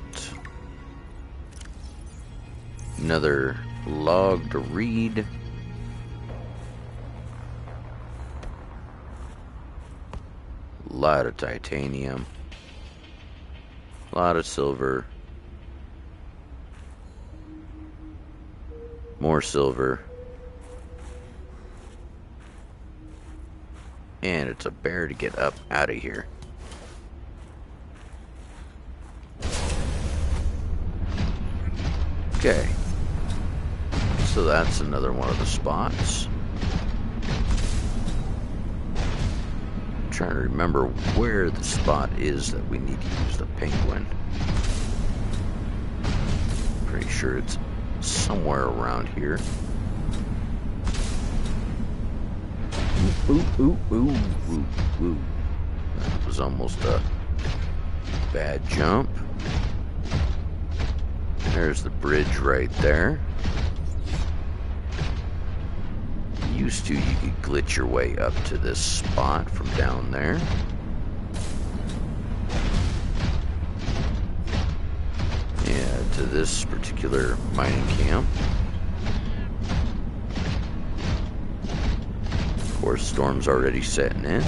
Another log to read. A lot of titanium. A lot of silver. More silver. And it's a bear to get up out of here. Okay. So that's another one of the spots. I'm trying to remember where the spot is that we need to use the penguin. Pretty sure it's somewhere around here. Ooh. That was almost a bad jump. There's the bridge right there. used to, you could glitch your way up to this spot from down there. Yeah, to this particular mining camp. Of course, storm's already setting in.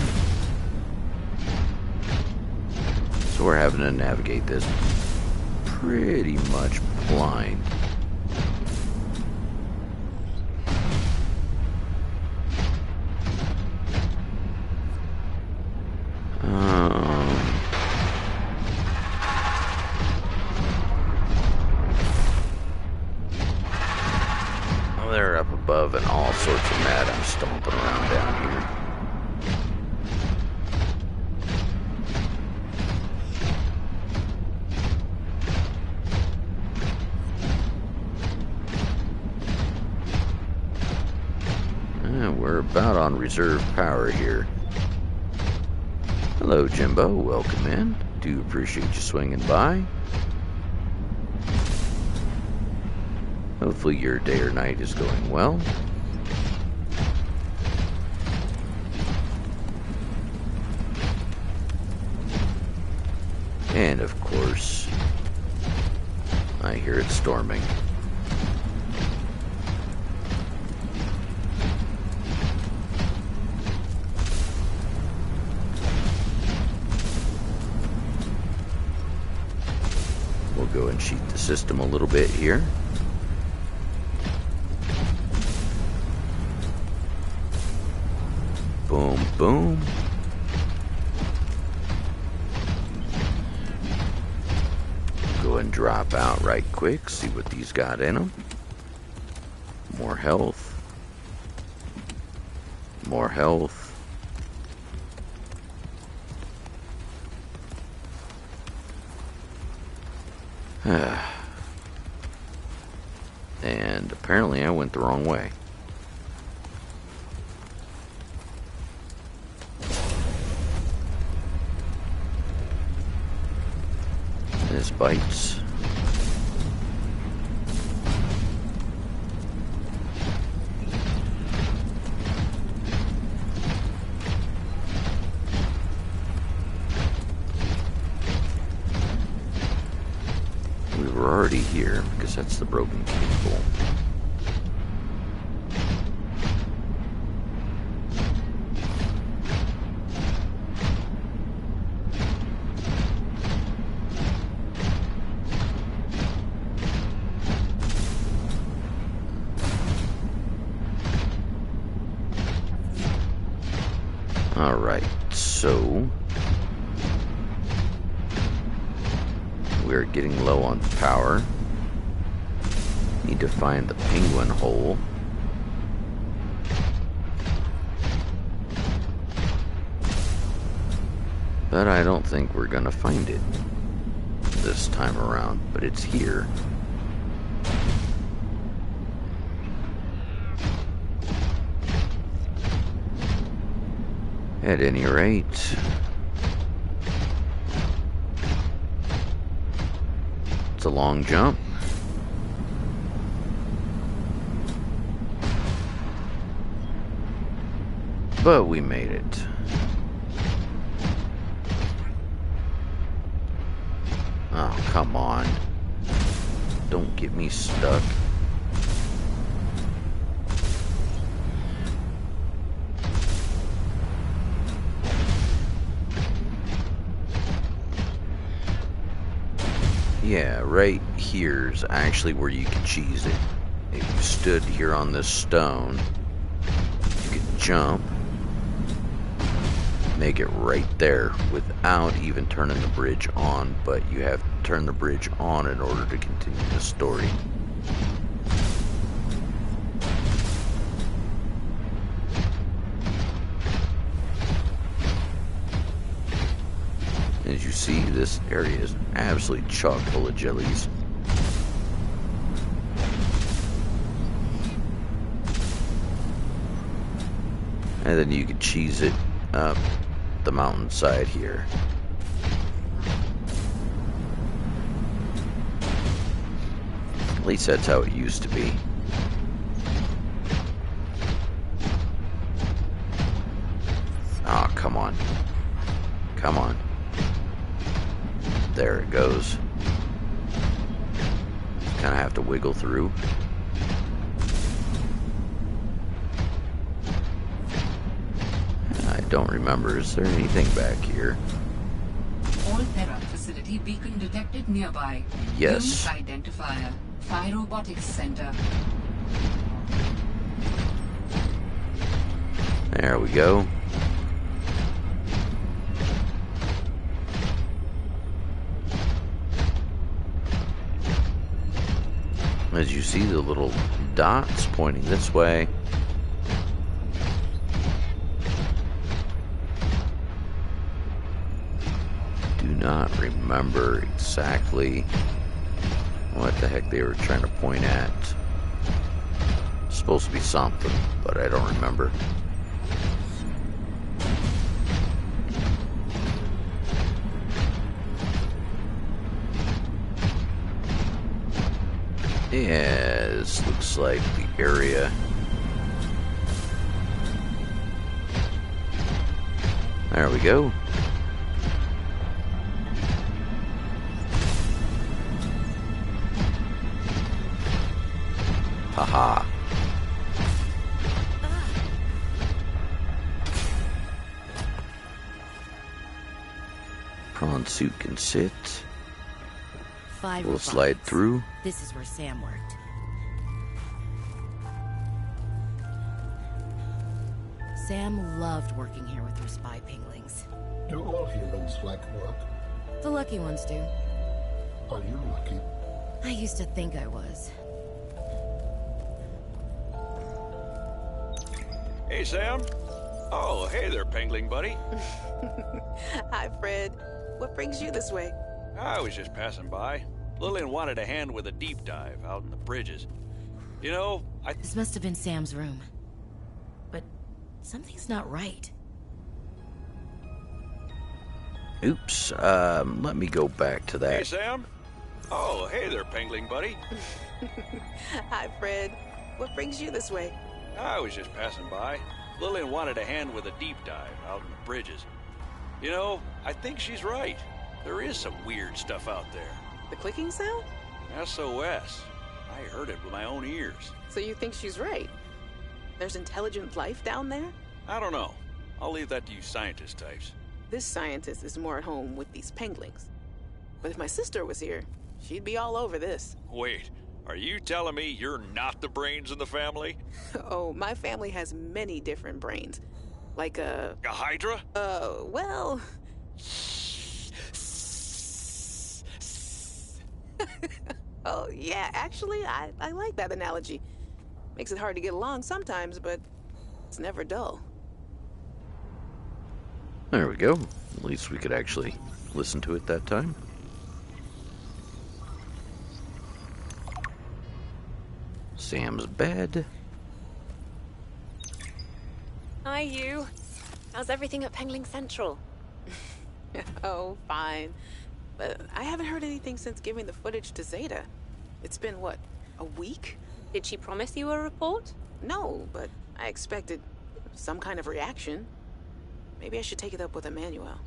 So we're having to navigate this pretty much blind. They're up above and all sorts of mad. I'm stomping around down here. We're about on reserve power here. Hello, Jimbo. Welcome in. Do appreciate you swinging by. Hopefully your day or night is going well. And of course, I hear it storming. We'll go and cheat the system a little bit here. Boom, boom. Go and drop out right quick, see what these got in them. More health. More health. And apparently I went the wrong way. This bites. We were already here because that's the broken cable. Alright, so we're getting low on power. Need to find the penguin hole. But I don't think we're gonna find it this time around, but it's here. At any rate, it's a long jump. But we made it. Oh, come on. Don't get me stuck. Yeah, right here's actually where you can cheese it. If you stood here on this stone, you could jump, make it right there without even turning the bridge on, but you have to turn the bridge on in order to continue the story. As you see, this area is absolutely chock full of jellies. And then you can cheese it up the mountainside here. At least that's how it used to be. Come on. There it goes. Kind of have to wiggle through. I don't remember. Is there anything back here? All Terra facility beacon detected nearby. Yes. Unit identifier. Phi Robotics Center. There we go. As you see, the little dots pointing this way. Do not remember exactly what the heck they were trying to point at. It's supposed to be something, but I don't remember. Yes, looks like the area. There we go. Haha. Prawn suit can sit. We'll slide through. This is where Sam worked. Sam loved working here with her spy pinglings. Do all humans like work? The lucky ones do. Are you lucky? I used to think I was. Hey, Sam. Oh, hey there, Pengling buddy. Hi, Fred. What brings you this way? I was just passing by. Lillian wanted a hand with a deep dive out in the bridges. You know, This must have been Sam's room. But something's not right. Oops, let me go back to that. Hey, Sam. Oh, hey there, Pengling buddy. Hi, Fred. What brings you this way? I was just passing by. Lillian wanted a hand with a deep dive out in the bridges. You know, I think she's right. There is some weird stuff out there. The clicking sound? SOS. I heard it with my own ears. So you think she's right? There's intelligent life down there? I don't know. I'll leave that to you scientist types. This scientist is more at home with these penglings. But if my sister was here, she'd be all over this. Wait, are you telling me you're not the brains in the family? Oh, my family has many different brains. Like a Hydra? Well... Oh, yeah, actually, I like that analogy. Makes it hard to get along sometimes, but it's never dull. There we go. At least we could actually listen to it that time. Sam's bed. Hi, you. How's everything at Pengling Central? Oh, fine. But I haven't heard anything since giving the footage to Zeta. It's been, what, a week? Did she promise you a report? No, but I expected some kind of reaction. Maybe I should take it up with Emmanuel.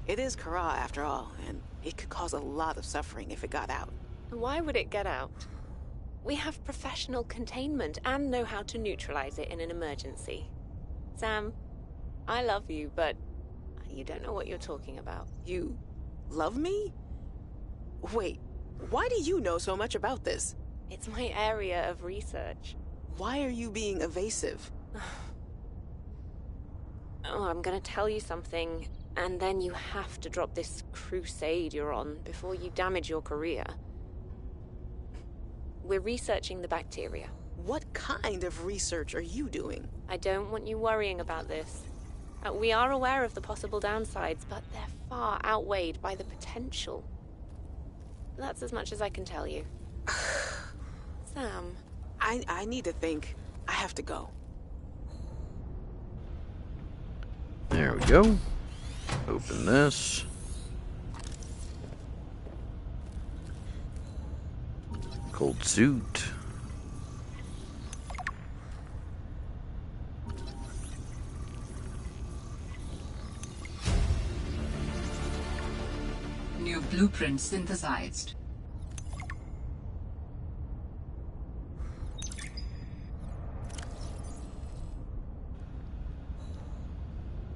It is Kara, after all, and it could cause a lot of suffering if it got out. Why would it get out? We have professional containment and know how to neutralize it in an emergency. Sam, I love you, but you don't know what you're talking about. You love me? Wait, why do you know so much about this? It's my area of research. Why are you being evasive? Oh, I'm gonna tell you something, and then you have to drop this crusade you're on before you damage your career. We're researching the bacteria. What kind of research are you doing? I don't want you worrying about this. We are aware of the possible downsides, but they're far outweighed by the potential. That's as much as I can tell you. Sam. I need to think. I have to go. There we go. Open this. Cold suit. blueprint synthesized.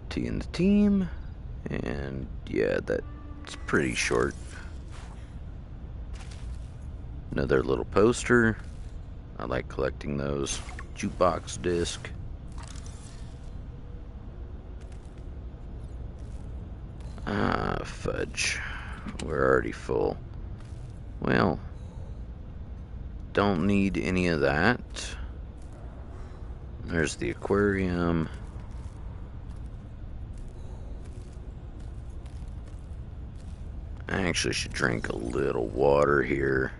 T in the team, and yeah, that's pretty short. Another little poster. I like collecting those. Jukebox disc. Ah, fudge. We're already full. Well, don't need any of that. There's the aquarium. I actually should drink a little water here.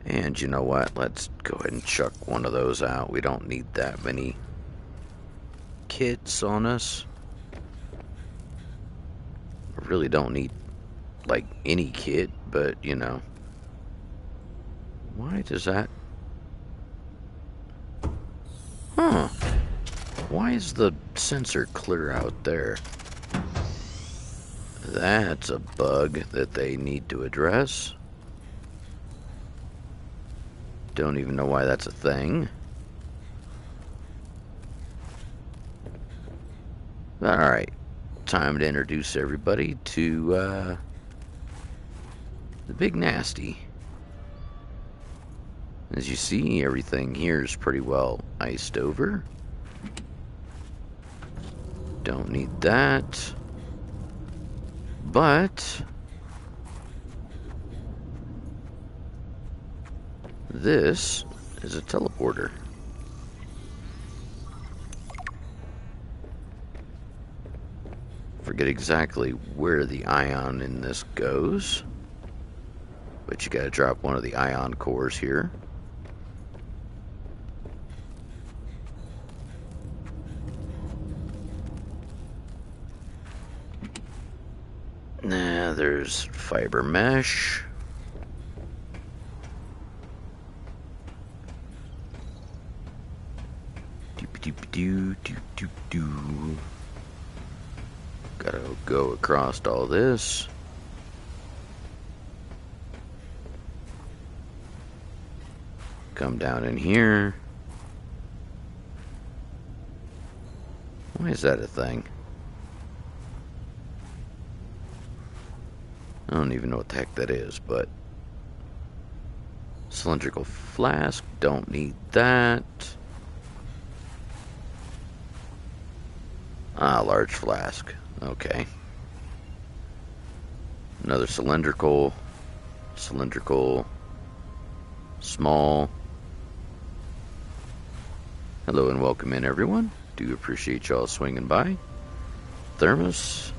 And you know what? Let's go ahead and chuck one of those out. We don't need that many kits on us. I really don't need, like, any kit, but, you know. Why does that... Huh. Why is the sensor clear out there? That's a bug that they need to address. Don't even know why that's a thing. Alright. Time to introduce everybody to the Big Nasty. As you see, everything here is pretty well iced over. Don't need that. But this is a teleporter. Forget exactly where the ion in this goes, but you gotta drop one of the ion cores here. Nah, there's fiber mesh. Doop-a-doop-a-doo, gotta go across all this. Come down in here. Why is that a thing? I don't even know what the heck that is, but cylindrical flask, don't need that. Ah, large flask. Okay. Another cylindrical, small. Hello and welcome in, everyone. Do appreciate y'all swinging by. Thermos.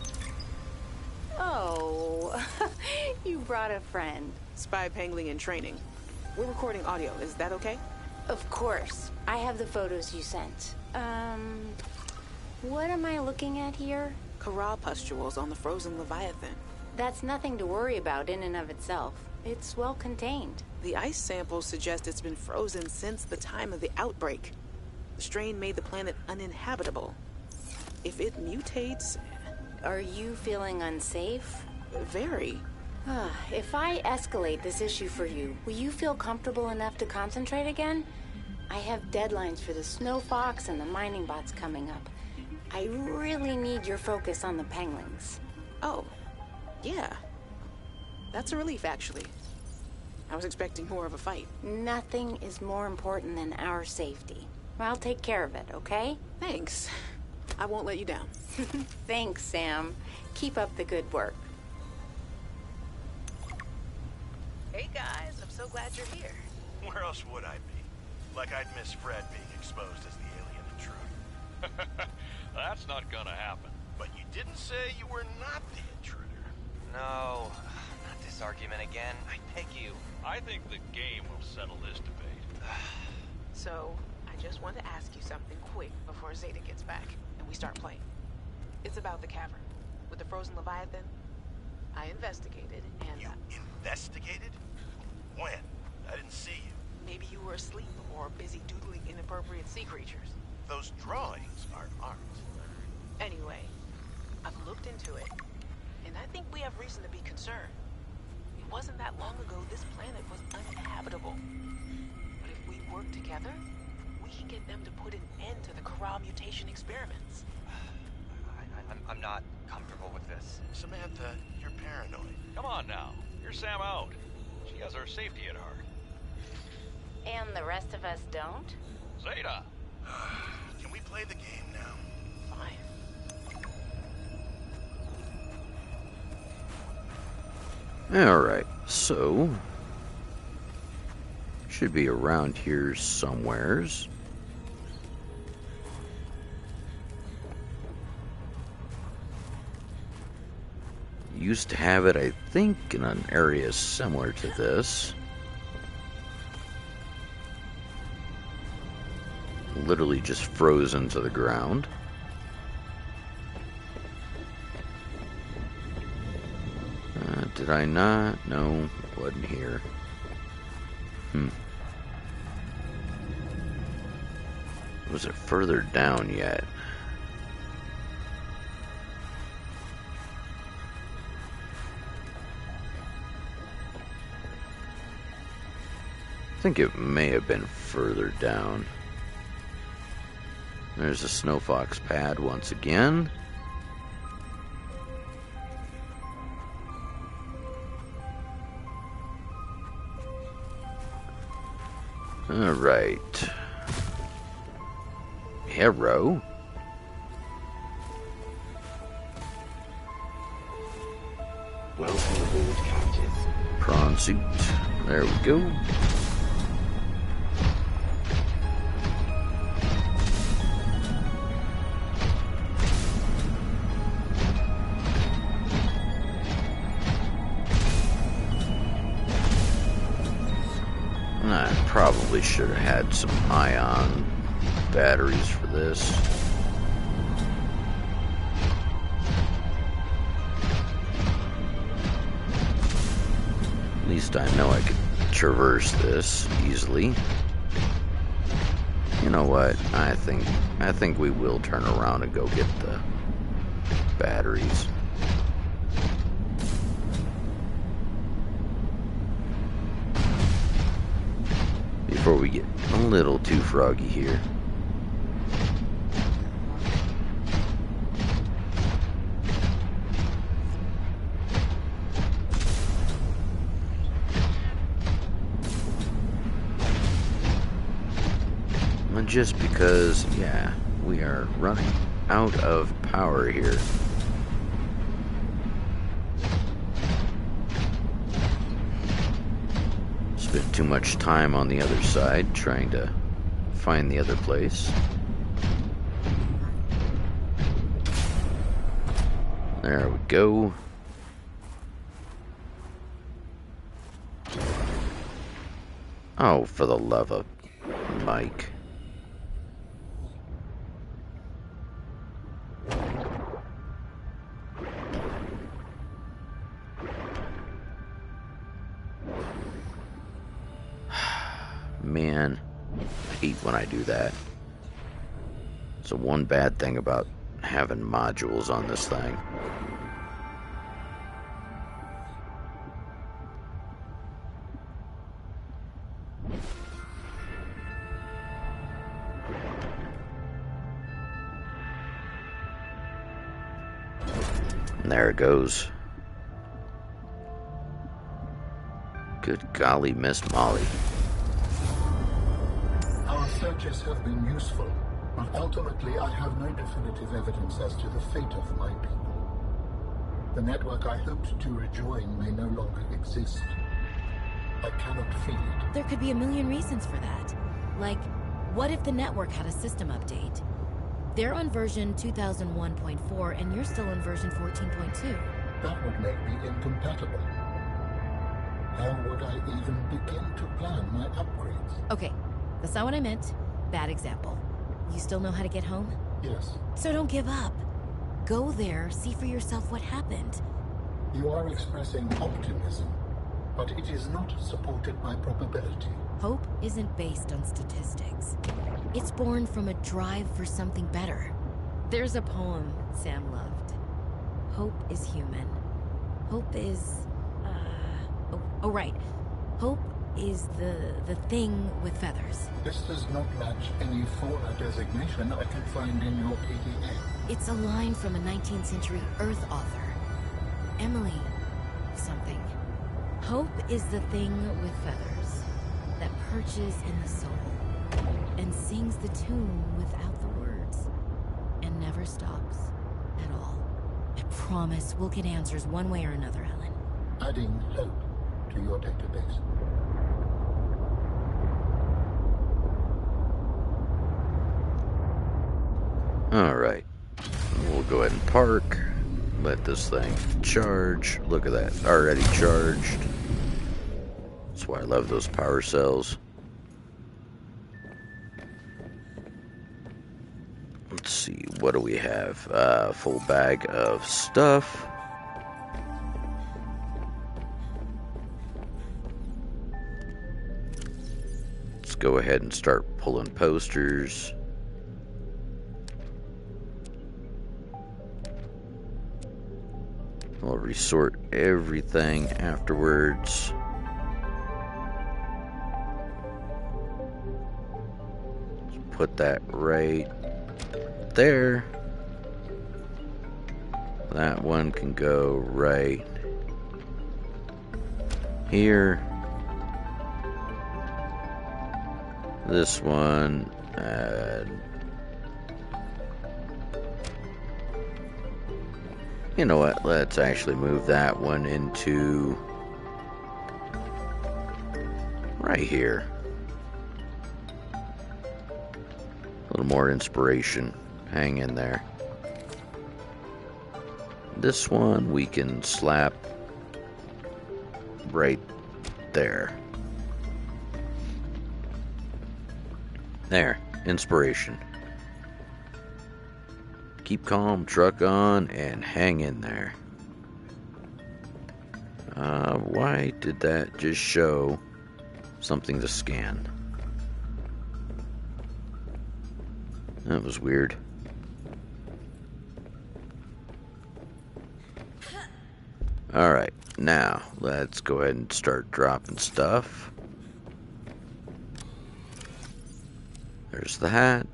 Oh, you brought a friend. Spy Pangling in training. We're recording audio. Is that okay? Of course. I have the photos you sent. What am I looking at here? Kara pustules on the frozen Leviathan. That's nothing to worry about in and of itself. It's well contained. The ice samples suggest it's been frozen since the time of the outbreak. The strain made the planet uninhabitable. If it mutates... Are you feeling unsafe? Very. If I escalate this issue for you, will you feel comfortable enough to concentrate again? I have deadlines for the Snow Fox and the mining bots coming up. I really need your focus on the Penglings. Oh, yeah. That's a relief, actually. I was expecting more of a fight. Nothing is more important than our safety. I'll take care of it, okay? Thanks. I won't let you down. Thanks, Sam. Keep up the good work. Hey, guys. I'm so glad you're here. Where else would I be? Like I'd miss Fred being exposed as the alien intruder. That's not gonna happen. But you didn't say you were not the intruder. No, not this argument again. I beg you. I think the game will settle this debate. So, I just want to ask you something quick before Zeta gets back and we start playing. It's about the cavern. With the frozen Leviathan, I investigated and... You investigated? When? I didn't see you. Maybe you were asleep or busy doodling inappropriate sea creatures. Those drawings aren't art. Anyway, I've looked into it, and I think we have reason to be concerned. It wasn't that long ago this planet was uninhabitable. But if we work together, we can get them to put an end to the Kara mutation experiments. I'm not comfortable with this. Samantha, you're paranoid. Come on now. Hear Sam out. She has our safety at heart. And the rest of us don't? Zeta! Can we play the game now? Fine. Alright, so... should be around here somewheres. Used to have it, I think, in an area similar to this. Literally just frozen to the ground. Did I not? No, wasn't here. Was it further down yet? I think it may have been further down. There's a snow fox pad once again. Alright. Hero. Welcome aboard, Captain. Prawn suit. There we go. I probably should have had some ion batteries for this. At least I know I could traverse this easily. You know what? I think we will turn around and go get the batteries. Before we get a little too froggy here. And just because, yeah, we are running out of power here. Spent too much time on the other side trying to find the other place. There we go. Oh, for the love of Mike. Man, I hate when I do that. It's the one bad thing about having modules on this thing. And there it goes. Good golly, Miss Molly. Our searches have been useful, but ultimately I have no definitive evidence as to the fate of my people. The network I hoped to rejoin may no longer exist. I cannot feel it. There could be a million reasons for that. Like, what if the network had a system update? They're on version 2001.4 and you're still on version 14.2. That would make me incompatible. How would I even begin to plan my upgrades? Okay, that's not what I meant. Bad example. You still know how to get home? Yes. So don't give up. Go there, see for yourself what happened. You are expressing optimism, but it is not supported by probability. Hope isn't based on statistics. It's born from a drive for something better. There's a poem Sam loved. Hope is human. Hope is... Oh, right. Hope is the thing with feathers. This does not match any fauna designation I can find in your PDA. It's a line from a 19th century Earth author. Emily something. Hope is the thing with feathers that perches in the soul and sings the tune without the words and never stops at all. I promise we'll get answers one way or another, Helen. Adding hope to your database. Alright. We'll go ahead and park. Let this thing charge. Look at that. Already charged. That's why I love those power cells. Let's see. What do we have? Full bag of stuff. Let's go ahead and start pulling posters. We'll resort everything afterwards. Let's put that right there. That one can go right here. This one, you know what, let's actually move that one into right here. A little more inspiration, hang in there. This one we can slap right there. There, inspiration. Keep calm, truck on, and hang in there. Why did that just show something to scan? That was weird. Alright, now let's go ahead and start dropping stuff. There's the hat.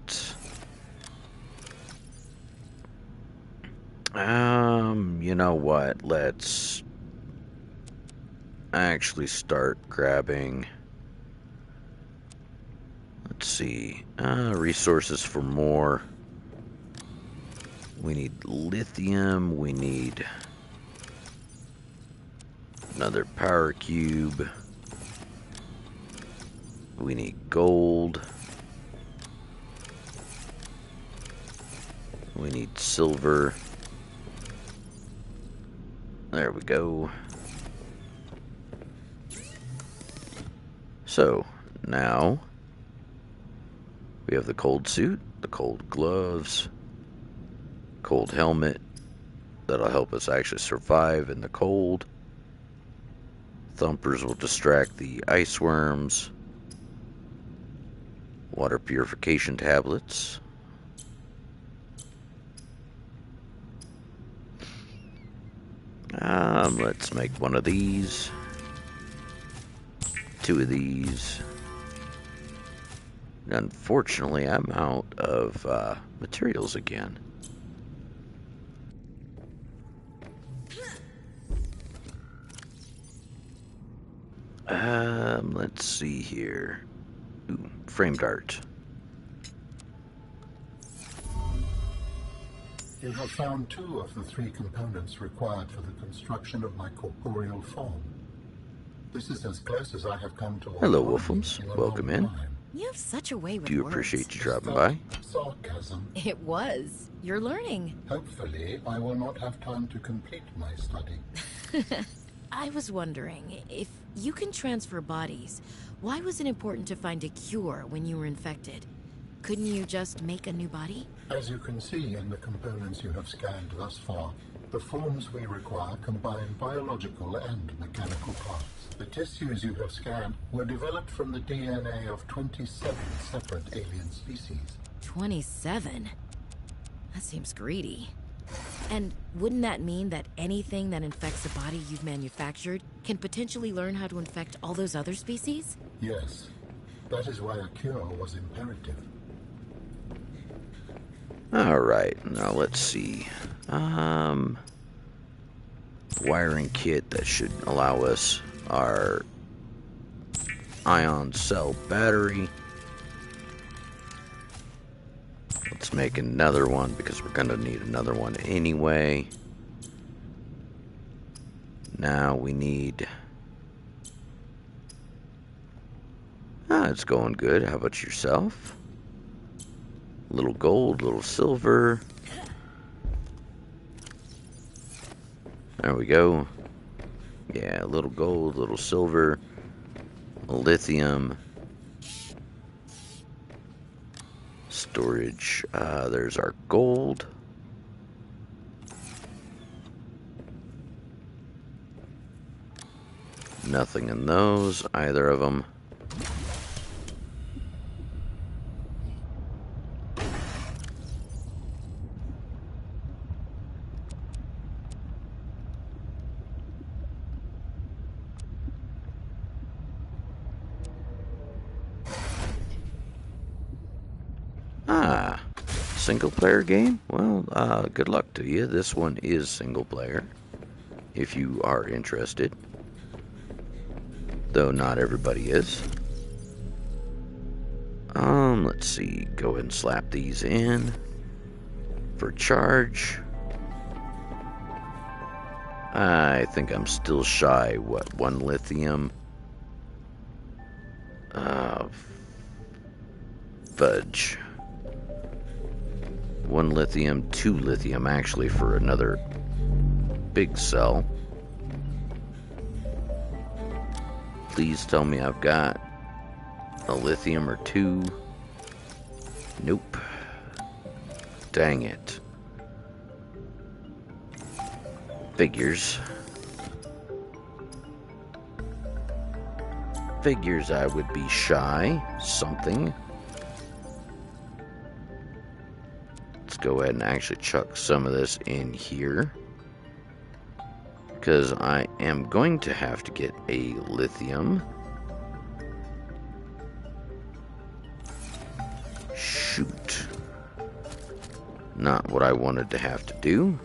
You know what? Let's actually start grabbing. Let's see. Resources for more. We need lithium. We need another power cube. We need gold. We need silver. There we go. So, now we have the cold suit, the cold gloves, cold helmet. That'll help us actually survive in the cold. Thumpers will distract the ice worms. Water purification tablets. Let's make one of these. 2 of these. Unfortunately, I'm out of materials again. Let's see here. Ooh, framed art. You have found 2 of the 3 components required for the construction of my corporeal form. This is as close as I have come to... Hello, Wolfums. Welcome in. You have such a way with Do you words. appreciate you dropping by? Sarcasm. It was. You're learning. Hopefully, I will not have time to complete my study. I was wondering, if you can transfer bodies, why was it important to find a cure when you were infected? Couldn't you just make a new body? As you can see in the components you have scanned thus far, the forms we require combine biological and mechanical parts. The tissues you have scanned were developed from the DNA of 27 separate alien species. 27? That seems greedy. And wouldn't that mean that anything that infects a body you've manufactured can potentially learn how to infect all those other species? Yes. That is why a cure was imperative. Alright, now let's see. Wiring kit that should allow us our ion cell battery. Let's make another one because we're going to need another one anyway. Now we need... it's going good. How about yourself? Little gold, little silver. There we go. Yeah, little gold, little silver, lithium. Storage. There's our gold. Nothing in those, either of them. Single player game? Well, good luck to you. This one is single player, if you are interested. Though not everybody is. Let's see. Go ahead and slap these in for charge. I think I'm still shy. What, 1 lithium? Fudge. 1 lithium, 2 lithium actually for another big cell. Please tell me I've got a lithium or 2. Nope. Dang it. Figures. Figures I would be shy. Something. Let's go ahead and actually chuck some of this in here, because I am going to have to get a lithium. Shoot. Not what I wanted to have to do.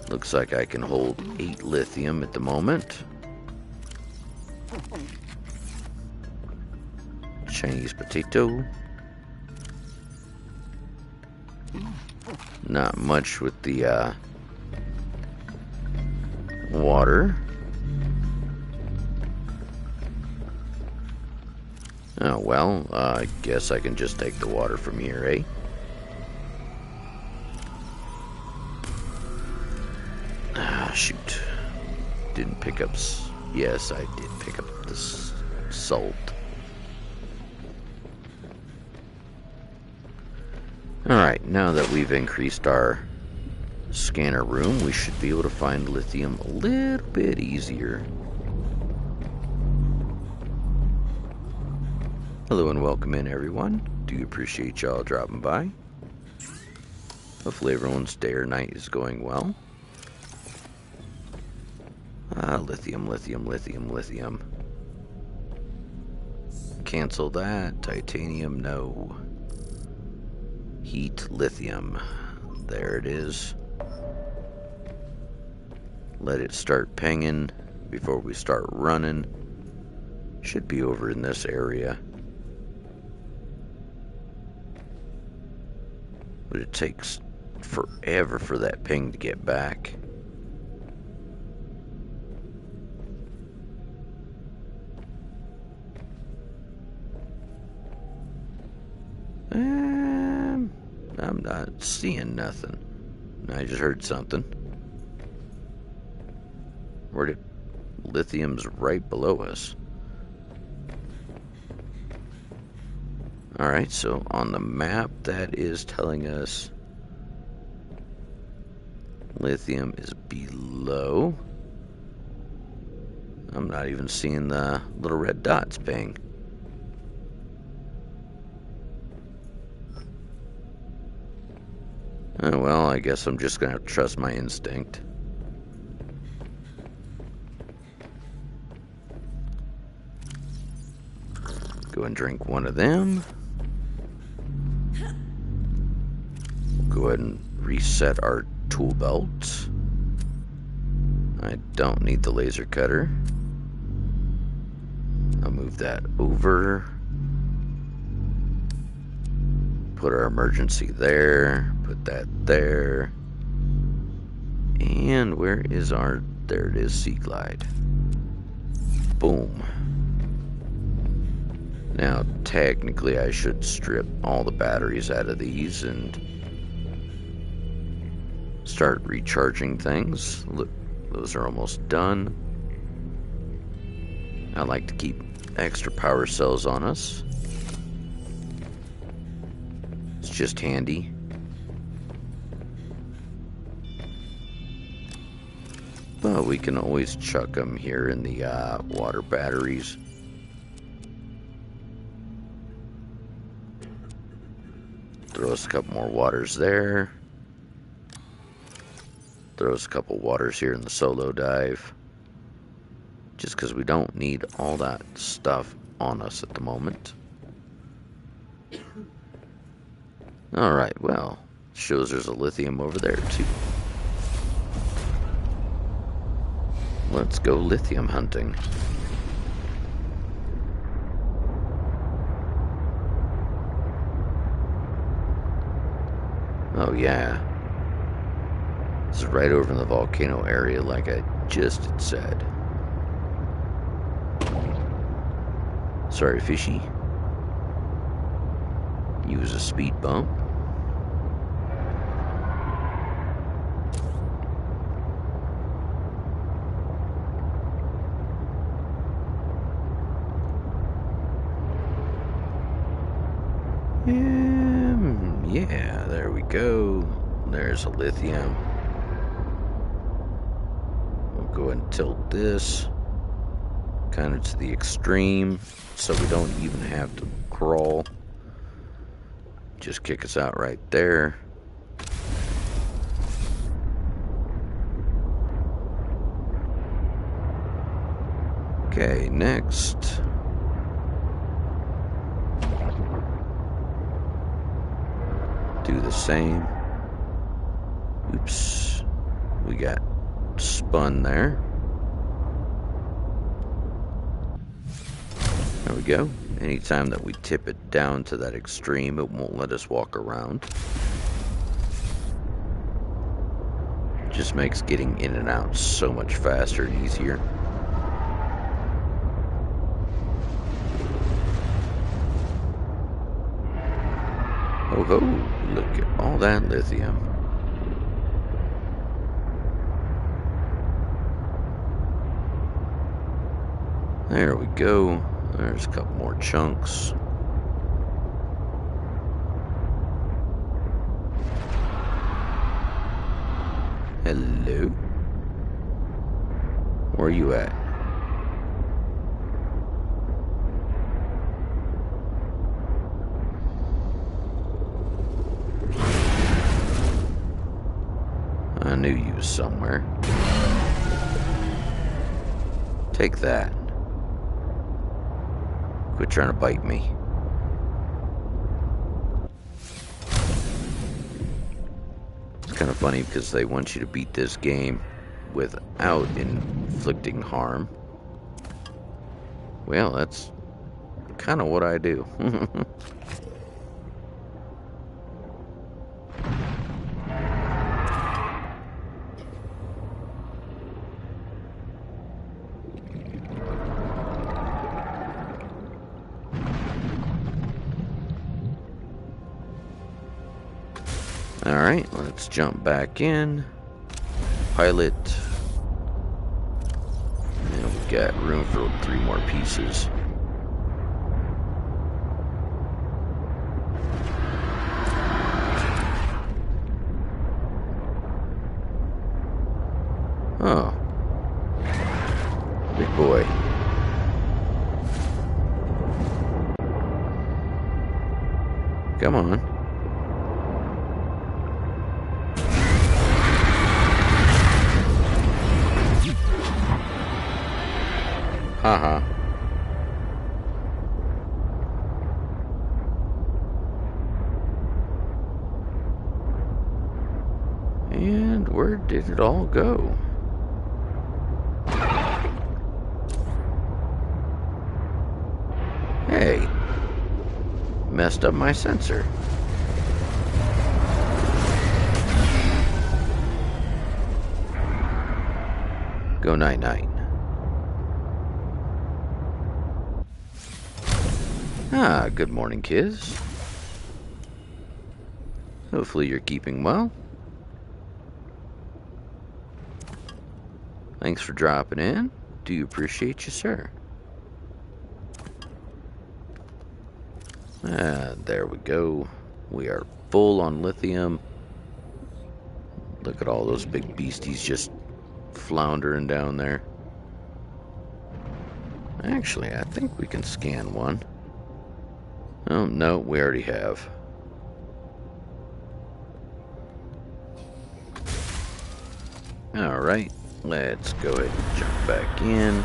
Looks like I can hold 8 lithium at the moment. Chinese potato. Not much with the water. Oh well, I guess I can just take the water from here, eh? Shoot. Didn't pick up... Yes, I did pick up this salt. Alright, now that we've increased our scanner room, we should be able to find lithium a little bit easier. Hello and welcome in, everyone. Do appreciate y'all dropping by. Hopefully everyone's day or night is going well. Lithium, lithium, lithium, lithium. Cancel that. Titanium, no. Heat, lithium. There it is. Let it start pinging before we start running. Should be over in this area. But it takes forever for that ping to get back. I'm not seeing nothing. I just heard something. Where did... Lithium's right below us. Alright, so on the map that is telling us lithium is below. I'm not even seeing the little red dots ping. Well, I guess I'm just gonna have to trust my instinct. Go and drink one of them. Go ahead and reset our tool belt. I don't need the laser cutter. I'll move that over. Put our emergency there. Put that there. And where is our... There it is, Sea Glide. Boom. Now, technically, I should strip all the batteries out of these and start recharging things. Look, those are almost done. I like to keep extra power cells on us. It's just handy. But we can always chuck them here in the water batteries. Throw us a couple more waters there. Throw us a couple waters here in the solo dive. Just because we don't need all that stuff on us at the moment. Alright, well, shows there's a lithium over there too. Let's go lithium hunting. Oh yeah. This is right over in the volcano area like I just had said. Sorry, fishy. Use a speed bump. Yeah, there we go. There's a lithium. We'll go ahead and tilt this kind of to the extreme so we don't even have to crawl. Just kick us out right there. Okay, next. Do the same. Oops. We got spun there. There we go. Anytime that we tip it down to that extreme, it won't let us walk around. Just makes getting in and out so much faster and easier. Oh ho, look at all that lithium. There we go. There's a couple more chunks. Hello? Where are you at? I knew you was somewhere. Take that. Quit trying to bite me. It's kind of funny because they want you to beat this game without inflicting harm. Well, that's kind of what I do. Alright, let's jump back in. Pilot. And we've got room for 3 more pieces. Oh. Big boy. Come on. Haha. And where did it all go? Hey, messed up my sensor. Go night-night. Ah, good morning, kids. Hopefully you're keeping well. Thanks for dropping in. Do appreciate you, sir. Ah, there we go. We are full on lithium. Look at all those big beasties just floundering down there. Actually, I think we can scan one. Oh, no, we already have. Alright, let's go ahead and jump back in.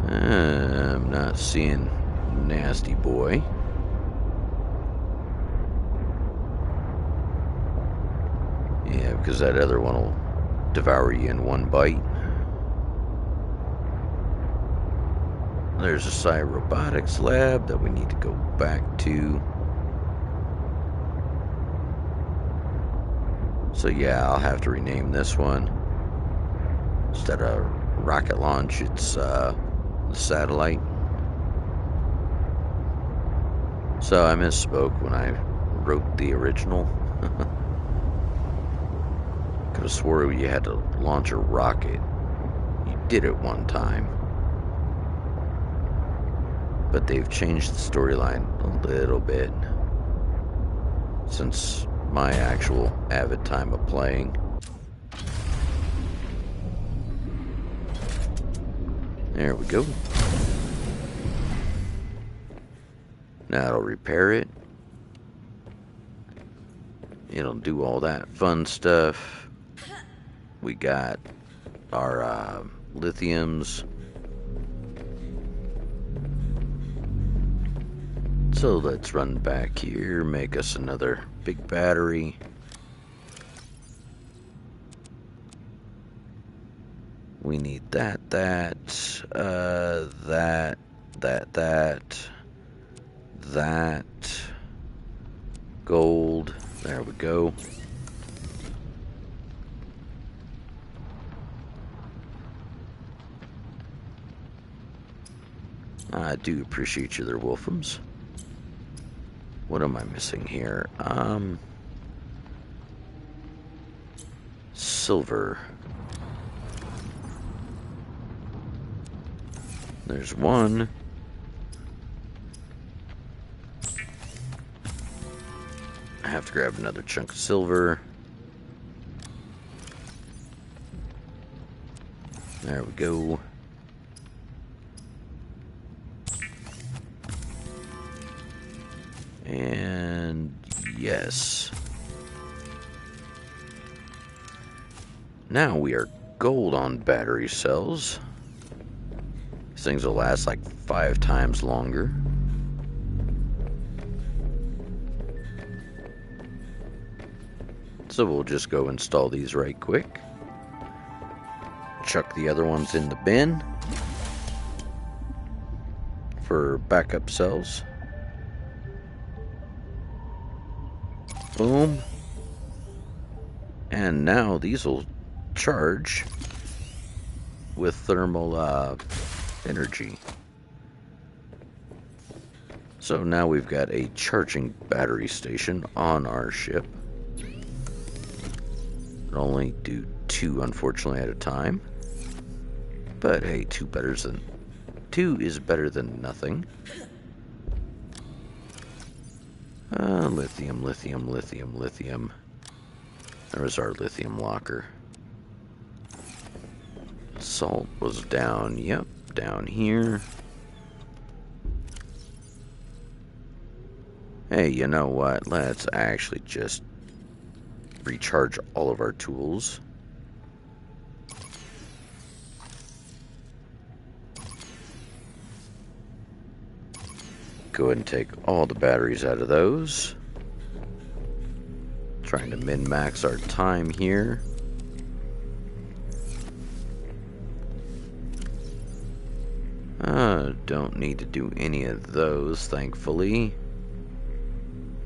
I'm not seeing Nasty Boy. Yeah, because that other one will devour you in one bite. There's a Psi Robotics lab that we need to go back to. So yeah, I'll have to rename this one. Instead of rocket launch, it's the satellite. So I misspoke when I wrote the original. Could have swore you had to launch a rocket. You did it one time. But they've changed the storyline a little bit since my actual avid time of playing. There we go. Now it'll repair it. It'll do all that fun stuff. We got our lithiums. So let's run back here, make us another big battery. We need that, gold. There we go. I do appreciate you there, Wolfums. What am I missing here? Silver. There's one. I have to grab another chunk of silver. There we go. And yes. Now we are gold on battery cells. These things will last like 5 times longer. So we'll just go install these right quick. Chuck the other ones in the bin for backup cells. Boom. And now these will charge with thermal energy. So now we've got a charging battery station on our ship. It'll only do 2, unfortunately, at a time. But hey, 2 is better than nothing. Lithium, lithium, lithium, lithium. There's our lithium locker. Salt was down, yep, down here. Hey, you know what? Let's actually just recharge all of our tools. Go ahead and take all the batteries out of those. Trying to min-max our time here. Don't need to do any of those, thankfully.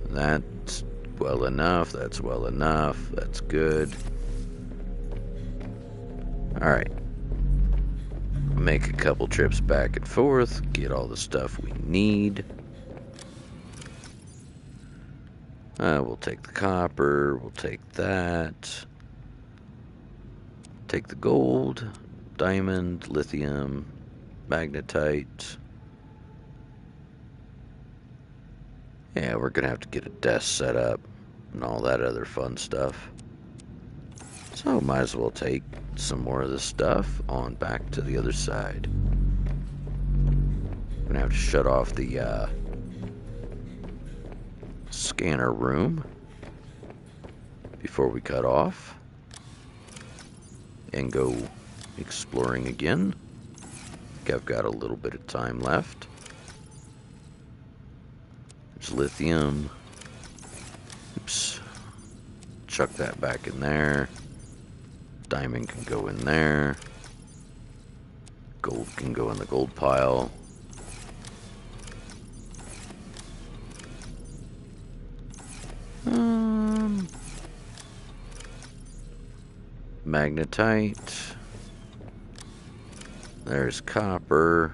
That's well enough, that's well enough, that's good. Alright. Make a couple trips back and forth, get all the stuff we need. We'll take the copper, we'll take that. Take the gold, diamond, lithium, magnetite. Yeah, we're gonna have to get a desk set up and all that other fun stuff. So might as well take some more of this stuff on back to the other side. I'm gonna have to shut off the scanner room before we cut off and go exploring again. I think I've got a little bit of time left. There's lithium. Oops. Chuck that back in there. Diamond can go in there. Gold can go in the gold pile. Magnetite. There's copper.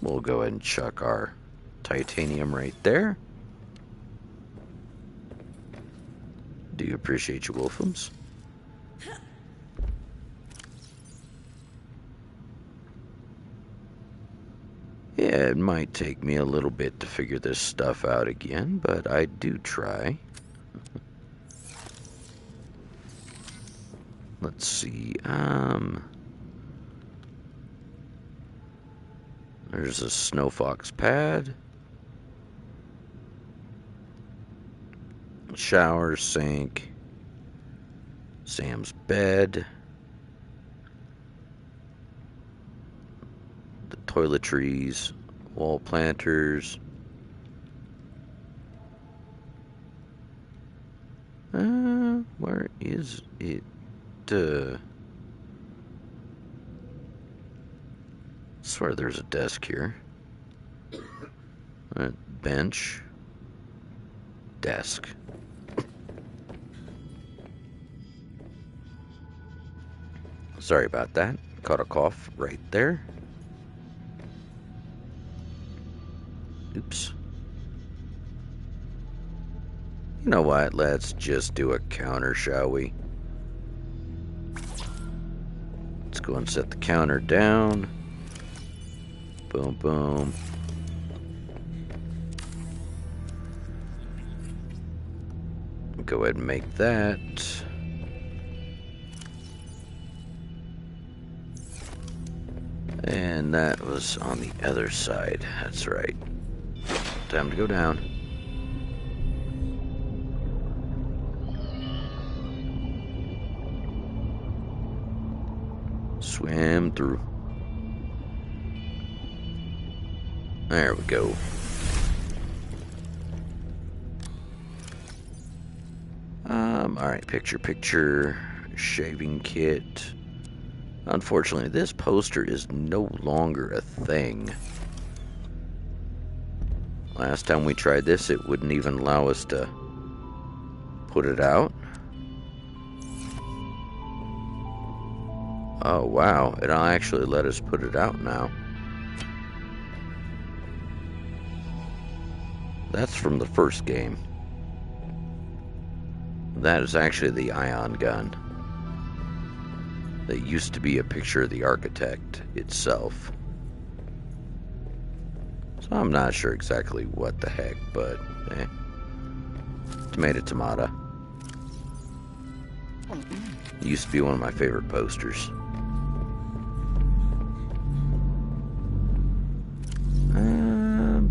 We'll go ahead and chuck our titanium right there. Do appreciate you, Wolfums. Yeah, it might take me a little bit to figure this stuff out again, but I do try. Let's see, there's a Snow Fox pad. Shower, sink. Sam's bed. The toiletries. Wall planters. Where is it? I swear there's a desk here. Bench. Desk. Sorry about that. Caught a cough right there. Oops. You know what? Let's just do a counter, shall we? Let's go and set the counter down. Boom, boom. Go ahead and make that. And that was on the other side. That's right. Time to go down. Swim through. There we go. Alright, picture, shaving kit. Unfortunately, this poster is no longer a thing. Last time we tried this, it wouldn't even allow us to put it out. Oh, wow. It'll actually let us put it out now. That's from the first game. That is actually the ion gun. That used to be a picture of the architect itself. So I'm not sure exactly what the heck, but tomato tomato. It used to be one of my favorite posters.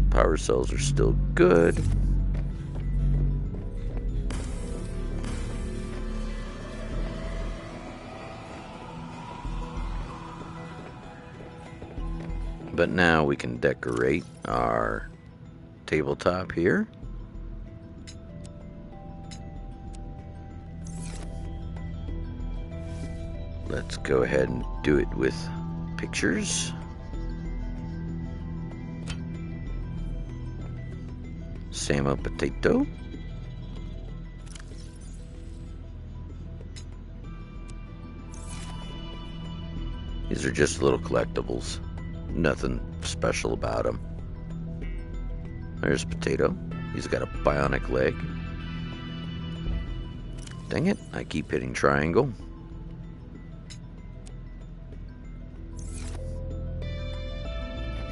Power cells are still good. But now we can decorate our tabletop here. Let's go ahead and do it with pictures. Samo potato. These are just little collectibles. Nothing special about them. There's Potato. He's got a bionic leg. Dang it, I keep hitting triangle.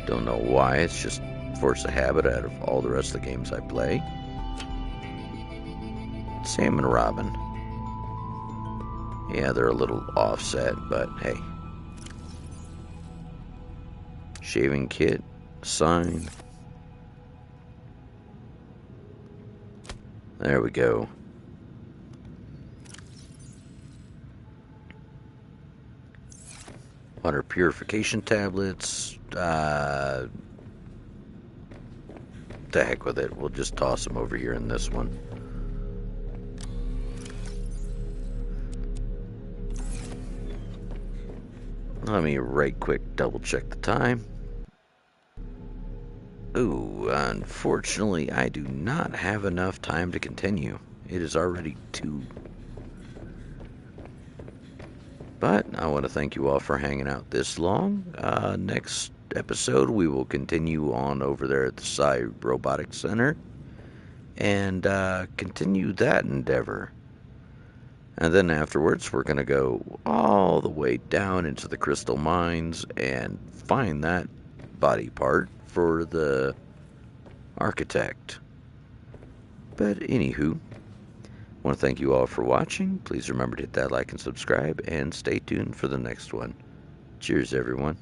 Don't know why, it's just force of habit out of all the rest of the games I play. Sam and Robin. Yeah, they're a little offset, but hey. Shaving kit, sign. There we go. Water purification tablets. The heck with it. We'll just toss them over here in this one. Let me right quick double check the time. Ooh, unfortunately, I do not have enough time to continue. It is already 2. But I want to thank you all for hanging out this long. Next episode, we will continue on over there at the side Robotics Center and continue that endeavor. And then afterwards, we're going to go all the way down into the crystal mines and find that body part for the architect. But anywho, I want to thank you all for watching. Please remember to hit that like and subscribe, and stay tuned for the next one. Cheers, everyone.